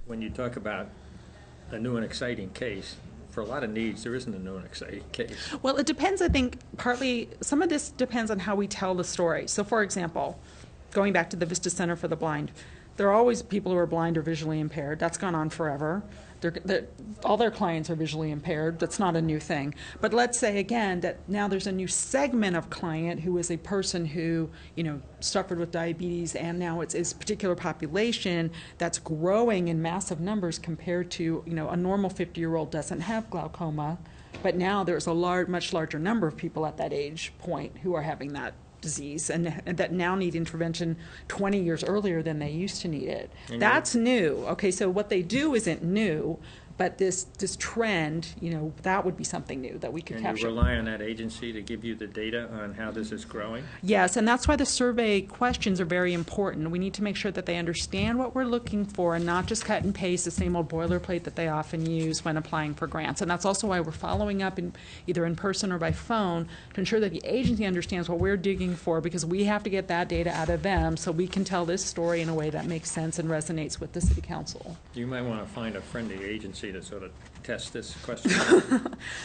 When you talk about a new and exciting case, for a lot of needs, there isn't a new and exciting case. Well, it depends, I think, partly, some of this depends on how we tell the story. So, for example, going back to the Vista Center for the Blind, there are always people who are blind or visually impaired. That's gone on forever. all their clients are visually impaired. That's not a new thing. But let's say again that now there's a new segment of client who is a person who, suffered with diabetes, and now it's a particular population that's growing in massive numbers compared to, a normal 50-year-old doesn't have glaucoma, but now there's a much larger number of people at that age point who are having that disease and that now need intervention 20 years earlier than they used to need it. And that's new. Okay, so what they do isn't new, but this trend, that would be something new that we could And capture. you rely on that agency to give you the data on how this is growing? Yes, and that's why the survey questions are very important. We need to make sure that they understand what we're looking for and not just cut and paste the same old boilerplate that they often use when applying for grants. And that's also why we're following up either in person or by phone to ensure that the agency understands what we're digging for, because we have to get that data out of them so we can tell this story in a way that makes sense and resonates with the City Council. You might want to find a friendly agency to sort of test this question.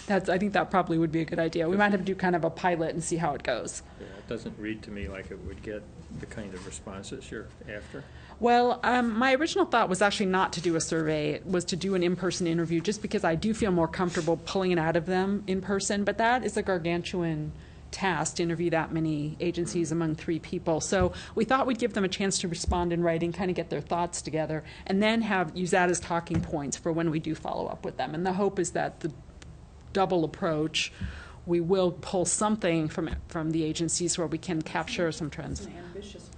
I think that probably would be a good idea. We might have to do kind of a pilot and see how it goes. Yeah, it doesn't read to me like it would get the kind of responses you're after. Well, my original thought was actually not to do a survey. It was to do an in-person interview, just because I do feel more comfortable pulling it out of them in person. But that is a gargantuan task to interview that many agencies among 3 people. So we thought we'd give them a chance to respond in writing, kind of get their thoughts together, and then use that as talking points for when we do follow up with them. And the hope is that the double approach, we will pull something from the agencies where we can capture some trends. It's an ambitious project.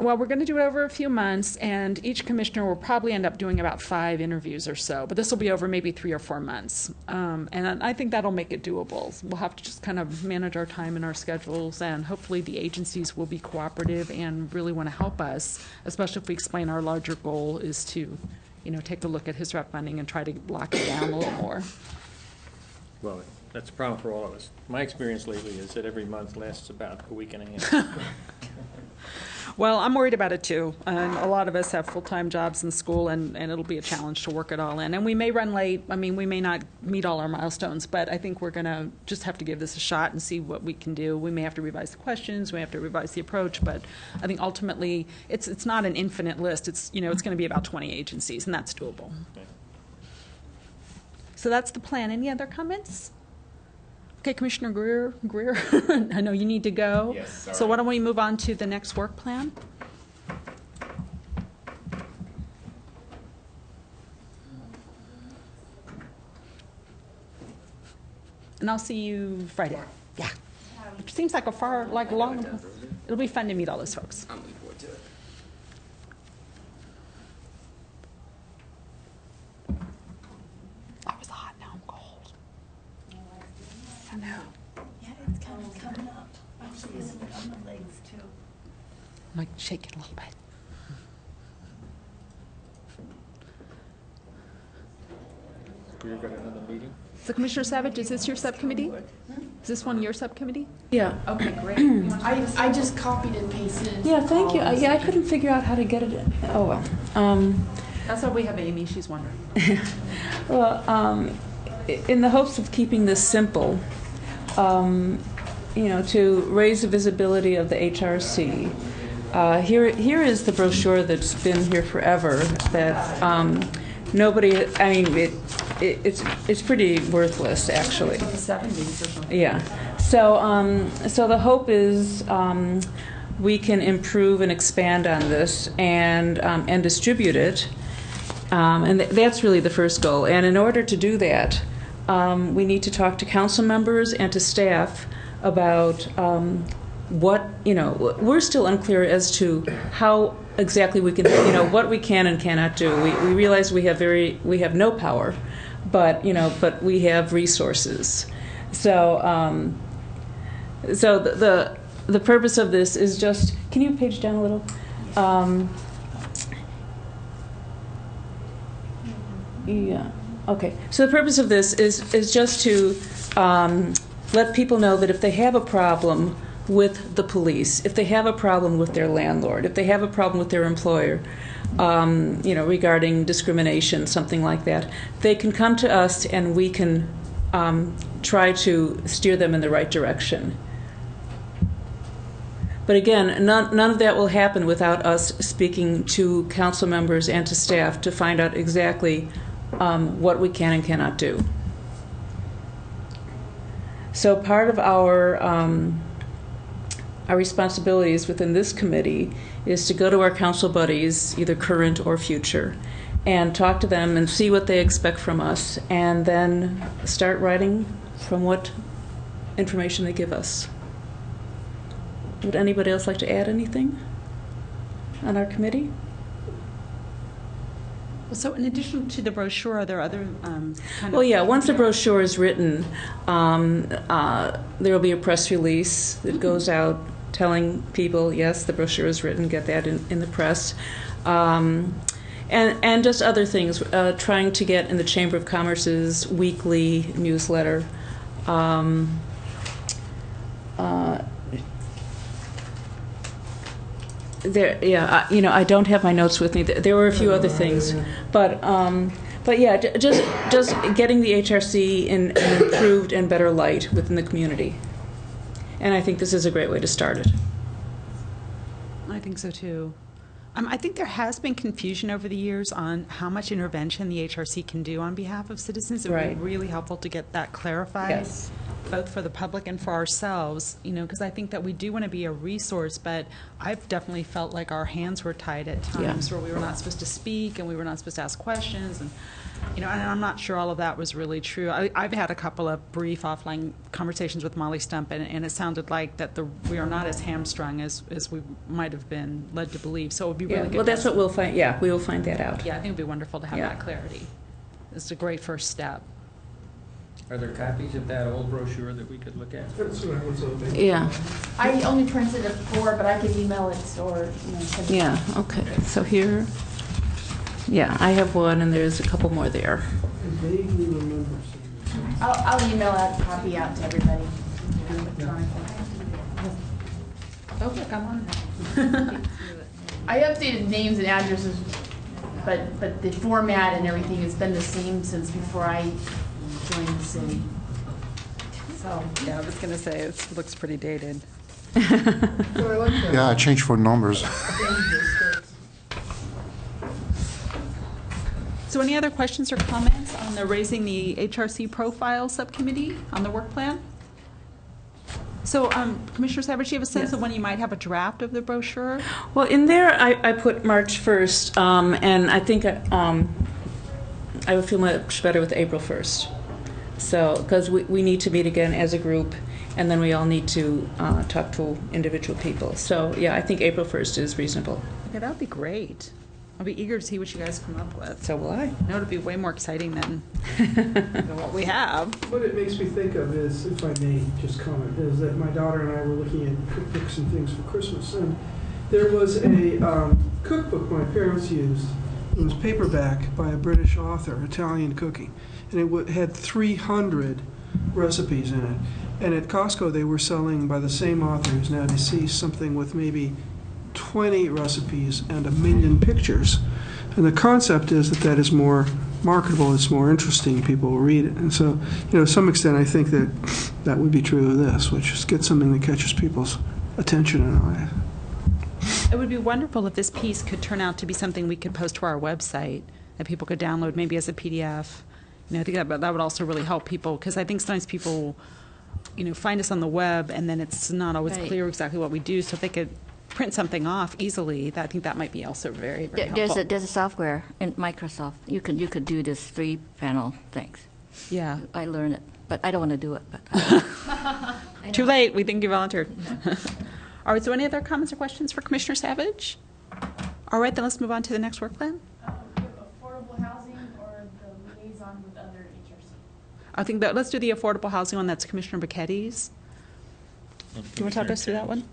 Well, we're going to do it over a few months, and each commissioner will probably end up doing about 5 interviews or so, but this will be over maybe 3 or 4 months. And I think that'll make it doable. We'll have to just kind of manage our time and our schedules, and hopefully the agencies will be cooperative and really want to help us, especially if we explain our larger goal is to, take a look at HISRAP funding and try to lock it down a little more. Well, that's a problem for all of us. My experience lately is that every month lasts about a week and a half. Well, I'm worried about it too. And a lot of us have full-time jobs in school, and it'll be a challenge to work it all in. And we may run late. I mean, we may not meet all our milestones, but I think we're going to just have to give this a shot and see what we can do. We may have to revise the questions. We may have to revise the approach. But I think ultimately it's not an infinite list. It's it's going to be about 20 agencies, and that's doable. Okay. So that's the plan. Any other comments? Okay, Commissioner Greer, I know you need to go. Yes, sorry. So why don't we move on to the next work plan? And I'll see you Friday. Yeah. Which seems like long. It'll be fun to meet all those folks. I'm looking forward to it. I was hot, now I'm cold. I know. Yeah, it's kind of coming up. Actually, it's on the legs too. I'm like shaking a little bit. We've got another meeting? So Commissioner Savage, is this your subcommittee? Is this one your subcommittee? Yeah. Okay, great. I just copied and pasted. Yeah, thank you. all this. Yeah, I couldn't figure out how to get it in. Oh, well. That's why we have Amy, she's wondering. Well, in the hopes of keeping this simple, to raise the visibility of the HRC, here is the brochure that's been here forever that nobody, I mean, it's pretty worthless, actually. From the 70s or something. Yeah. So the hope is we can improve and expand on this and distribute it. And that's really the first goal. And in order to do that, we need to talk to council members and to staff about what, we're still unclear as to how exactly we can, what we can and cannot do. We realize we have no power, but we have resources. So the purpose of this is just, can you page down a little? Yeah. Okay. So the purpose of this is just to let people know that if they have a problem with the police, if they have a problem with their landlord, if they have a problem with their employer, regarding discrimination, something like that, they can come to us and we can try to steer them in the right direction. But again, none of that will happen without us speaking to council members and to staff to find out exactly what we can and cannot do. So part of our responsibilities within this committee is to go to our council buddies, either current or future, and talk to them and see what they expect from us, and then start writing from what information they give us. Would anybody else like to add anything on our committee? So in addition to the brochure, are there other Well, yeah, once the brochure is written, there will be a press release that goes out telling people, yes, the brochure is written, get that in the press. And just other things, trying to get in the Chamber of Commerce's weekly newsletter. I don't have my notes with me. There were a few other things, but yeah, just getting the HRC in an improved and better light within the community. And I think this is a great way to start it. I think so too. I think there has been confusion over the years on how much intervention the HRC can do on behalf of citizens. It would be really helpful to get that clarified, yes, both for the public and for ourselves, because I think that we do want to be a resource, but I've definitely felt like our hands were tied at times where we were not supposed to speak and we were not supposed to ask questions. And I'm not sure all of that was really true. I've had a couple of brief offline conversations with Molly Stump, and it sounded like that we are not as hamstrung as we might have been led to believe. So it would be really good. Well, that's what we'll find. Yeah, we will find that out. Yeah, I think it would be wonderful to have that clarity. It's a great first step. Are there copies of that old brochure that we could look at? Yeah. I only printed it 4, but I could email it or send it. Yeah, okay. So here, yeah, I have one, and there's a couple more there. I'll email that copy out to everybody. Oh, look, I'm on there. I updated names and addresses, but the format and everything has been the same since before I joined the city. So yeah, I was going to say it looks pretty dated. Yeah, I changed for numbers. So any other questions or comments on the Raising the HRC Profile Subcommittee on the work plan? So, Commissioner Savage, do you have a sense of when you might have a draft of the brochure? Well, in there, I put March 1st, and I think I would feel much better with April 1st. So, because we need to meet again as a group, and then we all need to talk to individual people. So, yeah, I think April 1st is reasonable. Okay, that would be great. I'll be eager to see what you guys come up with. So will I. No, it'll be way more exciting than what we have. What it makes me think of is, if I may just comment, is that my daughter and I were looking at cookbooks and things for Christmas, and there was a cookbook my parents used. It was paperback by a British author, Italian cooking, and it had 300 recipes in it. And at Costco, they were selling, by the same author who's now deceased, something with maybe 20 recipes and 1 million pictures. And the concept is that is more marketable, it's more interesting, people will read it. And so, to some extent, I think that would be true of this, which is get something that catches people's attention in a way. It would be wonderful if this piece could turn out to be something we could post to our website that people could download maybe as a PDF. I think that would also really help people, because I think sometimes people, find us on the web and then it's not always clear exactly what we do. So if they could print something off easily, I think that might be also very, very helpful. There's a software in Microsoft. You could do this 3-panel things. Yeah. I learned it, but I don't want to do it. But Too late. We think you volunteered. All right. So any other comments or questions for Commissioner Savage? All right. Then let's move on to the next work plan. We have affordable housing or the liaison with other HRC. I think that let's do the affordable housing one. That's Commissioner Burketti's. Do you want to talk us through that one?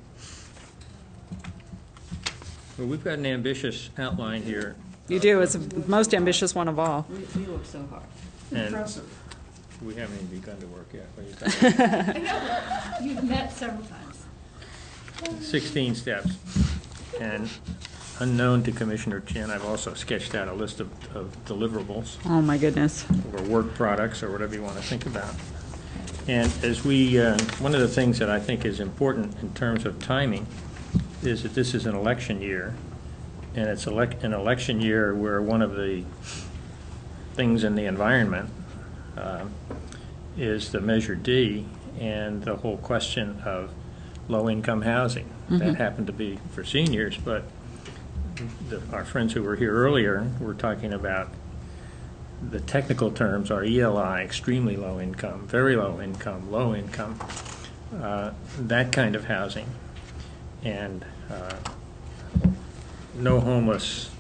Well, we've got an ambitious outline here. You do. It's the most ambitious one of all. We work so hard. Impressive. We haven't even begun to work yet. What are you talking about? You've met several times. 16 steps. And unknown to Commissioner Chin, I've also sketched out a list of deliverables. Oh, my goodness. Or work products or whatever you want to think about. And as one of the things that I think is important in terms of timing is that this is an election year, and it's an election year where one of the things in the environment is the Measure D and the whole question of low-income housing. That happened to be for seniors, but our friends who were here earlier were talking about the technical terms are ELI, extremely low income, very low income, low income, that kind of housing. And no homeless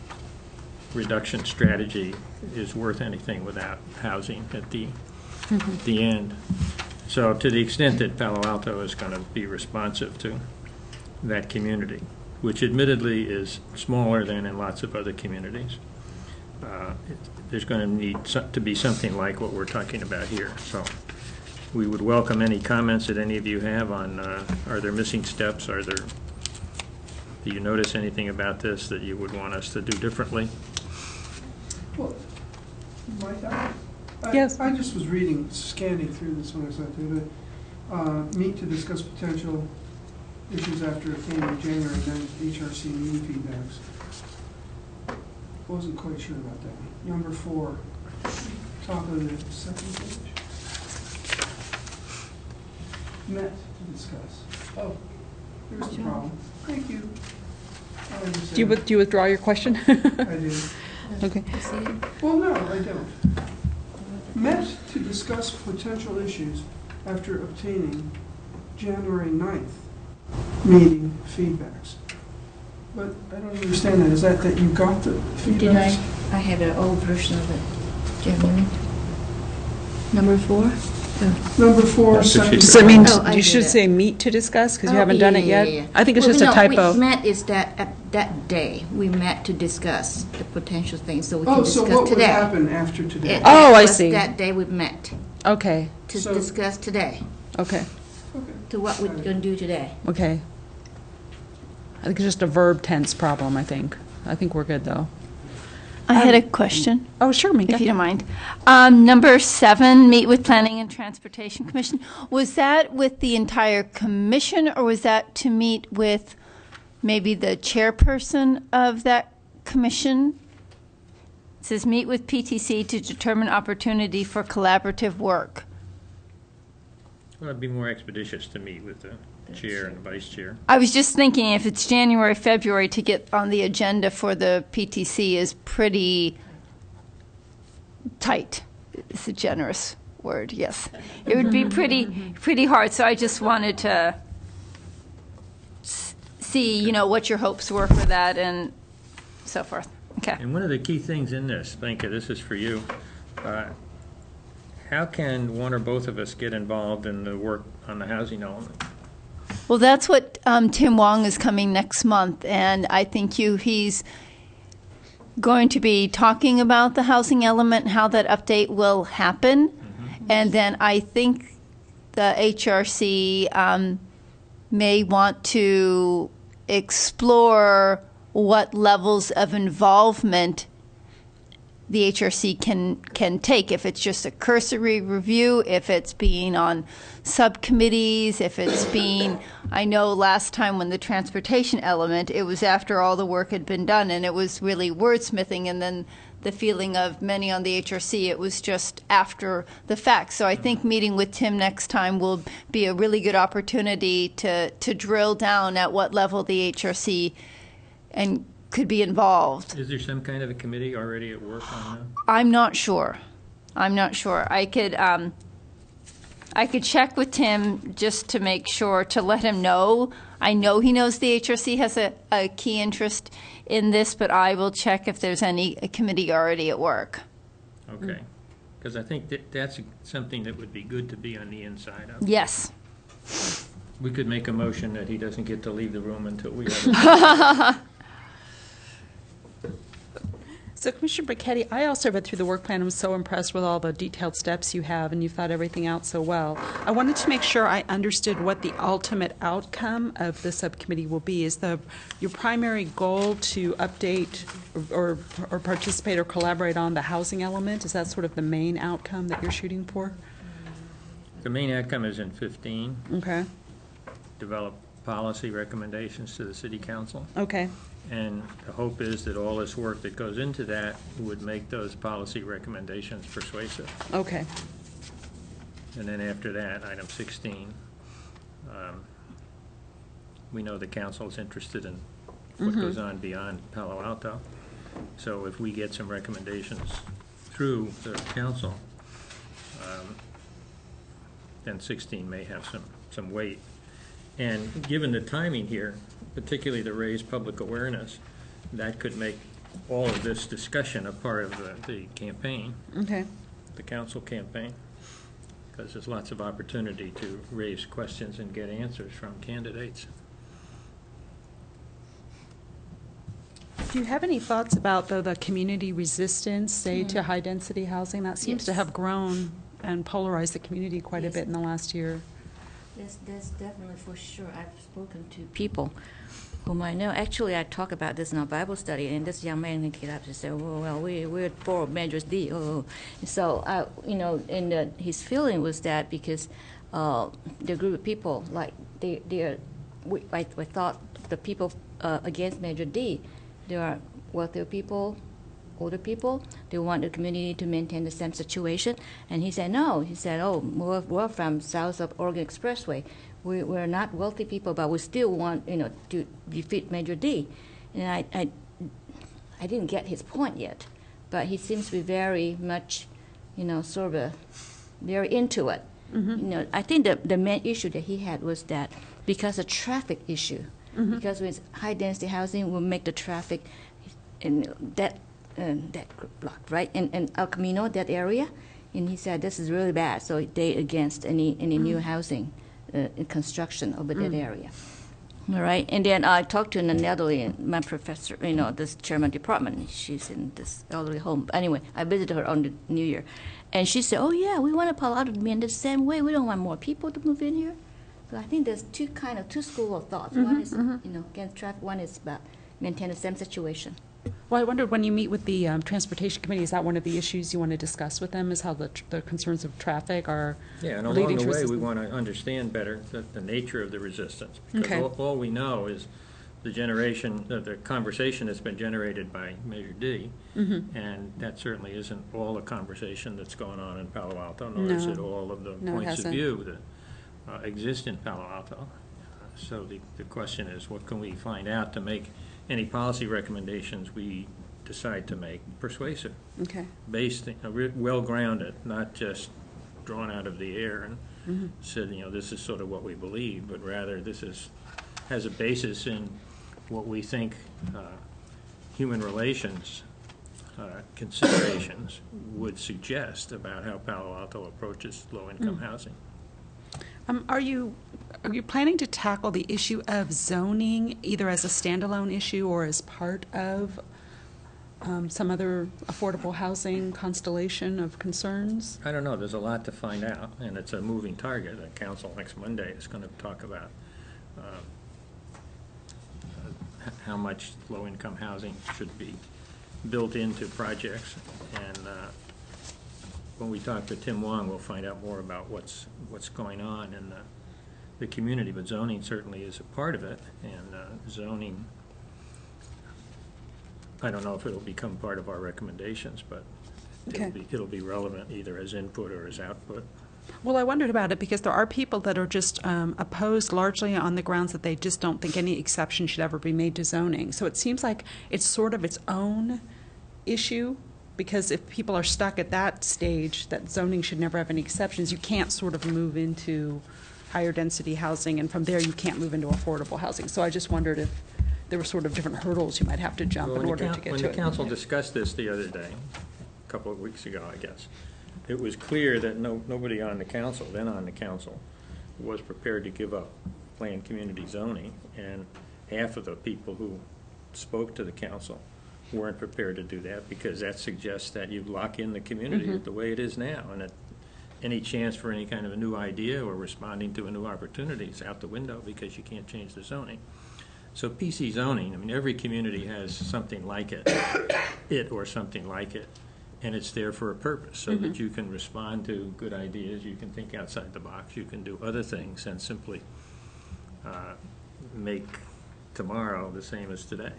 reduction strategy is worth anything without housing at the end. So to the extent that Palo Alto is going to be responsive to that community, which admittedly is smaller than in lots of other communities, there's going to need to be something like what we're talking about here. So we would welcome any comments that any of you have on are there missing steps? Do you notice anything about this that you would want us to do differently? Well, Mike, Yes. I just was scanning through this when I sat there, but meet to discuss potential issues after obtaining January 9th HRC meeting feedbacks. Wasn't quite sure about that. Number 4, top of the second page. Met to discuss. Oh, here's the problem. Thank you. I understand. Do you withdraw your question? I do. Okay. Well, no, I don't. Met to discuss potential issues after obtaining January 9th meeting feedbacks. But I don't understand that. Is that you got the feedbacks? I had an old version of it. Do you have any? Number 4? Number 4, second. Does that mean Oh, I you did should it. say meet to discuss because you Oh, haven't done it yet? yeah. I think it's Well, just a no, typo. We met is that day. We met to discuss the potential things so we can Oh, discuss so what would today. happen after today? Oh, I was see. That day we met Okay. to So- discuss today, Okay. to what we're going to do today. Okay. I think it's just a verb tense problem, I think. I think we're good, though. I had a question. Oh, sure, Mika. If you don't mind. Number 7, meet with Planning and Transportation Commission. Was that with the entire commission, or was that to meet with maybe the chairperson of that commission? It says meet with PTC to determine opportunity for collaborative work. Well, it'd be more expeditious to meet with the chair and the vice chair. I was just thinking if it's January, February, to get on the agenda for the PTC is pretty tight. It's a generous word, yes. It would be pretty hard, so I just wanted to see, what your hopes were for that and so forth. Okay. And one of the key things in this, Benka, this is for you, how can one or both of us get involved in the work on the housing element? Well, that's what Tim Wong is coming next month, and I think he's going to be talking about the housing element and how that update will happen. And then I think the HRC may want to explore what levels of involvement the HRC can take, if it's just a cursory review, if it's being on subcommittees, if it's being, I know last time when the transportation element, it was after all the work had been done and it was really wordsmithing, and then the feeling of many on the HRC, it was just after the fact. So I think meeting with Tim next time will be a really good opportunity to drill down at what level the HRC could be involved. Is there some kind of a committee already at work on that? I'm not sure. I could check with Tim just to make sure, to let him know. I know he knows the HRC has a key interest in this, but I will check if there's any committee already at work. Okay. Because I think that's something that would be good to be on the inside of. Yes. We could make a motion that he doesn't get to leave the room until we have So, Commissioner Brichetti, I also read through the work plan and was so impressed with all the detailed steps you have, and you thought everything out so well. I wanted to make sure I understood what the ultimate outcome of the subcommittee will be. Is your primary goal to update or participate or collaborate on the housing element? Is that sort of the main outcome that you're shooting for? The main outcome is in 15. Okay. Develop policy recommendations to the city council. Okay. And the hope is that all this work that goes into that would make those policy recommendations persuasive. Okay. And then after that, item 16, we know the council is interested in what goes on beyond Palo Alto. So if we get some recommendations through the council, then 16 may have some weight. And given the timing here, particularly to raise public awareness, that could make all of this discussion a part of the campaign, Okay. the council campaign, because there's lots of opportunity to raise questions and get answers from candidates. Do you have any thoughts about, though, the community resistance, say, to high-density housing? That seems to have grown and polarized the community quite a bit in the last year. That's definitely for sure. I've spoken to people whom I know. Actually, I talk about this in our Bible study, and this young man came up and said, well, we're for measures D. So, and his feeling was that because the group of people, like, I thought the people against measure D, there are wealthier people, older people. They want the community to maintain the same situation. And he said, no. He said, we're from south of Oregon Expressway. We're not wealthy people, but we still want, to defeat Measure D. And I didn't get his point yet. But he seems to be very much, sort of very into it. Mm-hmm. I think the main issue that he had was that because of traffic issue, because with high density housing will make the traffic in that block, right? And El Camino, that area, and he said this is really bad. So they against any new housing construction over that area. All right, and then I talked to Natalie, my professor, this chairman department. She's in this elderly home. Anyway, I visited her on the New Year, and she said, "Oh yeah, we want Palo Alto to be in the same way. We don't want more people to move in here." So I think there's two schools of thoughts. One is against traffic. One is about maintain the same situation. Well, I wondered when you meet with the Transportation Committee, is that one of the issues you want to discuss with them, is how the concerns of traffic are and leading along the to way, resistance? we want to understand better the nature of the resistance. Because all we know is the conversation that's been generated by Measure D, and that certainly isn't all the conversation that's going on in Palo Alto, nor is it all of the points of view that exist in Palo Alto. So the question is, what can we find out to make any policy recommendations we decide to make persuasive? Okay. Based, well-grounded, not just drawn out of the air and said, this is sort of what we believe, but rather this has a basis in what we think human relations considerations would suggest about how Palo Alto approaches low-income housing. Are you planning to tackle the issue of zoning either as a standalone issue or as part of some other affordable housing constellation of concerns? I don't know. There's a lot to find out, and it's a moving target. The council next Monday is going to talk about how much low-income housing should be built into projects, and when we talk to Tim Wong, we'll find out more about what's going on in the community. But zoning certainly is a part of it, and zoning, I don't know if it'll become part of our recommendations, but it'll be relevant either as input or as output. Well, I wondered about it because there are people that are just opposed largely on the grounds that they just don't think any exception should ever be made to zoning. So it seems like it's sort of its own issue, because if people are stuck at that stage that zoning should never have any exceptions, you can't sort of move into higher density housing, and from there you can't move into affordable housing. So I just wondered if there were sort of different hurdles you might have to jump in order to get to it. When the council discussed this the other day, a couple of weeks ago, I guess, it was clear that nobody on the council, was prepared to give up planned community zoning, and half of the people who spoke to the council weren't prepared to do that, because that suggests that you lock in the community the way it is now, and that any chance for any kind of a new idea or responding to a new opportunity is out the window because you can't change the zoning. So PC zoning, every community has something like it or something like it, and it's there for a purpose, so that you can respond to good ideas, you can think outside the box, you can do other things than simply make tomorrow the same as today.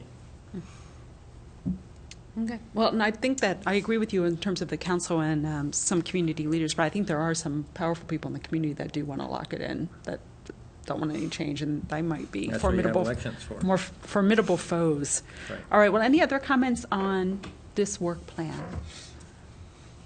Okay. Well, and I think that I agree with you in terms of the council and some community leaders, but I think there are some powerful people in the community that do want to lock it in, that don't want any change, and they might be That's what you have formidable, elections for. more formidable foes. Right. All right. Well, any other comments on this work plan?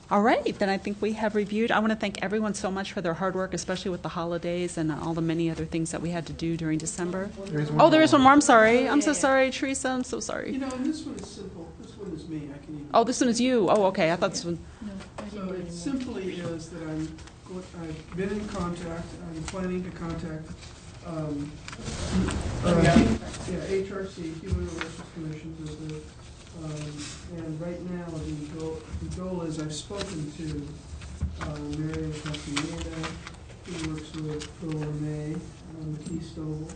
All right, then I think we have reviewed. I want to thank everyone so much for their hard work, especially with the holidays and all the many other things that we had to do during December. There is one more. I'm sorry. I'm so sorry, Teresa. I'm so sorry. You know, and this one is simple. This one is me. I can even. Oh, this one is you. Oh, okay. I thought this one. So it simply is that I've been in contact. I'm planning to contact. HRC, Human Resources Commission, and right now the goal is I've spoken to Marion Castaneda, who works with Phil May, McKee Stovall,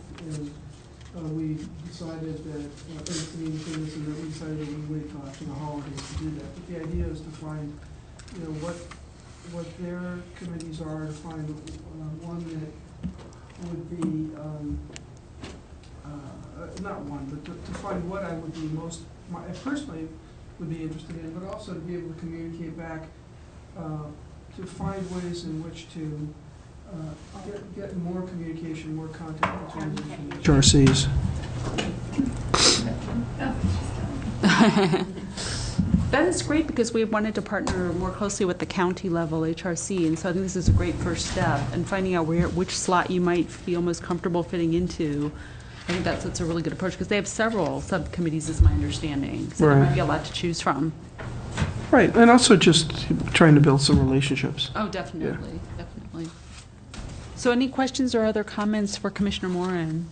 and we decided that, and we decided that we wait till after the holidays to do that. But the idea is to find, what their committees are, to find one that would be, not one, but to find what I would be I personally would be interested in, but also to be able to communicate back, to find ways in which to get more communication, more contact between HRCs. That is great, because we wanted to partner more closely with the county level HRC, and so I think this is a great first step, and finding out which slot you might feel most comfortable fitting into. I think that's a really good approach, because they have several subcommittees, is my understanding, so there might be a lot to choose from. Right, and also just trying to build some relationships. Oh, definitely, definitely. So any questions or other comments for Commissioner Moran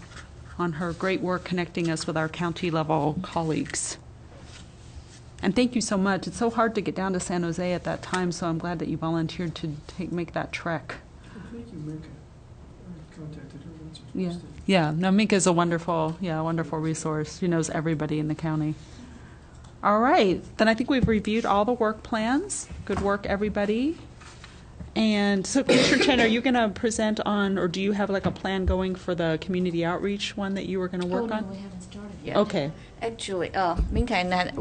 on her great work connecting us with our county level colleagues? And thank you so much. It's so hard to get down to San Jose at that time, so I'm glad that you volunteered to make that trek. Thank you, Mika. I contacted her once or Yeah. twice. Yeah, no, Mika is a wonderful resource. She knows everybody in the county. All right, then I think we've reviewed all the work plans. Good work, everybody. And so, Commissioner Chen, are you going to present on, or do you have like a plan going for the community outreach one that you were going to work on? We haven't started yet. Okay. Actually, Minka and I,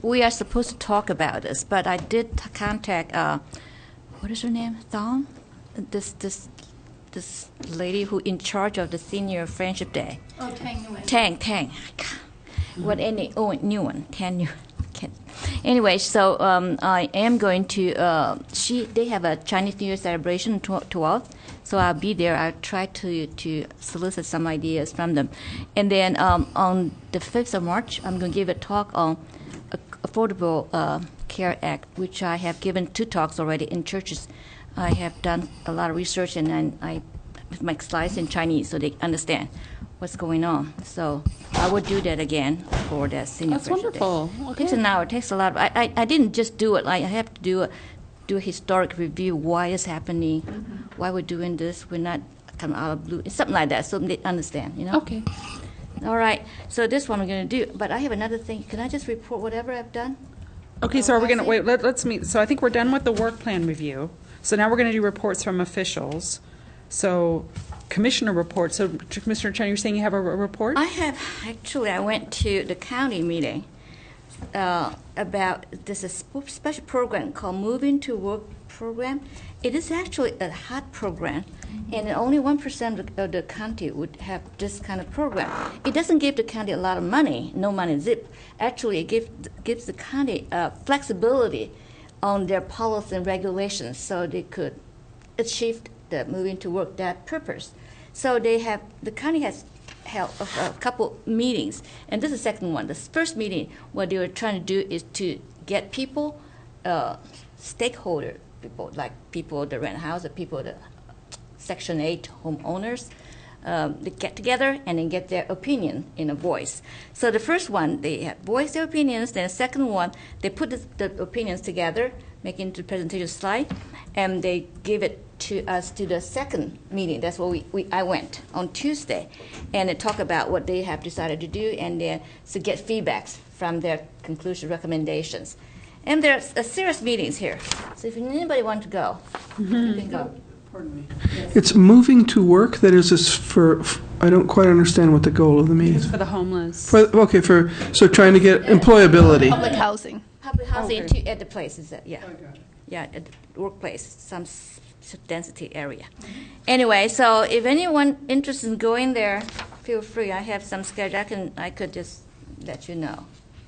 we are supposed to talk about this, but I did contact, what is her name? Thong? This lady who in charge of the Senior Friendship Day. Oh, Tang Nguyen. Tang. What any? Oh, new one. Tang Nguyen. Anyway, so I am going to. They have a Chinese New Year celebration 12th, so I'll be there. I'll try to solicit some ideas from them, and then on the 5th of March, I'm going to give a talk on Affordable Care Act, which I have given 2 talks already in churches. I have done a lot of research, and I with my slides in Chinese so they understand what's going on. So I would do that again for that senior. That's wonderful. Okay. It takes an hour. It takes a lot. I didn't just do it. I have to do a historic review. Why it's happening? Mm-hmm. Why we're doing this? We're not coming out of blue. It's something like that, so they understand. Okay. All right. So this one we're going to do. But I have another thing. Can I just report whatever I've done? Okay. So are we going to wait? Let's meet. So I think we're done with the work plan review. So now we're going to do reports from officials. So commissioner reports. So Commissioner Chen, you're saying you have a report? I have. Actually, I went to the county meeting about this special program called Moving to Work program. It is actually a hot program, and only 1% of the county would have this kind of program. It doesn't give the county a lot of money, no money zip. Actually, it gives the county flexibility on their policies and regulations so they could achieve the moving to work that purpose. So the county has held a couple meetings, and this is the second one. The first meeting, what they were trying to do is to get people, stakeholder people, like people that rent houses, people that Section 8 homeowners, they get together and then get their opinion in a voice. So the first one, they have voiced their opinions. Then the second one, they put the opinions together, make into presentation slide, and they give it to us to the second meeting. That's what I went on Tuesday, and they talk about what they have decided to do, and then to get feedbacks from their conclusion recommendations. And there's a serious meetings here. So if anybody wants to go, you can go. Pardon me. It's moving to work. That is for I don't quite understand what the goal of the meeting It's is. for the homeless. So trying to get employability. Public housing. Public housing Okay. at the places, yeah. Yeah, at the workplace, some density area. Anyway, so if anyone interested in going there, feel free. I have some schedule. I could just let you know.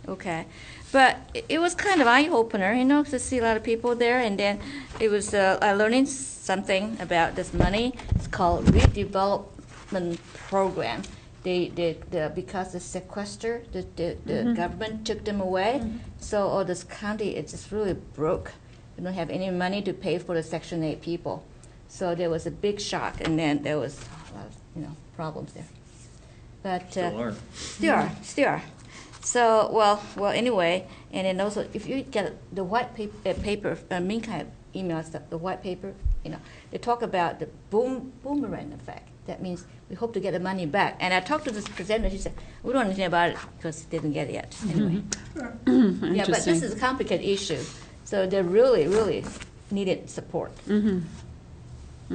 Okay. But it was kind of eye-opener, to see a lot of people there. And then it was learning something about this money. It's called redevelopment program. Because the sequester, the government took them away. So all this county, it's just really broke. They don't have any money to pay for the Section 8 people. So there was a big shock, and then there was a lot of, problems there. But still are. So, well, anyway, and then also, if you get the white paper, Minkai emails the white paper, they talk about the boomerang effect. That means we hope to get the money back. And I talked to this presenter. She said, we don't know anything about it because he didn't get it yet. Anyway. Yeah, but this is a complicated issue. So they really, really needed support. All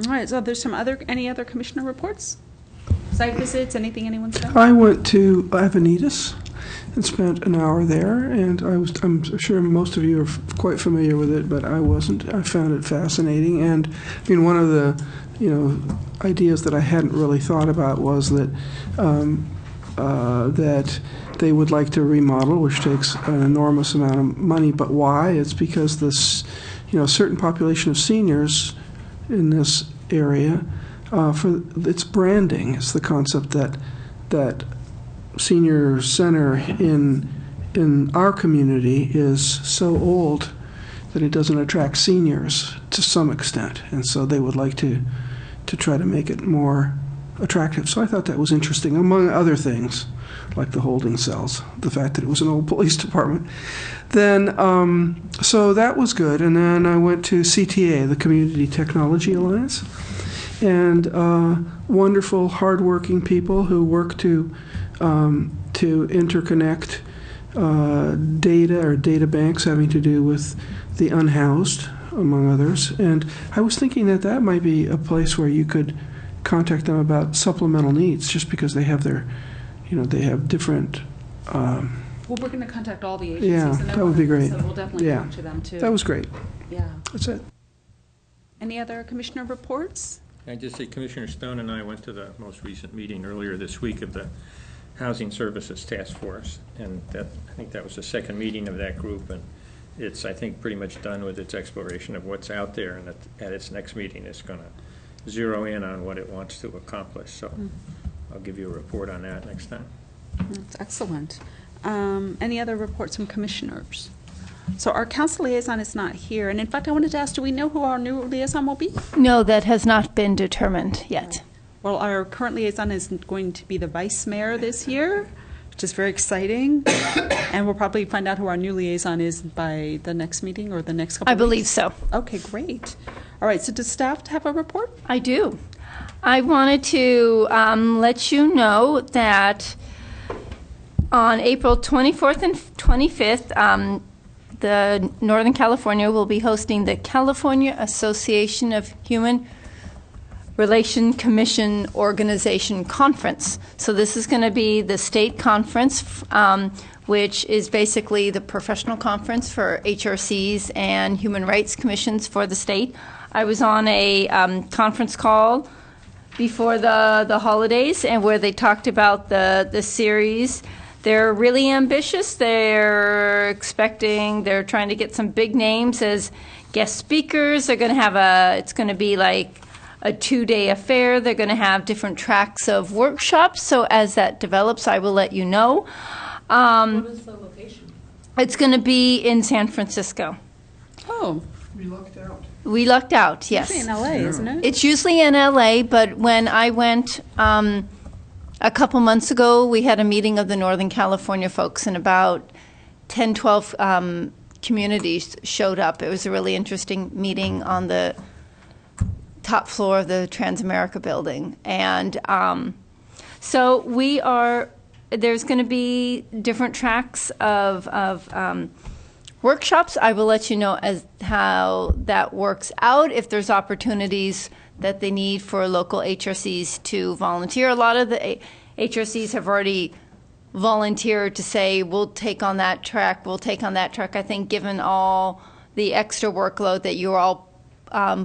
right, so there's any other commissioner reports? Site visits, anything anyone's done? I went to Avenidas and spent an hour there, and I'm sure most of you are quite familiar with it, but I wasn't. I found it fascinating, and I mean, one of the ideas that I hadn't really thought about was that that they would like to remodel, which takes an enormous amount of money. But why? It's because this, certain population of seniors in this area, for its branding, it's the concept that senior center in our community is so old that it doesn't attract seniors to some extent, and so they would like to try to make it more attractive. So I thought that was interesting, among other things, like the holding cells, the fact that it was an old police department. Then, so that was good, and then I went to CTA, the Community Technology Alliance, and wonderful, hardworking people who work to interconnect data or data banks having to do with the unhoused, among others. And I was thinking that might be a place where you could contact them about supplemental needs, just because they have their, they have different. Well, we're going to contact all the agencies. Yeah, and that would be great. So we'll definitely talk to them too. That was great. Yeah. That's it. Any other commissioner reports? I just say Commissioner Stone and I went to the most recent meeting earlier this week of the Housing Services Task Force, and I think that was the second meeting of that group, and it's, I think, pretty much done with its exploration of what's out there, and at its next meeting it's going to zero in on what it wants to accomplish. So I'll give you a report on that next time. That's excellent. Any other reports from commissioners? So our council liaison is not here, and in fact, I wanted to ask, do we know who our new liaison will be? No, that has not been determined yet. Well, our current liaison is going to be the vice mayor this year, which is very exciting. And we'll probably find out who our new liaison is by the next meeting or the next couple of weeks. I believe so. Okay, great. All right, so does staff have a report? I do. I wanted to let you know that on April 24th and 25th, the Northern California will be hosting the California Association of Human Relation Commission Organization Conference. So this is going to be the state conference, which is basically the professional conference for HRCs and human rights commissions for the state. I was on a conference call before the holidays, and where they talked about the series. They're really ambitious. They're trying to get some big names as guest speakers. They're going to have it's going to be like a 2-day affair. They're going to have different tracks of workshops. So as that develops, I will let you know. What is the location? It's going to be in San Francisco. Oh. We lucked out. We lucked out, yes. Usually in LA, isn't it? It's usually in LA, but when I went a couple months ago, we had a meeting of the Northern California folks, and about 10, 12 communities showed up. It was a really interesting meeting on the top floor of the Transamerica building. And so there's going to be different tracks of workshops. I will let you know as how that works out. If there's opportunities that they need for local HRCs to volunteer. A lot of the HRCs have already volunteered to say, we'll take on that track, we'll take on that track. I think given all the extra workload that you're all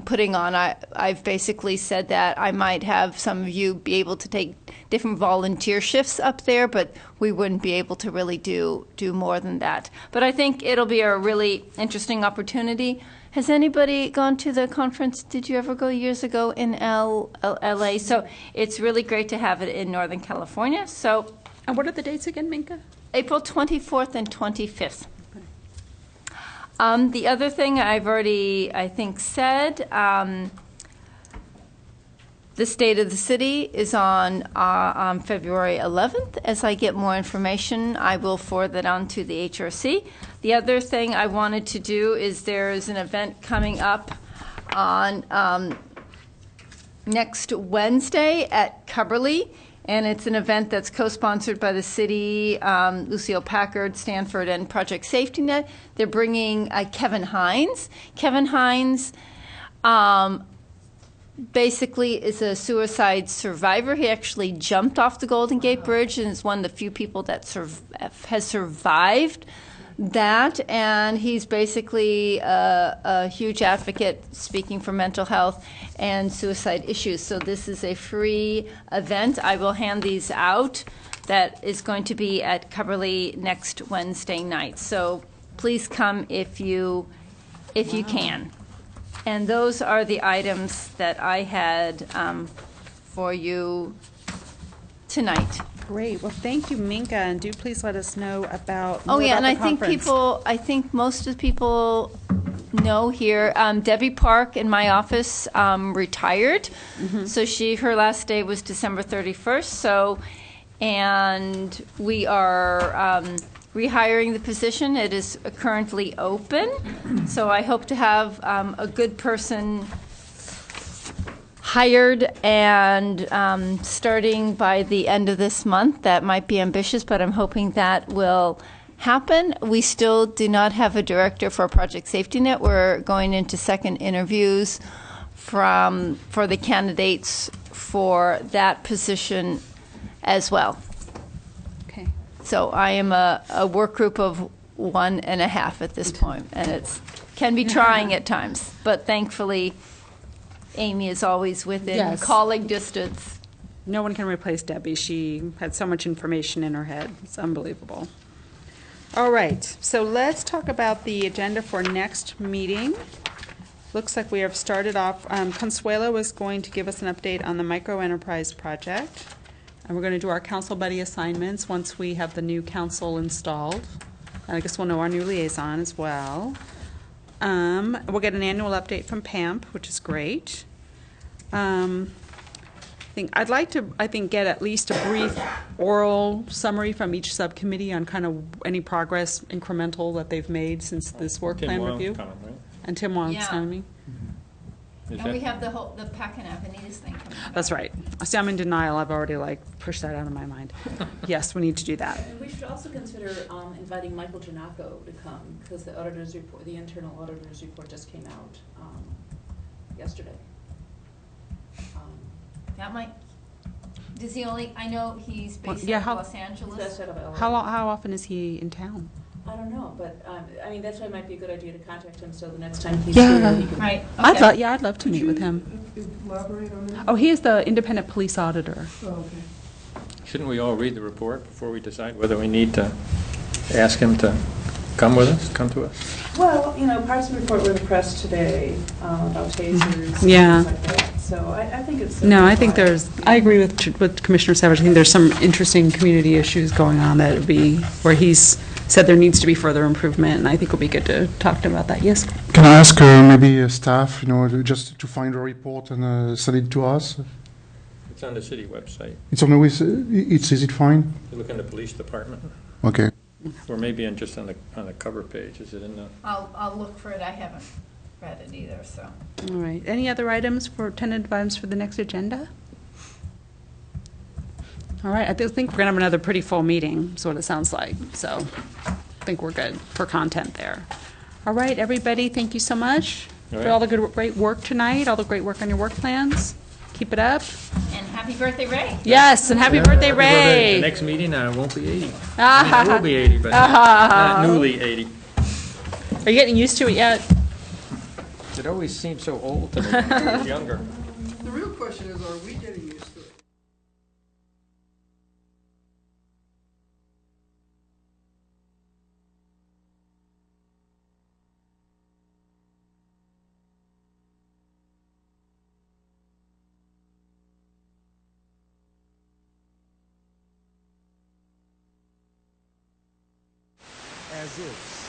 putting on, I've basically said that I might have some of you be able to take different volunteer shifts up there, but we wouldn't be able to really do more than that. But I think it'll be a really interesting opportunity. Has anybody gone to the conference? Did you ever go years ago in LA? So it's really great to have it in Northern California. So, and what are the dates again, Minka? April 24th and 25th. The other thing I've already, I think, said, the State of the City is on February 11th. As I get more information, I will forward that on to the HRC. The other thing I wanted to do is there is an event coming up on next Wednesday at Cubberley. And it's an event that's co-sponsored by the city, Lucille Packard, Stanford, and Project Safety Net. They're bringing Kevin Hines. Kevin Hines basically is a suicide survivor. He actually jumped off the Golden Gate Bridge and is one of the few people that has survived that, and he's basically a huge advocate speaking for mental health and suicide issues. So this is a free event. I will hand these out. That is going to be at Cubberley next Wednesday night. So please come if you can. And those are the items that I had for you tonight. Great. Well, thank you, Minka, and do please let us know about Oh, yeah, about and the I think conference. I think most of the people know here, Debbie Park in my office retired. So her last day was December 31st. So, and we are rehiring the position. It is currently open. So I hope to have a good person hired and starting by the end of this month. That might be ambitious, but I'm hoping that will happen. We still do not have a director for Project Safety Net. We're going into second interviews for the candidates for that position as well. Okay. So I am a work group of 1.5 at this point, and it can be trying at times, but thankfully Amy is always within calling distance. No one can replace Debbie. She had so much information in her head. It's unbelievable. All right, so let's talk about the agenda for next meeting. Looks like we have started off, Consuelo is going to give us an update on the microenterprise project. And we're going to do our council buddy assignments once we have the new council installed. And I guess we'll know our new liaison as well. We'll get an annual update from PAMP, which is great. I'd like to get at least a brief oral summary from each subcommittee on kind of any progress incremental that they've made since this work plan review. Coming, right? And Tim Wong's coming. And we have the Pack and Avenidas thing coming up. That's right. See, I'm in denial. I've already pushed that out of my mind. Yes, we need to do that. And we should also consider inviting Michael Giannaco to come, because the auditor's report, the internal auditor's report just came out yesterday. That might. Does he only? I know he's based in Los Angeles. How often is he in town? I don't know, but I mean that's why it might be a good idea to contact him so the next time he's here, he can. Right. Okay. I'd love to meet with him. Elaborate on that? Oh, he is the independent police auditor. Oh, okay. Shouldn't we all read the report before we decide whether we need to ask him to come with us, come to us? Well, parts of the report were in the press today about tasers and Yeah. things like that. So I think it's. No, I think I agree with Commissioner Savage. I think there's some interesting community issues going on that would be, where he's said there needs to be further improvement, and I think it would be good to talk to him about that. Yes? Can I ask maybe staff, just to find a report and send it to us? It's on the city website. It's on the is it fine? You look in the police department, Okay. or maybe just on the cover page. Is it in the? I'll look for it. I haven't read it either. So. All right. Any other items tentative items for the next agenda? All right. I think we're going to have another pretty full meeting, is what it sounds like. So I think we're good for content there. All right, everybody, thank you so much. for all the great work tonight, all the great work on your work plans. Keep it up. And happy birthday, Ray. Yes, and happy birthday, Happy birthday. Ray. The next meeting, I won't be 80. I mean, I will be 80, but not newly 80. Are you getting used to it yet? It always seems so old to me when I was younger. The real question is, are we getting used to it? As if